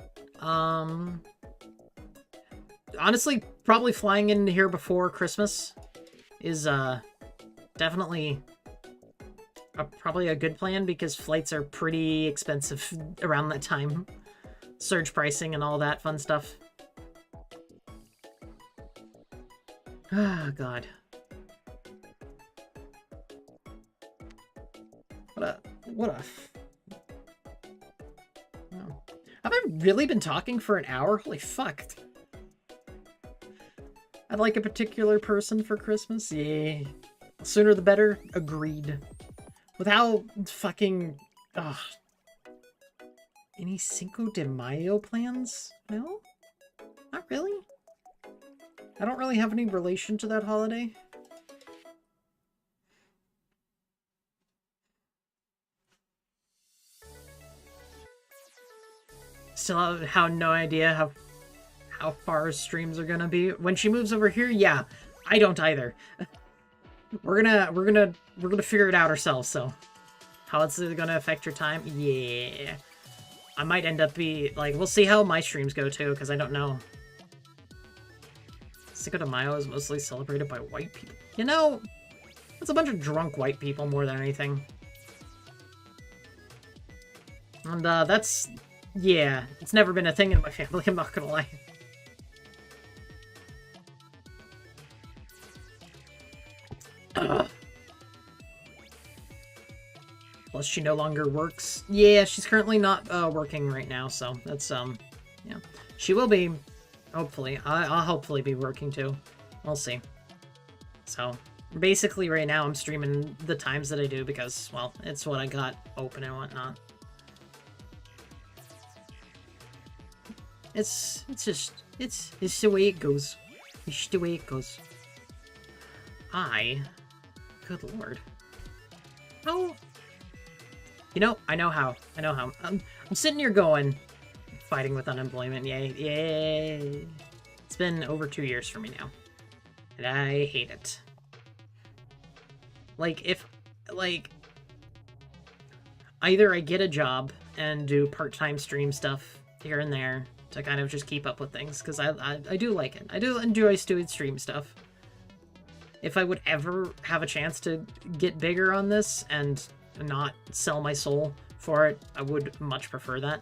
Honestly, probably flying in here before Christmas is definitely probably a good plan, because flights are pretty expensive around that time. Surge pricing and all that fun stuff. Ah, God. What a... Oh. Have I really been talking for an hour? Holy fuck. I'd like a particular person for Christmas? Yeah. The sooner the better. Agreed. With how fucking... Ugh. Any Cinco de Mayo plans? No? Not really? I don't really have any relation to that holiday. Still have no idea how far streams are gonna be. When she moves over here, yeah, I don't either. We're gonna figure it out ourselves, so. How it's gonna affect your time? Yeah. I might end up we'll see how my streams go too, because I don't know. Cinco de Mayo is mostly celebrated by white people. You know, it's a bunch of drunk white people more than anything. And that's, yeah, it's never been a thing in my family, I'm not gonna lie. Plus she no longer works. Yeah, she's currently not working right now, so that's, yeah. She will be, hopefully. I'll hopefully be working too. We'll see. So, basically right now I'm streaming the times that I do because, well, it's what I got open and whatnot. It's the way it goes. It's the way it goes. Good lord. How? You know, I know how. I'm sitting here going, fighting with unemployment, yay, yay. It's been over 2 years for me now. And I hate it. Either I get a job and do part-time stream stuff here and there to kind of just keep up with things, because I do like it. I do enjoy doing stream stuff. If I would ever have a chance to get bigger on this and not sell my soul for it, I would much prefer that.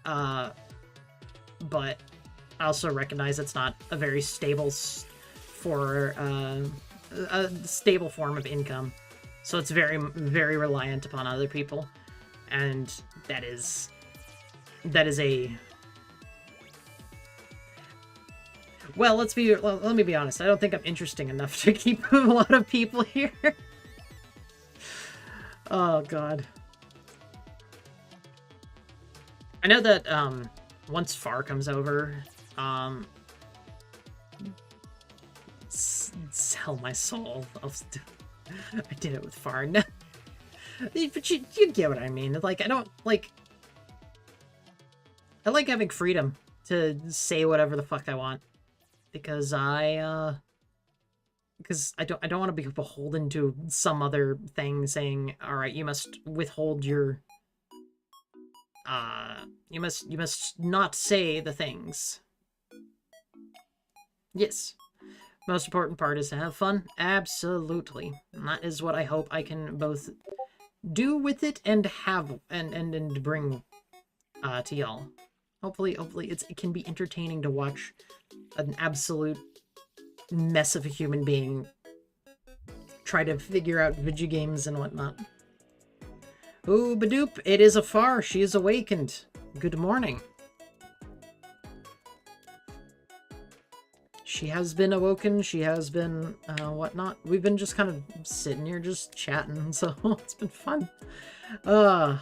But I also recognize it's not a very stable a stable form of income. So it's very, very reliant upon other people. And that is a... Well, let me be honest. I don't think I'm interesting enough to keep a lot of people here. Oh, God. I know that, once Far comes over, sell my soul. I did it with Far. No. But you get what I mean. Like, I don't, like... I like having freedom to say whatever the fuck I want. Because I don't want to be beholden to some other thing saying, alright, you must withhold your... you must not say the things. Yes. Most important part is to have fun. Absolutely. And that is what I hope I can both do with it and have and bring to y'all. Hopefully it can be entertaining to watch an absolute mess of a human being try to figure out video games and whatnot. Ooh, Badoop, it is a Far. She is awakened. Good morning. She has been awoken. She has been whatnot. We've been just kind of sitting here just chatting, so it's been fun. Yeah.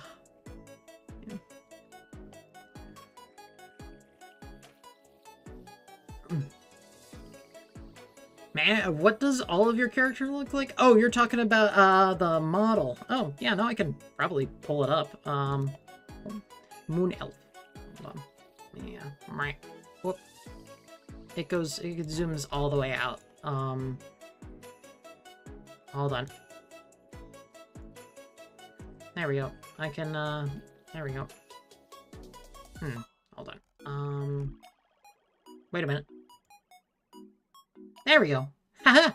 Man, what does all of your character look like? Oh, you're talking about the model. Oh, yeah, no, I can probably pull it up. Moon Elf. Hold on. Yeah, right. Whoop. It zooms all the way out. Hold on. There we go. I can, there we go. Hold on. Wait a minute. There we go. Haha!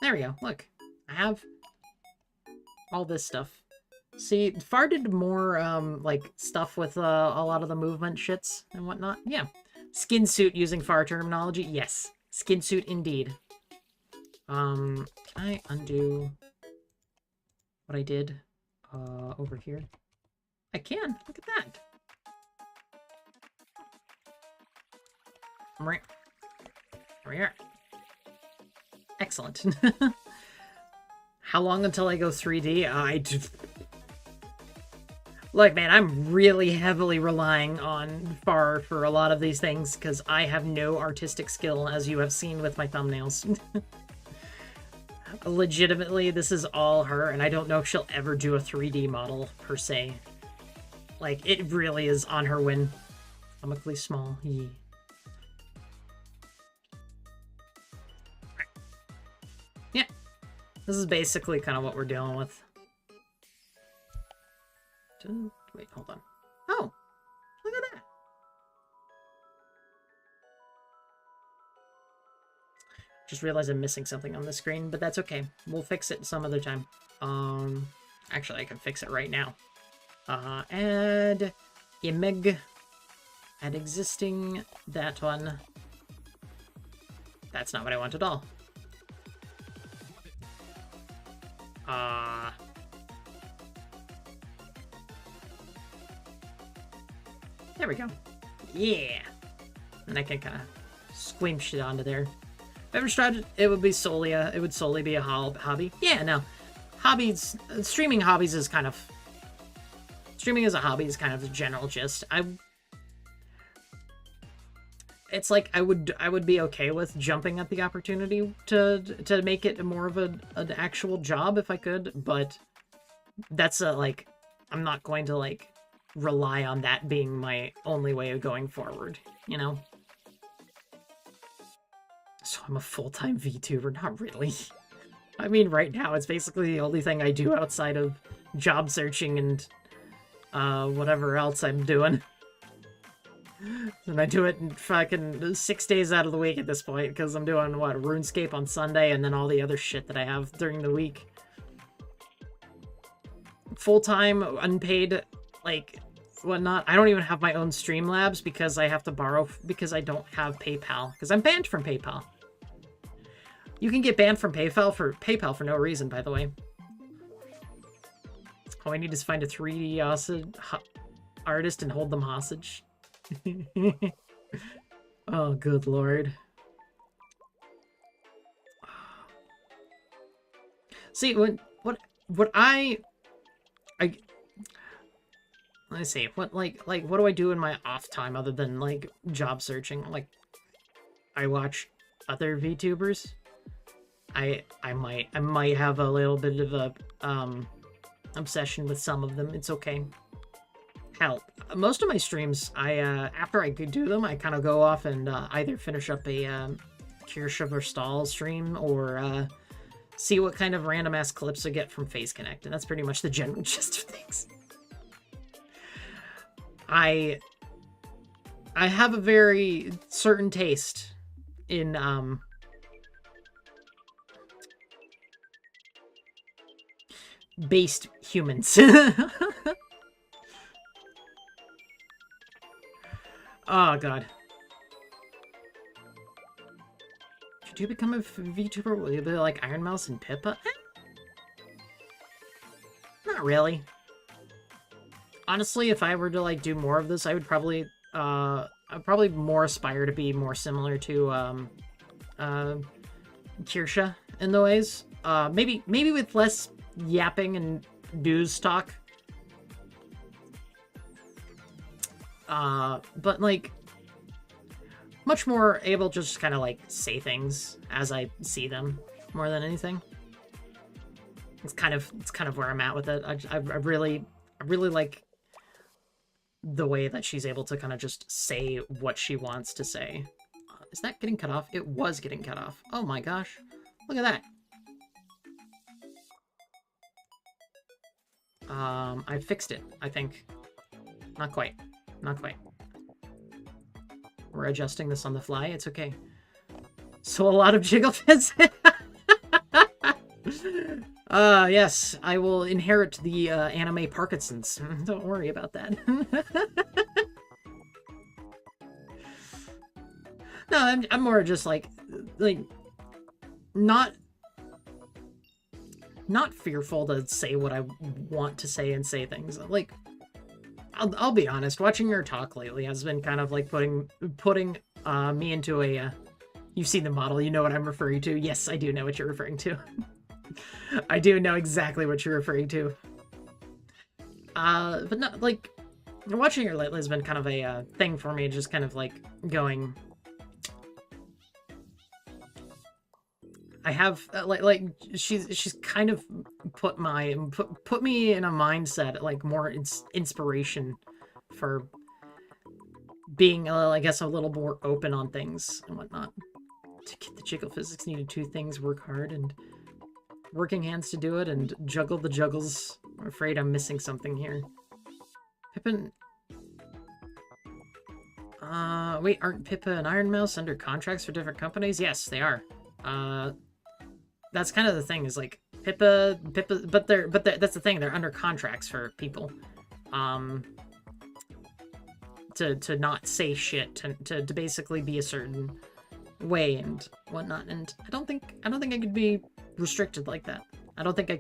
There we go. Look. I have all this stuff. See, Far did more, like, stuff with a lot of the movement shits and whatnot. Yeah. Skin suit using Far terminology. Yes. Skin suit indeed. Can I undo what I did, over here? I can. Look at that. Right. There we are. Excellent. How long until I go 3D? Look, man, I'm really heavily relying on Far for a lot of these things, because I have no artistic skill, as you have seen with my thumbnails. Legitimately, this is all her, and I don't know if she'll ever do a 3D model, per se. Like, it really is on her win. Comically small. Yeah. Yeah. This is basically kind of what we're dealing with. Wait, hold on. Oh! Look at that! Just realized I'm missing something on the screen, but that's okay. We'll fix it some other time. Actually, I can fix it right now. Add img. Add existing. That one. That's not what I want at all. There we go. Yeah. And I can kind of squeam shit onto there. If I ever started, it would solely be a hobby. Yeah, no. Hobbies, streaming hobbies is kind of... Streaming as a hobby is kind of the general gist. It's like I would be okay with jumping at the opportunity to make it more of an actual job if I could, but that's like, I'm not going to like rely on that being my only way of going forward, you know? So I'm a full-time VTuber? Not really. I mean, right now it's basically the only thing I do outside of job searching and whatever else I'm doing. And I do it in fucking 6 days out of the week at this point, because I'm doing, what, RuneScape on Sunday, and then all the other shit that I have during the week. Full-time, unpaid, like, whatnot. I don't even have my own Streamlabs, because I have to borrow, because I don't have PayPal. Because I'm banned from PayPal. You can get banned from PayPal for no reason, by the way. All I need is find a 3D artist and hold them hostage. Oh, good lord. See, what let's see, what do I do in my off time other than like job searching? Like, I watch other VTubers. I might have a little bit of a obsession with some of them. It's okay. Hell, most of my streams, after I do them, I kind of go off and either finish up a Kirsch or Stall stream, or see what kind of random-ass clips I get from Phase Connect, and that's pretty much the general gist of things. I have a very certain taste in, based humans. Oh, God. Should you become a VTuber? Will you be like Iron Mouse and Pippa? Not really. Honestly, if I were to, like, do more of this, I would probably, I'd probably more aspire to be more similar to Kirsha in the ways. Maybe with less yapping and news talk. But like much more able to just kind of like say things as I see them more than anything. It's kind of where I'm at with it. I really like the way that she's able to kind of just say what she wants to say. Is that getting cut off? It was getting cut off. Oh my gosh. Look at that. I fixed it, I think. Not quite. Not quite. We're adjusting this on the fly. It's okay. So a lot of jiggle fits. Yes, I will inherit the anime Parkinson's. Don't worry about that. No, I'm more just like not fearful to say what I want to say and say things. Like, I'll be honest, watching her talk lately has been kind of like putting me into a, you've seen the model, you know what I'm referring to. Yes, I do know what you're referring to. I do know exactly what you're referring to. But not, like, watching her lately has been kind of a thing for me, just kind of like going, I have like she's kind of put me in a mindset, like more inspiration for being I guess a little more open on things and whatnot. To get the jiggle physics needed two things: work hard and working hands to do it, and juggle the juggles. I'm afraid I'm missing something here. Pippin. Wait, aren't Pippa and Iron Mouse under contracts for different companies? Yes, they are. That's kind of the thing, is like Pippa, but that's the thing, they're under contracts for people, to not say shit, to basically be a certain way and whatnot, and I don't think I could be restricted like that. I don't think I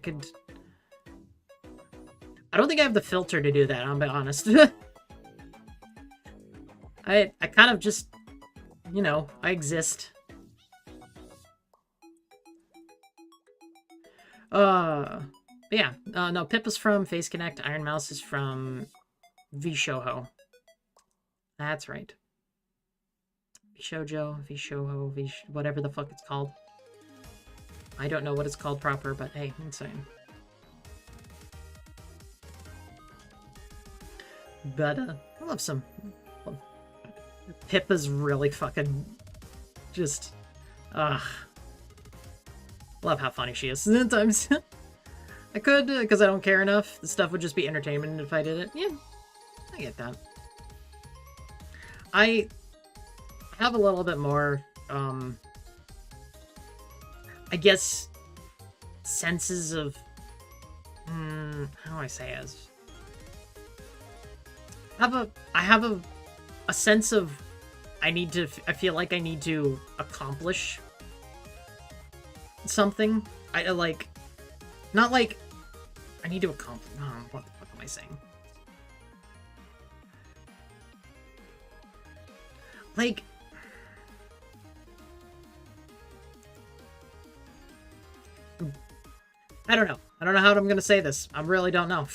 have the filter to do that, I'll be honest. I kind of just, you know, I exist. Yeah, no, Pippa's from Face Connect, Iron Mouse is from Vishoho. That's right. Vishojo, Vishoho, whatever the fuck it's called. I don't know what it's called proper, but hey, insane. But, I love some... Pippa's really fucking... just... Ugh. Love how funny she is sometimes. I could, because I don't care enough. The stuff would just be entertainment if I did it. Yeah, I get that. I have a little bit more, I guess, senses of, how do I say it? I have a sense of, I feel like I need to accomplish something. I like, not like I need to accomplish. Oh, what the fuck am I saying? Like, I don't know. I don't know how I'm gonna say this. I really don't know.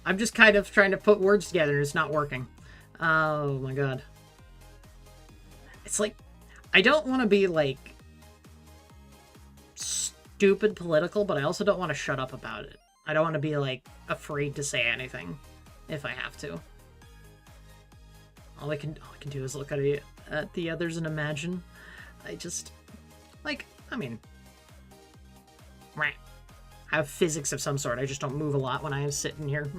I'm just kind of trying to put words together and it's not working. Oh my god. It's like, I don't want to be like stupid political, but I also don't want to shut up about it. I don't want to be like afraid to say anything if I have to. All I can do is look at the others and imagine. I just, like, I mean, I have physics of some sort. I just don't move a lot when I am sitting here.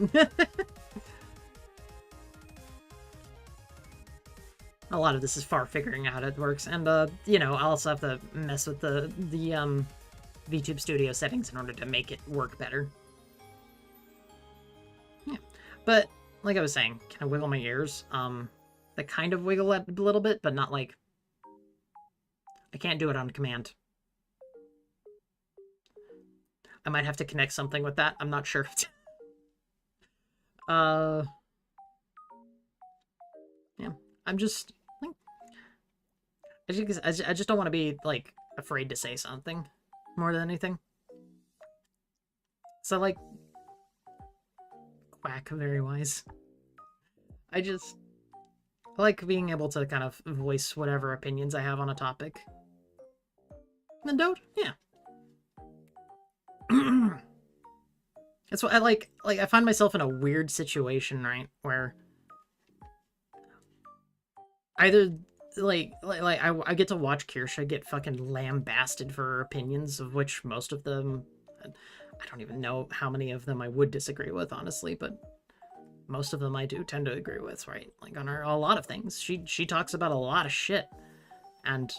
A lot of this is far figuring out how it works, and you know, I'll also have to mess with the VTube Studio settings in order to make it work better. Yeah, but like I was saying, can I wiggle my ears? They kind of wiggle a little bit, but not like, I can't do it on command. I might have to connect something with that. I'm not sure. Yeah, I'm just like, I just don't want to be like afraid to say something more than anything. So like, quack, very wise. I like being able to kind of voice whatever opinions I have on a topic. And don't, yeah. That's what I like. Like, I find myself in a weird situation, right, where either I get to watch Kirsha get fucking lambasted for her opinions, of which most of them, I don't even know how many of them I would disagree with, honestly, but most of them I do tend to agree with, right? Like on a lot of things. She talks about a lot of shit, and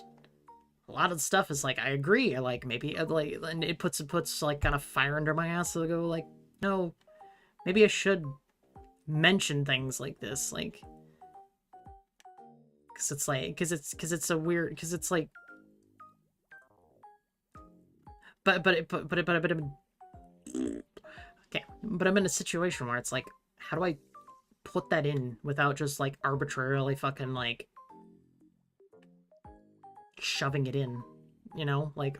a lot of stuff is like I agree. I like maybe like, and it puts like kind of fire under my ass to go like, no, maybe I should mention things like this, like, because it's like because it's a weird, because it's like, but okay, but I'm in a situation where it's like, how do I put that in without just like arbitrarily fucking like shoving it in, you know? Like,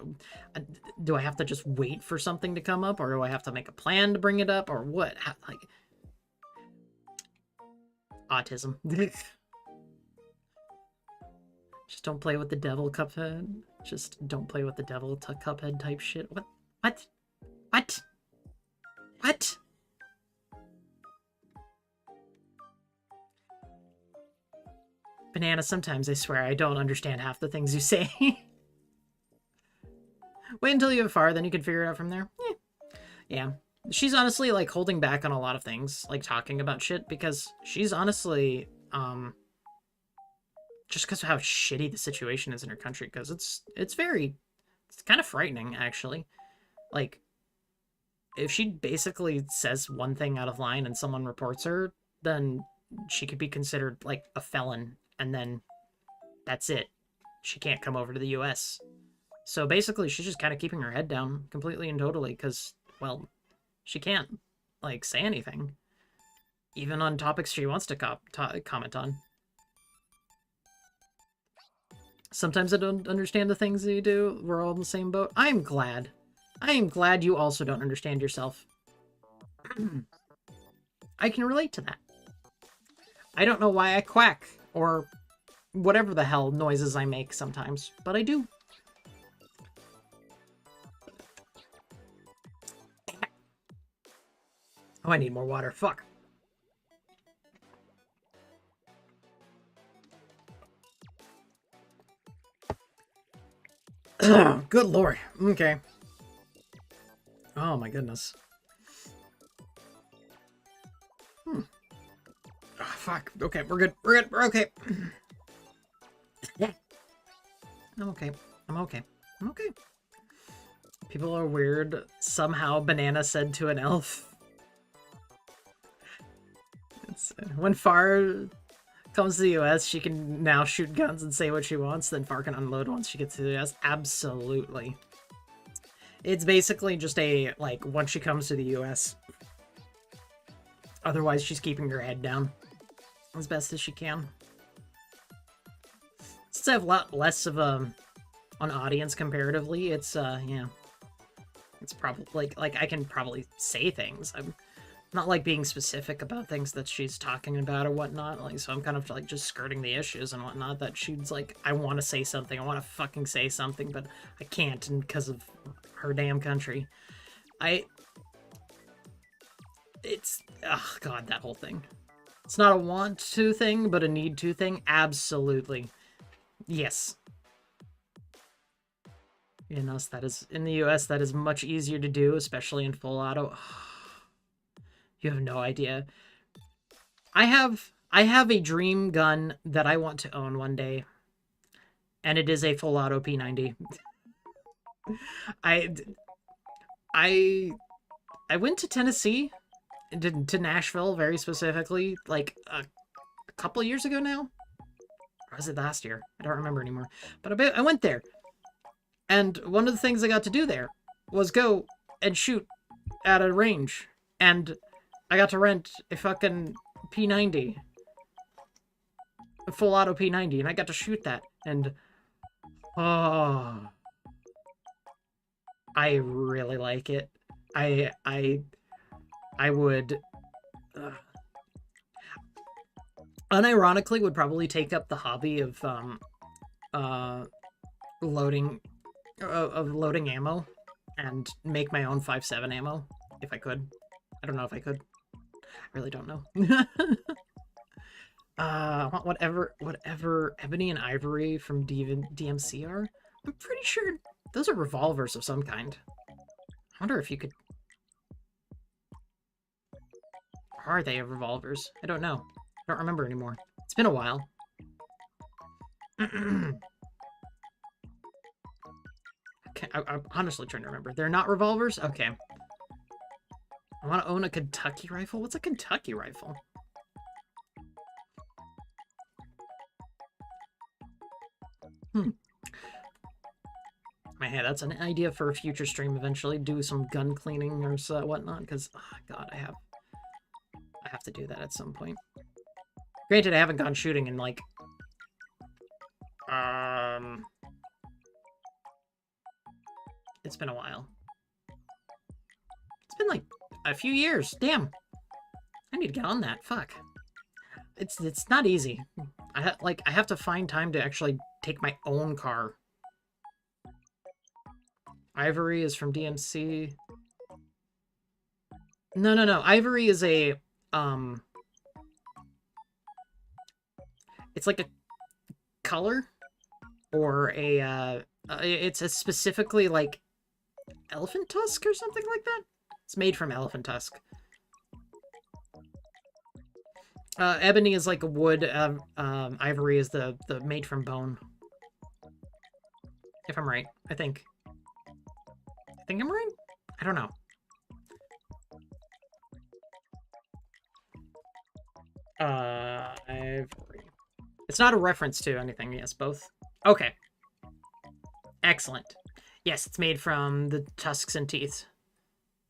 do I have to just wait for something to come up, or do I have to make a plan to bring it up, or what? How, like, autism. Just don't play with the devil, Cuphead. Just don't play with the devil, Cuphead type shit. What? What? What? What? Banana, sometimes I swear I don't understand half the things you say. Wait until you have far, then you can figure it out from there. Yeah. She's honestly, like, holding back on a lot of things, like, talking about shit, because she's honestly, just because of how shitty the situation is in her country, because it's kind of frightening, actually. Like, if she basically says one thing out of line and someone reports her, then she could be considered, like, a felon, and then that's it. She can't come over to the US. So basically, she's just kind of keeping her head down completely and totally, because, well, she can't, like, say anything. Even on topics she wants to comment on. Sometimes I don't understand the things that you do. We're all in the same boat. I'm glad. I am glad you also don't understand yourself. I can relate to that. I don't know why I quack, or whatever the hell noises I make sometimes, but I do. Oh, I need more water. Fuck. Good lord. Okay. Oh my goodness. Oh, fuck. Okay, we're good. We're good. We're okay. I'm okay. I'm okay. I'm okay. People are weird. Somehow Banana said to an elf. When Far comes to the US, she can now shoot guns and say what she wants, then Far can unload once she gets to the US. Absolutely. It's basically just a, like, once she comes to the US. Otherwise, she's keeping her head down as best as she can. Since I have a lot less of an audience comparatively, it's, yeah. It's probably, like I can probably say things. I'm not, like, being specific about things that she's talking about or whatnot. Like, so I'm kind of, like, just skirting the issues and whatnot, that she's like, I want to say something. I want to fucking say something, but I can't because of her damn country. It's, oh god, that whole thing. It's not a want to thing, but a need to thing. Absolutely. Yes. In us, that is, in the US, that is much easier to do, especially in full auto. You have no idea. I have a dream gun that I want to own one day, and it is a full auto P90. I went to Tennessee, to Nashville very specifically, like a couple years ago now. Or was it last year? I don't remember anymore. But I went there, and one of the things I got to do there was go and shoot at a range, and I got to rent a fucking P90. full auto P90, and I got to shoot that, and oh, I really like it. I would, unironically, would probably take up the hobby of loading ammo and make my own 5.7 ammo if I could. I don't know if I could. I really don't know. I want whatever Ebony and Ivory from DMC are. I'm pretty sure those are revolvers of some kind. I wonder if you could... Or are they revolvers? I don't know. I don't remember anymore. It's been a while. Okay, I'm honestly trying to remember. They're not revolvers? Okay. I want to own a Kentucky rifle? What's a Kentucky rifle? Man, that's an idea for a future stream eventually. Do some gun cleaning or so, whatnot, because, oh, God, I have to do that at some point. Granted, I haven't gone shooting in, like, it's been a while. It's been, like, a few years. Damn. I need to get on that. Fuck. It's not easy. I have to find time to actually take my own car. Ivory is from DMC. No. Ivory is a, it's like a color or a, it's a specifically like elephant tusk or something like that. It's made from elephant tusk. Ebony is like a wood. Ivory is the made from bone. If I'm right, I think I'm right? I don't know. Ivory. It's not a reference to anything, yes, both. Okay. Excellent. Yes, it's made from the tusks and teeth.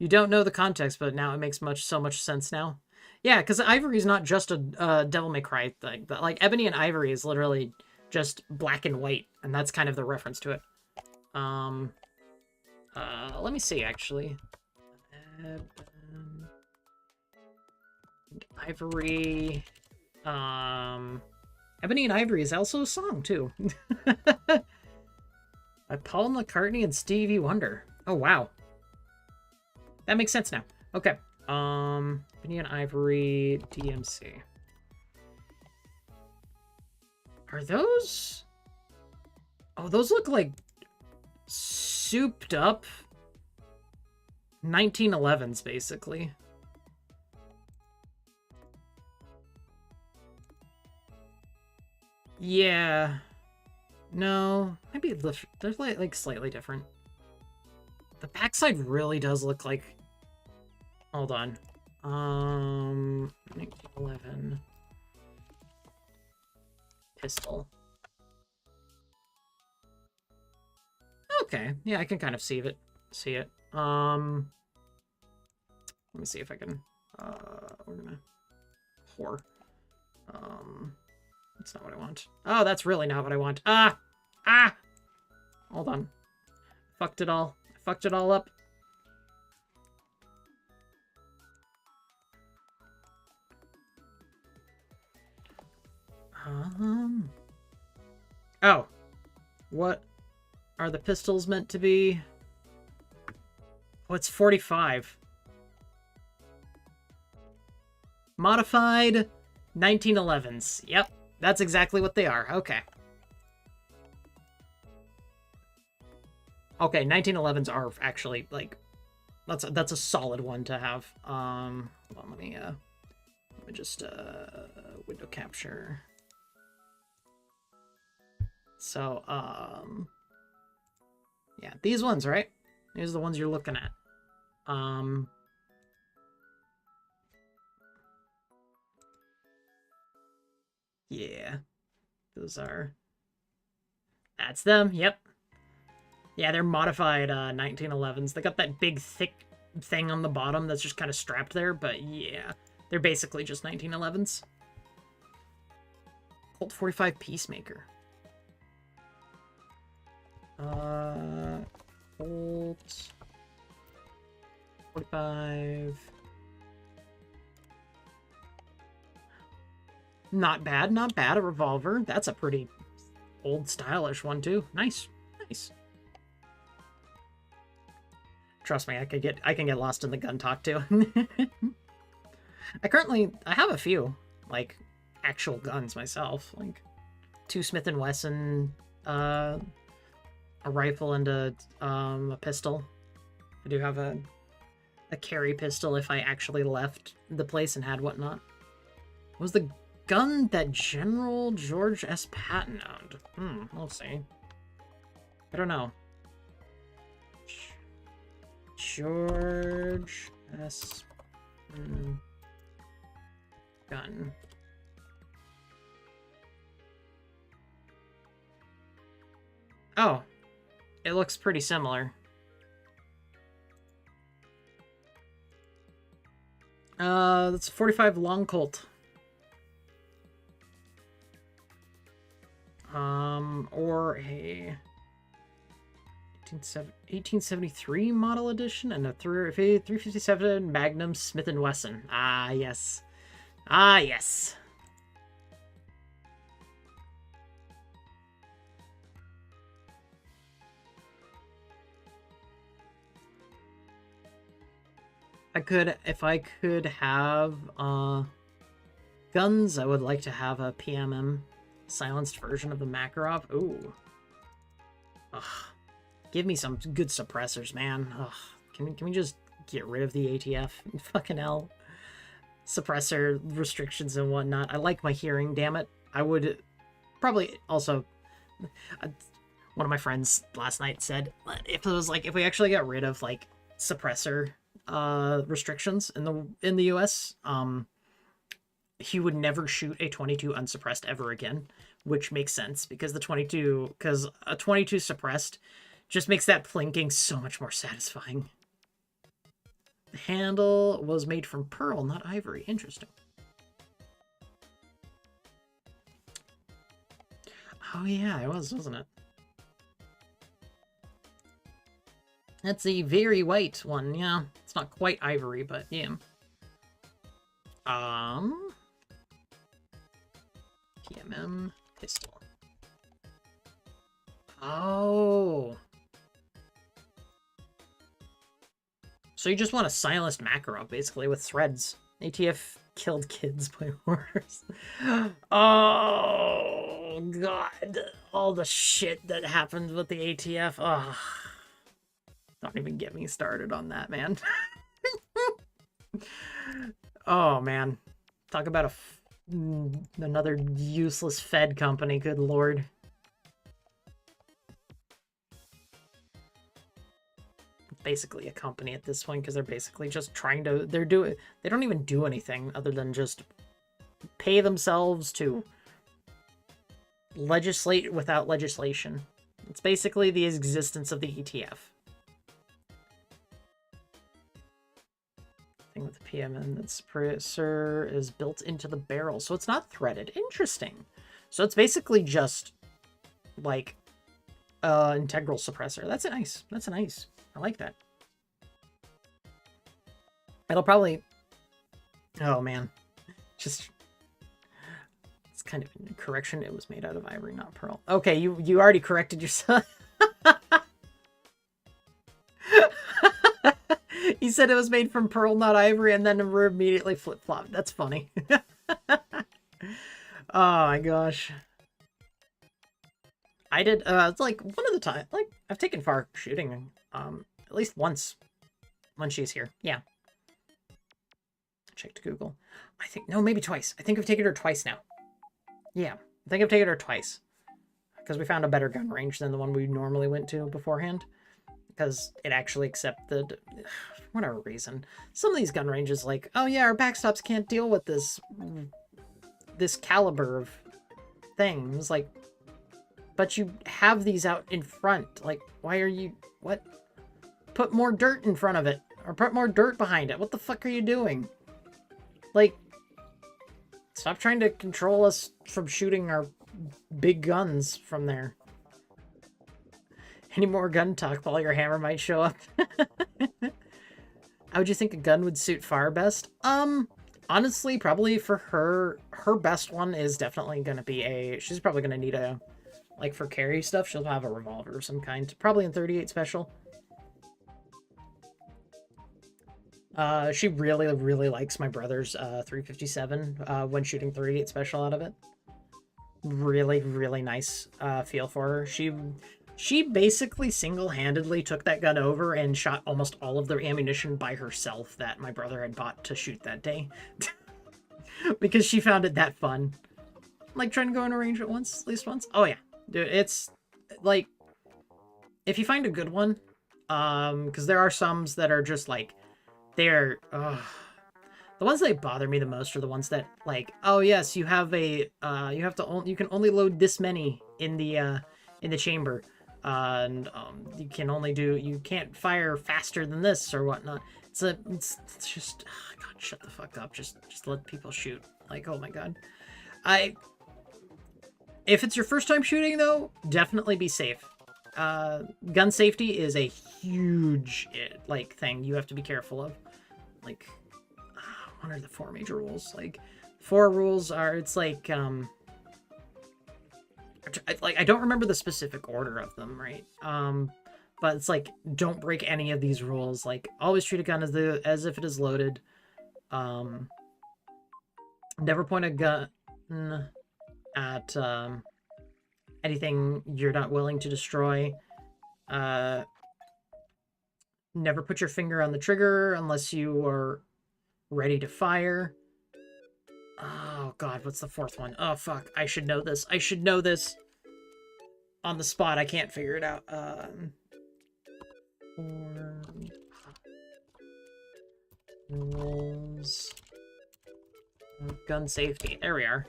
You don't know the context, but now it makes so much sense now. Yeah, because Ivory is not just a Devil May Cry thing. But, like, Ebony and Ivory is literally just black and white, and that's kind of the reference to it. Let me see, actually. Ivory. Ebony and Ivory is also a song, too. By Paul McCartney and Stevie Wonder. Oh, wow. That makes sense now. Okay. Ebony and Ivory, DMC. Are those... Oh, those look like souped up 1911s, basically. Yeah. No, maybe they're like slightly different. The backside really does look like... Hold on. 1911 pistol. Okay, yeah, I can kind of see it. Let me see if I can. We're gonna whore. That's not what I want. Oh, that's really not what I want. Ah! Hold on. Fucked it all. I fucked it all up. Oh. What are the pistols meant to be? Oh, it's 45. Modified 1911s. Yep, that's exactly what they are. Okay. Okay, 1911s are actually, like, that's a solid one to have. Hold on, let me just, window capture. So, yeah, these ones, right? These are the ones you're looking at. Yeah, those are... That's them, yep. Yeah, they're modified 1911s. They got that big, thick thing on the bottom that's just kind of strapped there, but yeah, they're basically just 1911s. Colt 45 Peacemaker. Colt 45. Not bad, not bad. A revolver. That's a pretty old stylish one too. Nice, nice. Trust me, I can get lost in the gun talk too. I have a few like actual guns myself, like 2 Smith and Wesson, a rifle and a pistol. I do have a carry pistol if I actually left the place and had whatnot. What was the gun that General George S. Patton owned? We'll see. I don't know. George S. Gun. Oh, it looks pretty similar. That's 45 Long Colt. Or a 1873 model edition and a 357 Magnum Smith & Wesson. Ah, yes. Ah, yes. If I could have guns, I would like to have a PMM silenced version of the Makarov. Ooh. Ugh. Give me some good suppressors, man. Ugh. Can we just get rid of the ATF? Fucking hell. Suppressor restrictions and whatnot. I like my hearing, damn it. I would probably also... one of my friends last night said, if we actually got rid of, like, suppressor restrictions in the US, he would never shoot a 22 unsuppressed ever again, which makes sense because a 22 suppressed just makes that plinking so much more satisfying. The handle was made from pearl, not ivory. Interesting. Oh yeah, it was, wasn't it? That's a very white one, yeah. It's not quite ivory, but yeah. PMM pistol. Oh. So you just want a silenced Makarov, basically, with threads. ATF killed kids by horse. Oh, God. All the shit that happened with the ATF. Oh. Don't even get me started on that, man. Oh, man. Talk about another useless Fed company, good lord. Basically a company at this point because they're basically just trying to... They don't even do anything other than just pay themselves to legislate without legislation. It's basically the existence of the ETF. With the PMN, that suppressor is built into the barrel, so it's not threaded. Interesting. So it's basically just like integral suppressor. That's nice. That's nice. I like that. It'll probably... Oh man, just it's kind of a correction. It was made out of ivory, not pearl. Okay, you already corrected yourself. He said it was made from pearl, not ivory, and then we're immediately flip-flopped. That's funny. Oh my gosh. I did, it's like one of the time, like, I've taken Far shooting, at least once when she's here. Yeah. Checked Google. I think, no, maybe twice. I think I've taken her twice now. Yeah, I think I've taken her twice. Because we found a better gun range than the one we normally went to beforehand. Because it actually accepted, for whatever reason, some of these gun ranges, like, oh yeah, our backstops can't deal with this caliber of things. Like, but you have these out in front. Like, why are you, what? Put more dirt in front of it, or put more dirt behind it. What the fuck are you doing? Like, Stop trying to control us from shooting our big guns from there. Any more gun talk, Paul? Your hammer might show up. How would you think a gun would suit Far best? Honestly, probably for her best one is definitely going to be a... She's probably going to need a... Like, for carry stuff, she'll have a revolver of some kind. Probably in 38 Special. She really, really likes my brother's 357 when shooting 38 Special out of it. Really, really nice feel for her. She basically single-handedly took that gun over and shot almost all of the ammunition by herself that my brother had bought to shoot that day. Because she found it that fun. Like, trying to go in a range at least once. Oh, yeah. Dude, it's, like, if you find a good one, because there are some that are just, like, they're, the ones that bother me the most are the ones that, like, oh, yes, you have a, you can only load this many in the chamber. And you can't fire faster than this or whatnot. It's just, oh, God, shut the fuck up. Just let people shoot. Like, oh my God. If it's your first time shooting though, definitely be safe. Gun safety is a huge, like, thing you have to be careful of. Like, what are the 4 major rules? Like, 4 rules are, it's like, I don't remember the specific order of them, right? But it's like, don't break any of these rules. Like, always treat a gun as if it is loaded. Never point a gun at anything you're not willing to destroy. Never put your finger on the trigger unless you are ready to fire. Oh, God, what's the 4th one? Oh, fuck. I should know this. I should know this. On the spot, I can't figure it out. Rules. Gun safety. There we are.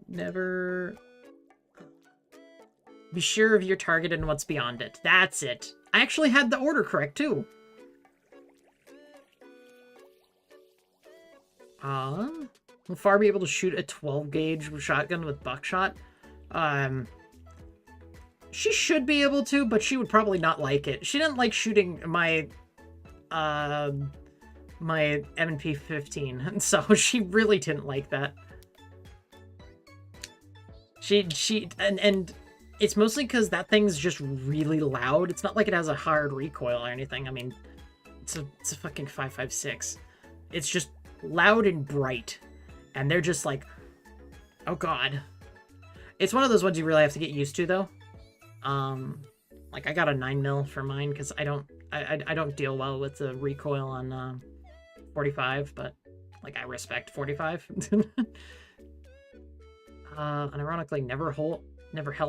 Never... Be sure of your target and what's beyond it. That's it. I actually had the order correct, too. Will Far be able to shoot a 12-gauge shotgun with buckshot? She should be able to, but she would probably not like it. She didn't like shooting my, my M&P 15, and so she really didn't like that. And it's mostly because that thing's just really loud. It's not like it has a hard recoil or anything. I mean, it's a fucking 5.56. It's just loud and bright. And they're just like, oh God. It's one of those ones you really have to get used to, though. Like, I got a 9mm for mine because I don't deal well with the recoil on 45, but like, I respect 45. And ironically, never held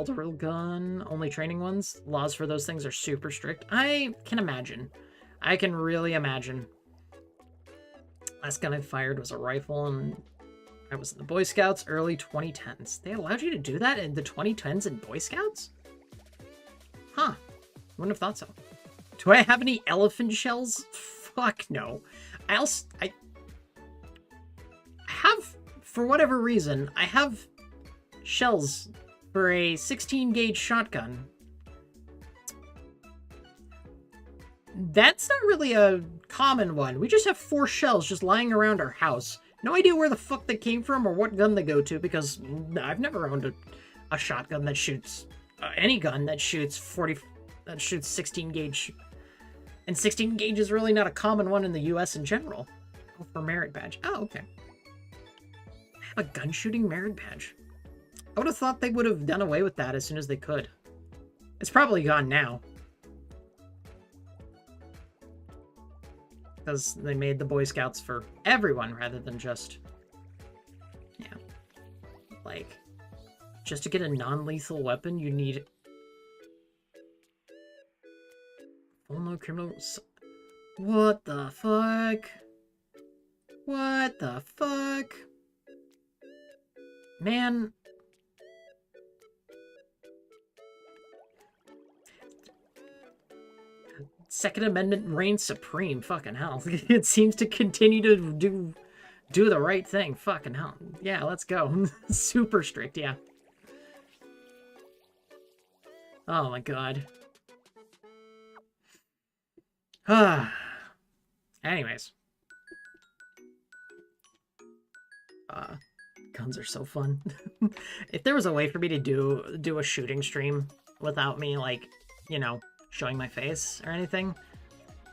a real gun, only training ones. Laws for those things are super strict. I can imagine. I can really imagine. Last gun I fired was a rifle, and I was in the Boy Scouts, early 2010s. They allowed you to do that in the 2010s in Boy Scouts? Huh. Wouldn't have thought so. Do I have any elephant shells? Fuck no. I have, for whatever reason, I have shells for a 16-gauge shotgun. That's not really a common one. We just have 4 shells just lying around our house. No idea where the fuck they came from or what gun they go to, because I've never owned a shotgun that shoots... any gun that shoots 16 gauge. And 16 gauge is really not a common one in the US in general. Oh, for merit badge. Oh, okay. I have a gun shooting merit badge. I would have thought they would have done away with that as soon as they could. It's probably gone now. Because they made the Boy Scouts for everyone rather than just... Yeah. Like, just to get a non-lethal weapon, you need... Full no criminals... What the fuck? What the fuck? Man... Second Amendment reigns supreme. Fucking hell. It seems to continue to Do the right thing. Fucking hell. Yeah, let's go. Super strict, yeah. Oh my god. Anyways. Guns are so fun. If there was a way for me to do a shooting stream without me, like, you know, showing my face or anything,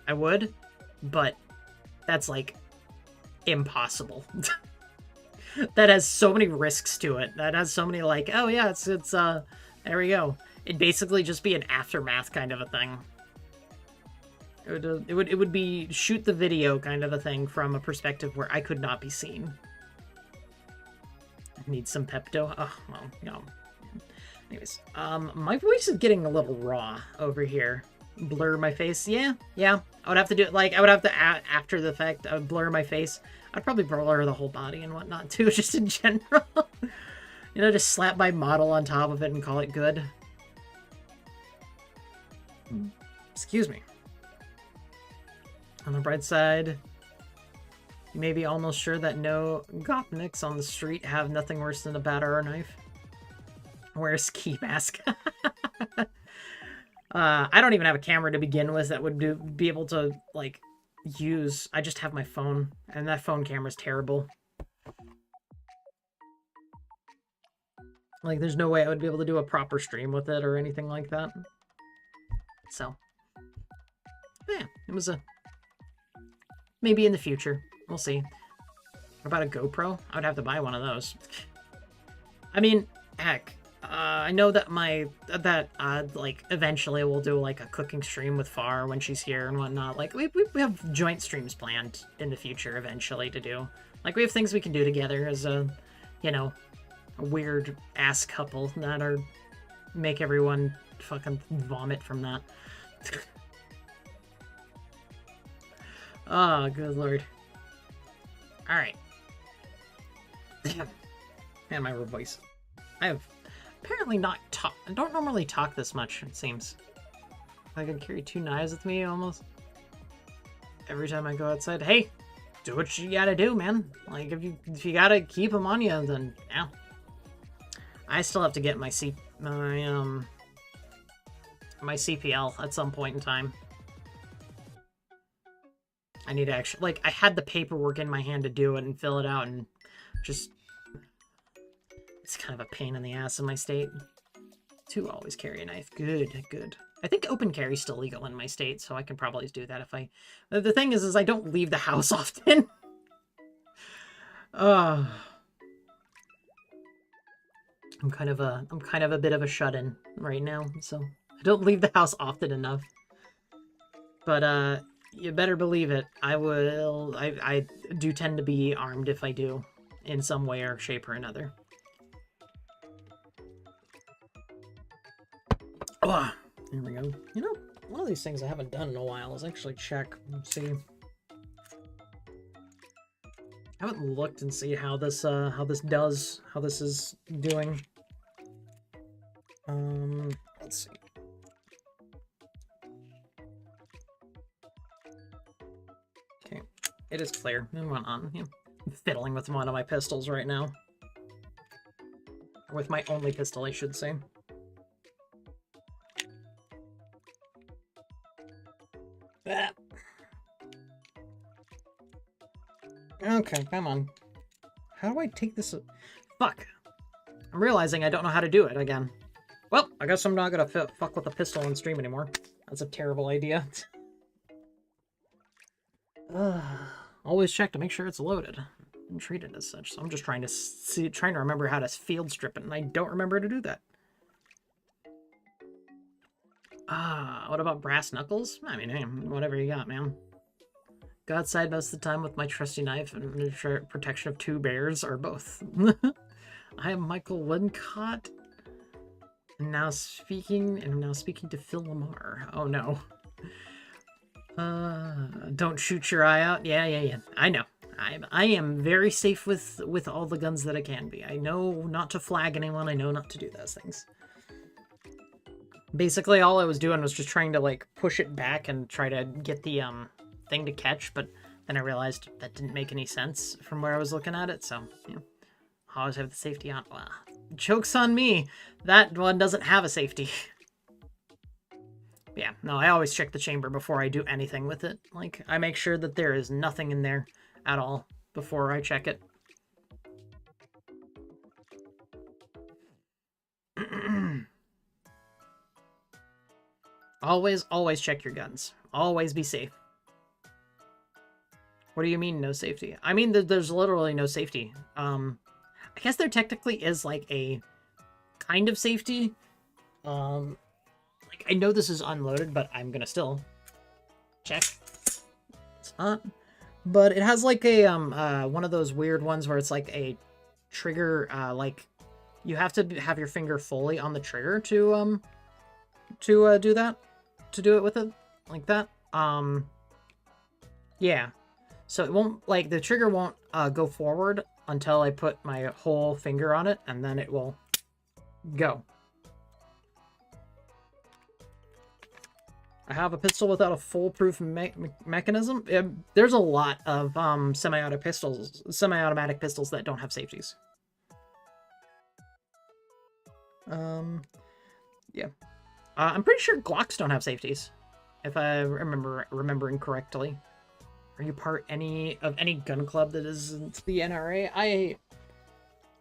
I would, but that's, like, impossible. That has so many risks to it. That has so many, like, oh yeah, it's there we go. It'd basically just be an aftermath kind of a thing. It would be shoot the video kind of a thing from a perspective where I could not be seen. I need some Pepto. Oh, well, no. Anyways, my voice is getting a little raw over here. Blur my face. Yeah. I would have to do it, like, I would have to, after the fact, I would blur my face. I'd probably blur the whole body and whatnot, too, just in general. You know, just slap my model on top of it and call it good. Excuse me. On the bright side, you may be almost sure that no gopniks on the street have nothing worse than a batter or a knife. Wear a ski mask. I don't even have a camera to begin with that would be able to, like, use. I just have my phone, and that phone camera's terrible. Like, there's no way I would be able to do a proper stream with it or anything like that. So, yeah, it was a... maybe in the future. We'll see. What about a GoPro? I would have to buy one of those. I mean, heck, I know that like, eventually we'll do, like, a cooking stream with Far when she's here and whatnot. Like, we have joint streams planned in the future eventually to do. Like, we have things we can do together as a, you know, a weird-ass couple that are... make everyone fucking vomit from that. Oh, good lord. Alright. Man, my voice. I have apparently not talked. I don't normally talk this much, it seems. I can carry 2 knives with me almost every time I go outside. Hey, do what you gotta do, man. Like, if you gotta keep them on you, then yeah. I still have to get my my CPL at some point in time. I need to actually, like, I had the paperwork in my hand to do it and fill it out, and just, it's kind of a pain in the ass in my state. 2 always carry a knife. Good. I think open carry's still legal in my state, so I can probably do that if I... The thing is I don't leave the house often. I'm kind of a bit of a shut-in right now, so I don't leave the house often enough. But, you better believe it. I do tend to be armed if I do, in some way or shape or another. Oh, there we go. You know, one of these things I haven't done in a while is actually check and see. I haven't looked and see how this is doing. Let's see. Okay, it is clear. And went on. Yeah. I'm fiddling with one of my pistols right now. With my only pistol, I should say. Ah. Okay, come on. How do I take this? Fuck. I'm realizing I don't know how to do it again. Well, I guess I'm not gonna fuck with the pistol on stream anymore. That's a terrible idea. Always check to make sure it's loaded and treat it as such. So I'm just trying to remember how to field strip it, and I don't remember to do that. What about brass knuckles? I mean, hey, whatever you got, man. Go outside most of the time with my trusty knife and protection of 2 bears, or both. I am Michael Wincott. And now speaking to Phil Lamar. Oh no. Don't shoot your eye out. Yeah. I know. I am very safe with all the guns that I can be. I know not to flag anyone. I know not to do those things. Basically, all I was doing was just trying to, like, push it back and try to get the thing to catch, but Then I realized that didn't make any sense from where I was looking at it, so, you know, always have the safety on. Well, joke's on me. That one doesn't have a safety. Yeah, no, I always check the chamber before I do anything with it. Like, I make sure that there is nothing in there at all before I check it. Always check your guns. Always be safe. What do you mean, no safety? I mean, there's literally no safety. I guess there technically is, like, a kind of safety. Like, I know this is unloaded, but I'm gonna still check. It's not. But it has, like, a, one of those weird ones where it's, like, a trigger, like, you have to have your finger fully on the trigger to do that. To do it with it. Like that. Yeah. So it won't, like, the trigger won't go forward until I put my whole finger on it, and then it will go. I have a pistol without a foolproof mechanism. There's a lot of semi-automatic pistols that don't have safeties. Yeah. I'm pretty sure Glocks don't have safeties, if I remembering correctly. Are you part of any gun club that isn't the NRA? I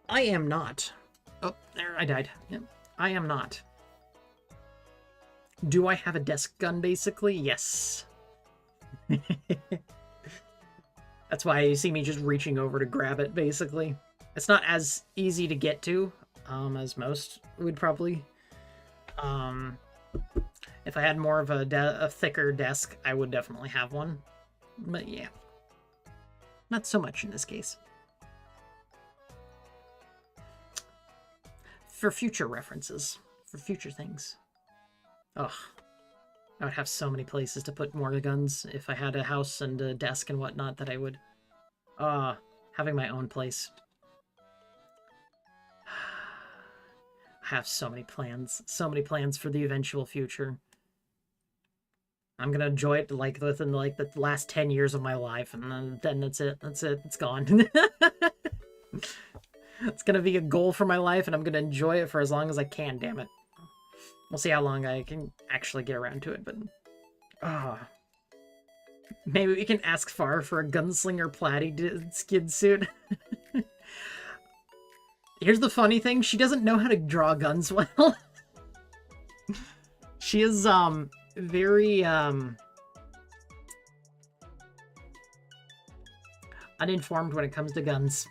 am not. Oh, there, I died. Yep, I am not. Do I have a desk gun, basically? Yes. That's why you see me just reaching over to grab it, basically. It's not as easy to get to, as most would probably. If I had more of a thicker desk, I would definitely have one. But yeah, not so much in this case. For future references, for future things. Ugh, I would have so many places to put more guns if I had a house and a desk and whatnot that I would. Having my own place. I have so many plans for the eventual future. I'm gonna enjoy it like within like the last 10 years of my life, and then that's it. It's gone. It's gonna be a goal for my life, and I'm gonna enjoy it for as long as I can. Damn it. We'll see how long I can actually get around to it, but maybe we can ask Far for a gunslinger platy skid suit. Here's the funny thing: she doesn't know how to draw guns well. She is very uninformed when it comes to guns.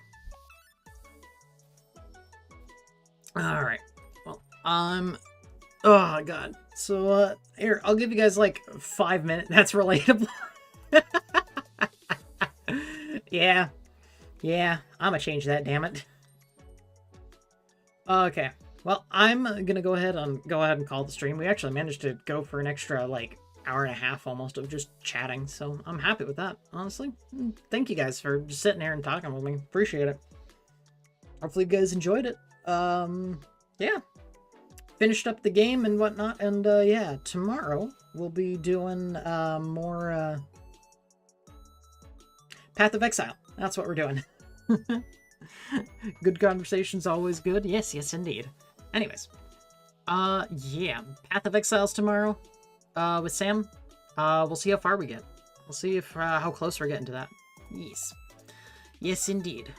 All right. Well, oh god. So here, I'll give you guys like 5 minutes. That's relatable. Yeah. I'm gonna change that, damn it. Okay. Well, I'm gonna go ahead and call the stream. We actually managed to go for an extra like hour and a half almost of just chatting, so I'm happy with that, honestly. Thank you guys for just sitting here and talking with me. Appreciate it. Hopefully you guys enjoyed it. Yeah. Finished up the game and whatnot, and yeah, tomorrow we'll be doing more Path of Exile. That's what we're doing. Good conversation's always good. Yes, indeed. Anyways, yeah, Path of Exile's tomorrow, with Sam. We'll see how far we get. We'll see if, how close we're getting to that. Yes, indeed.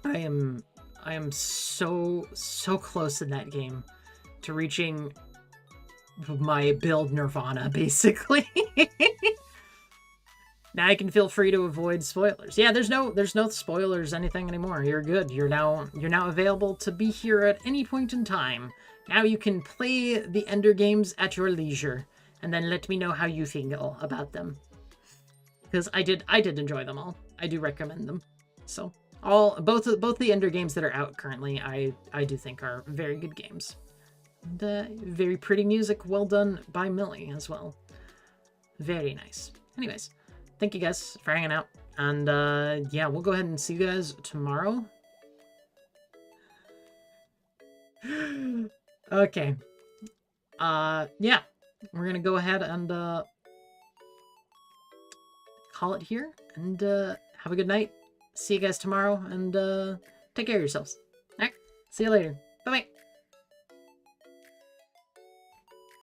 I am so close in that game to reaching my build nirvana, basically. Now I can feel free to avoid spoilers. Yeah, there's no spoilers anything anymore. You're good. You're now available to be here at any point in time. Now you can play the Ender games at your leisure, and then let me know how you feel about them. Because I did enjoy them all. I do recommend them. So both the Ender games that are out currently, I do think are very good games. And very pretty music, well done by Millie as well. Very nice. Anyways. Thank you guys for hanging out, and yeah, we'll go ahead and see you guys tomorrow. Okay. Yeah, we're gonna go ahead and call it here, and have a good night. See you guys tomorrow, and take care of yourselves. All right, see you later. Bye-bye.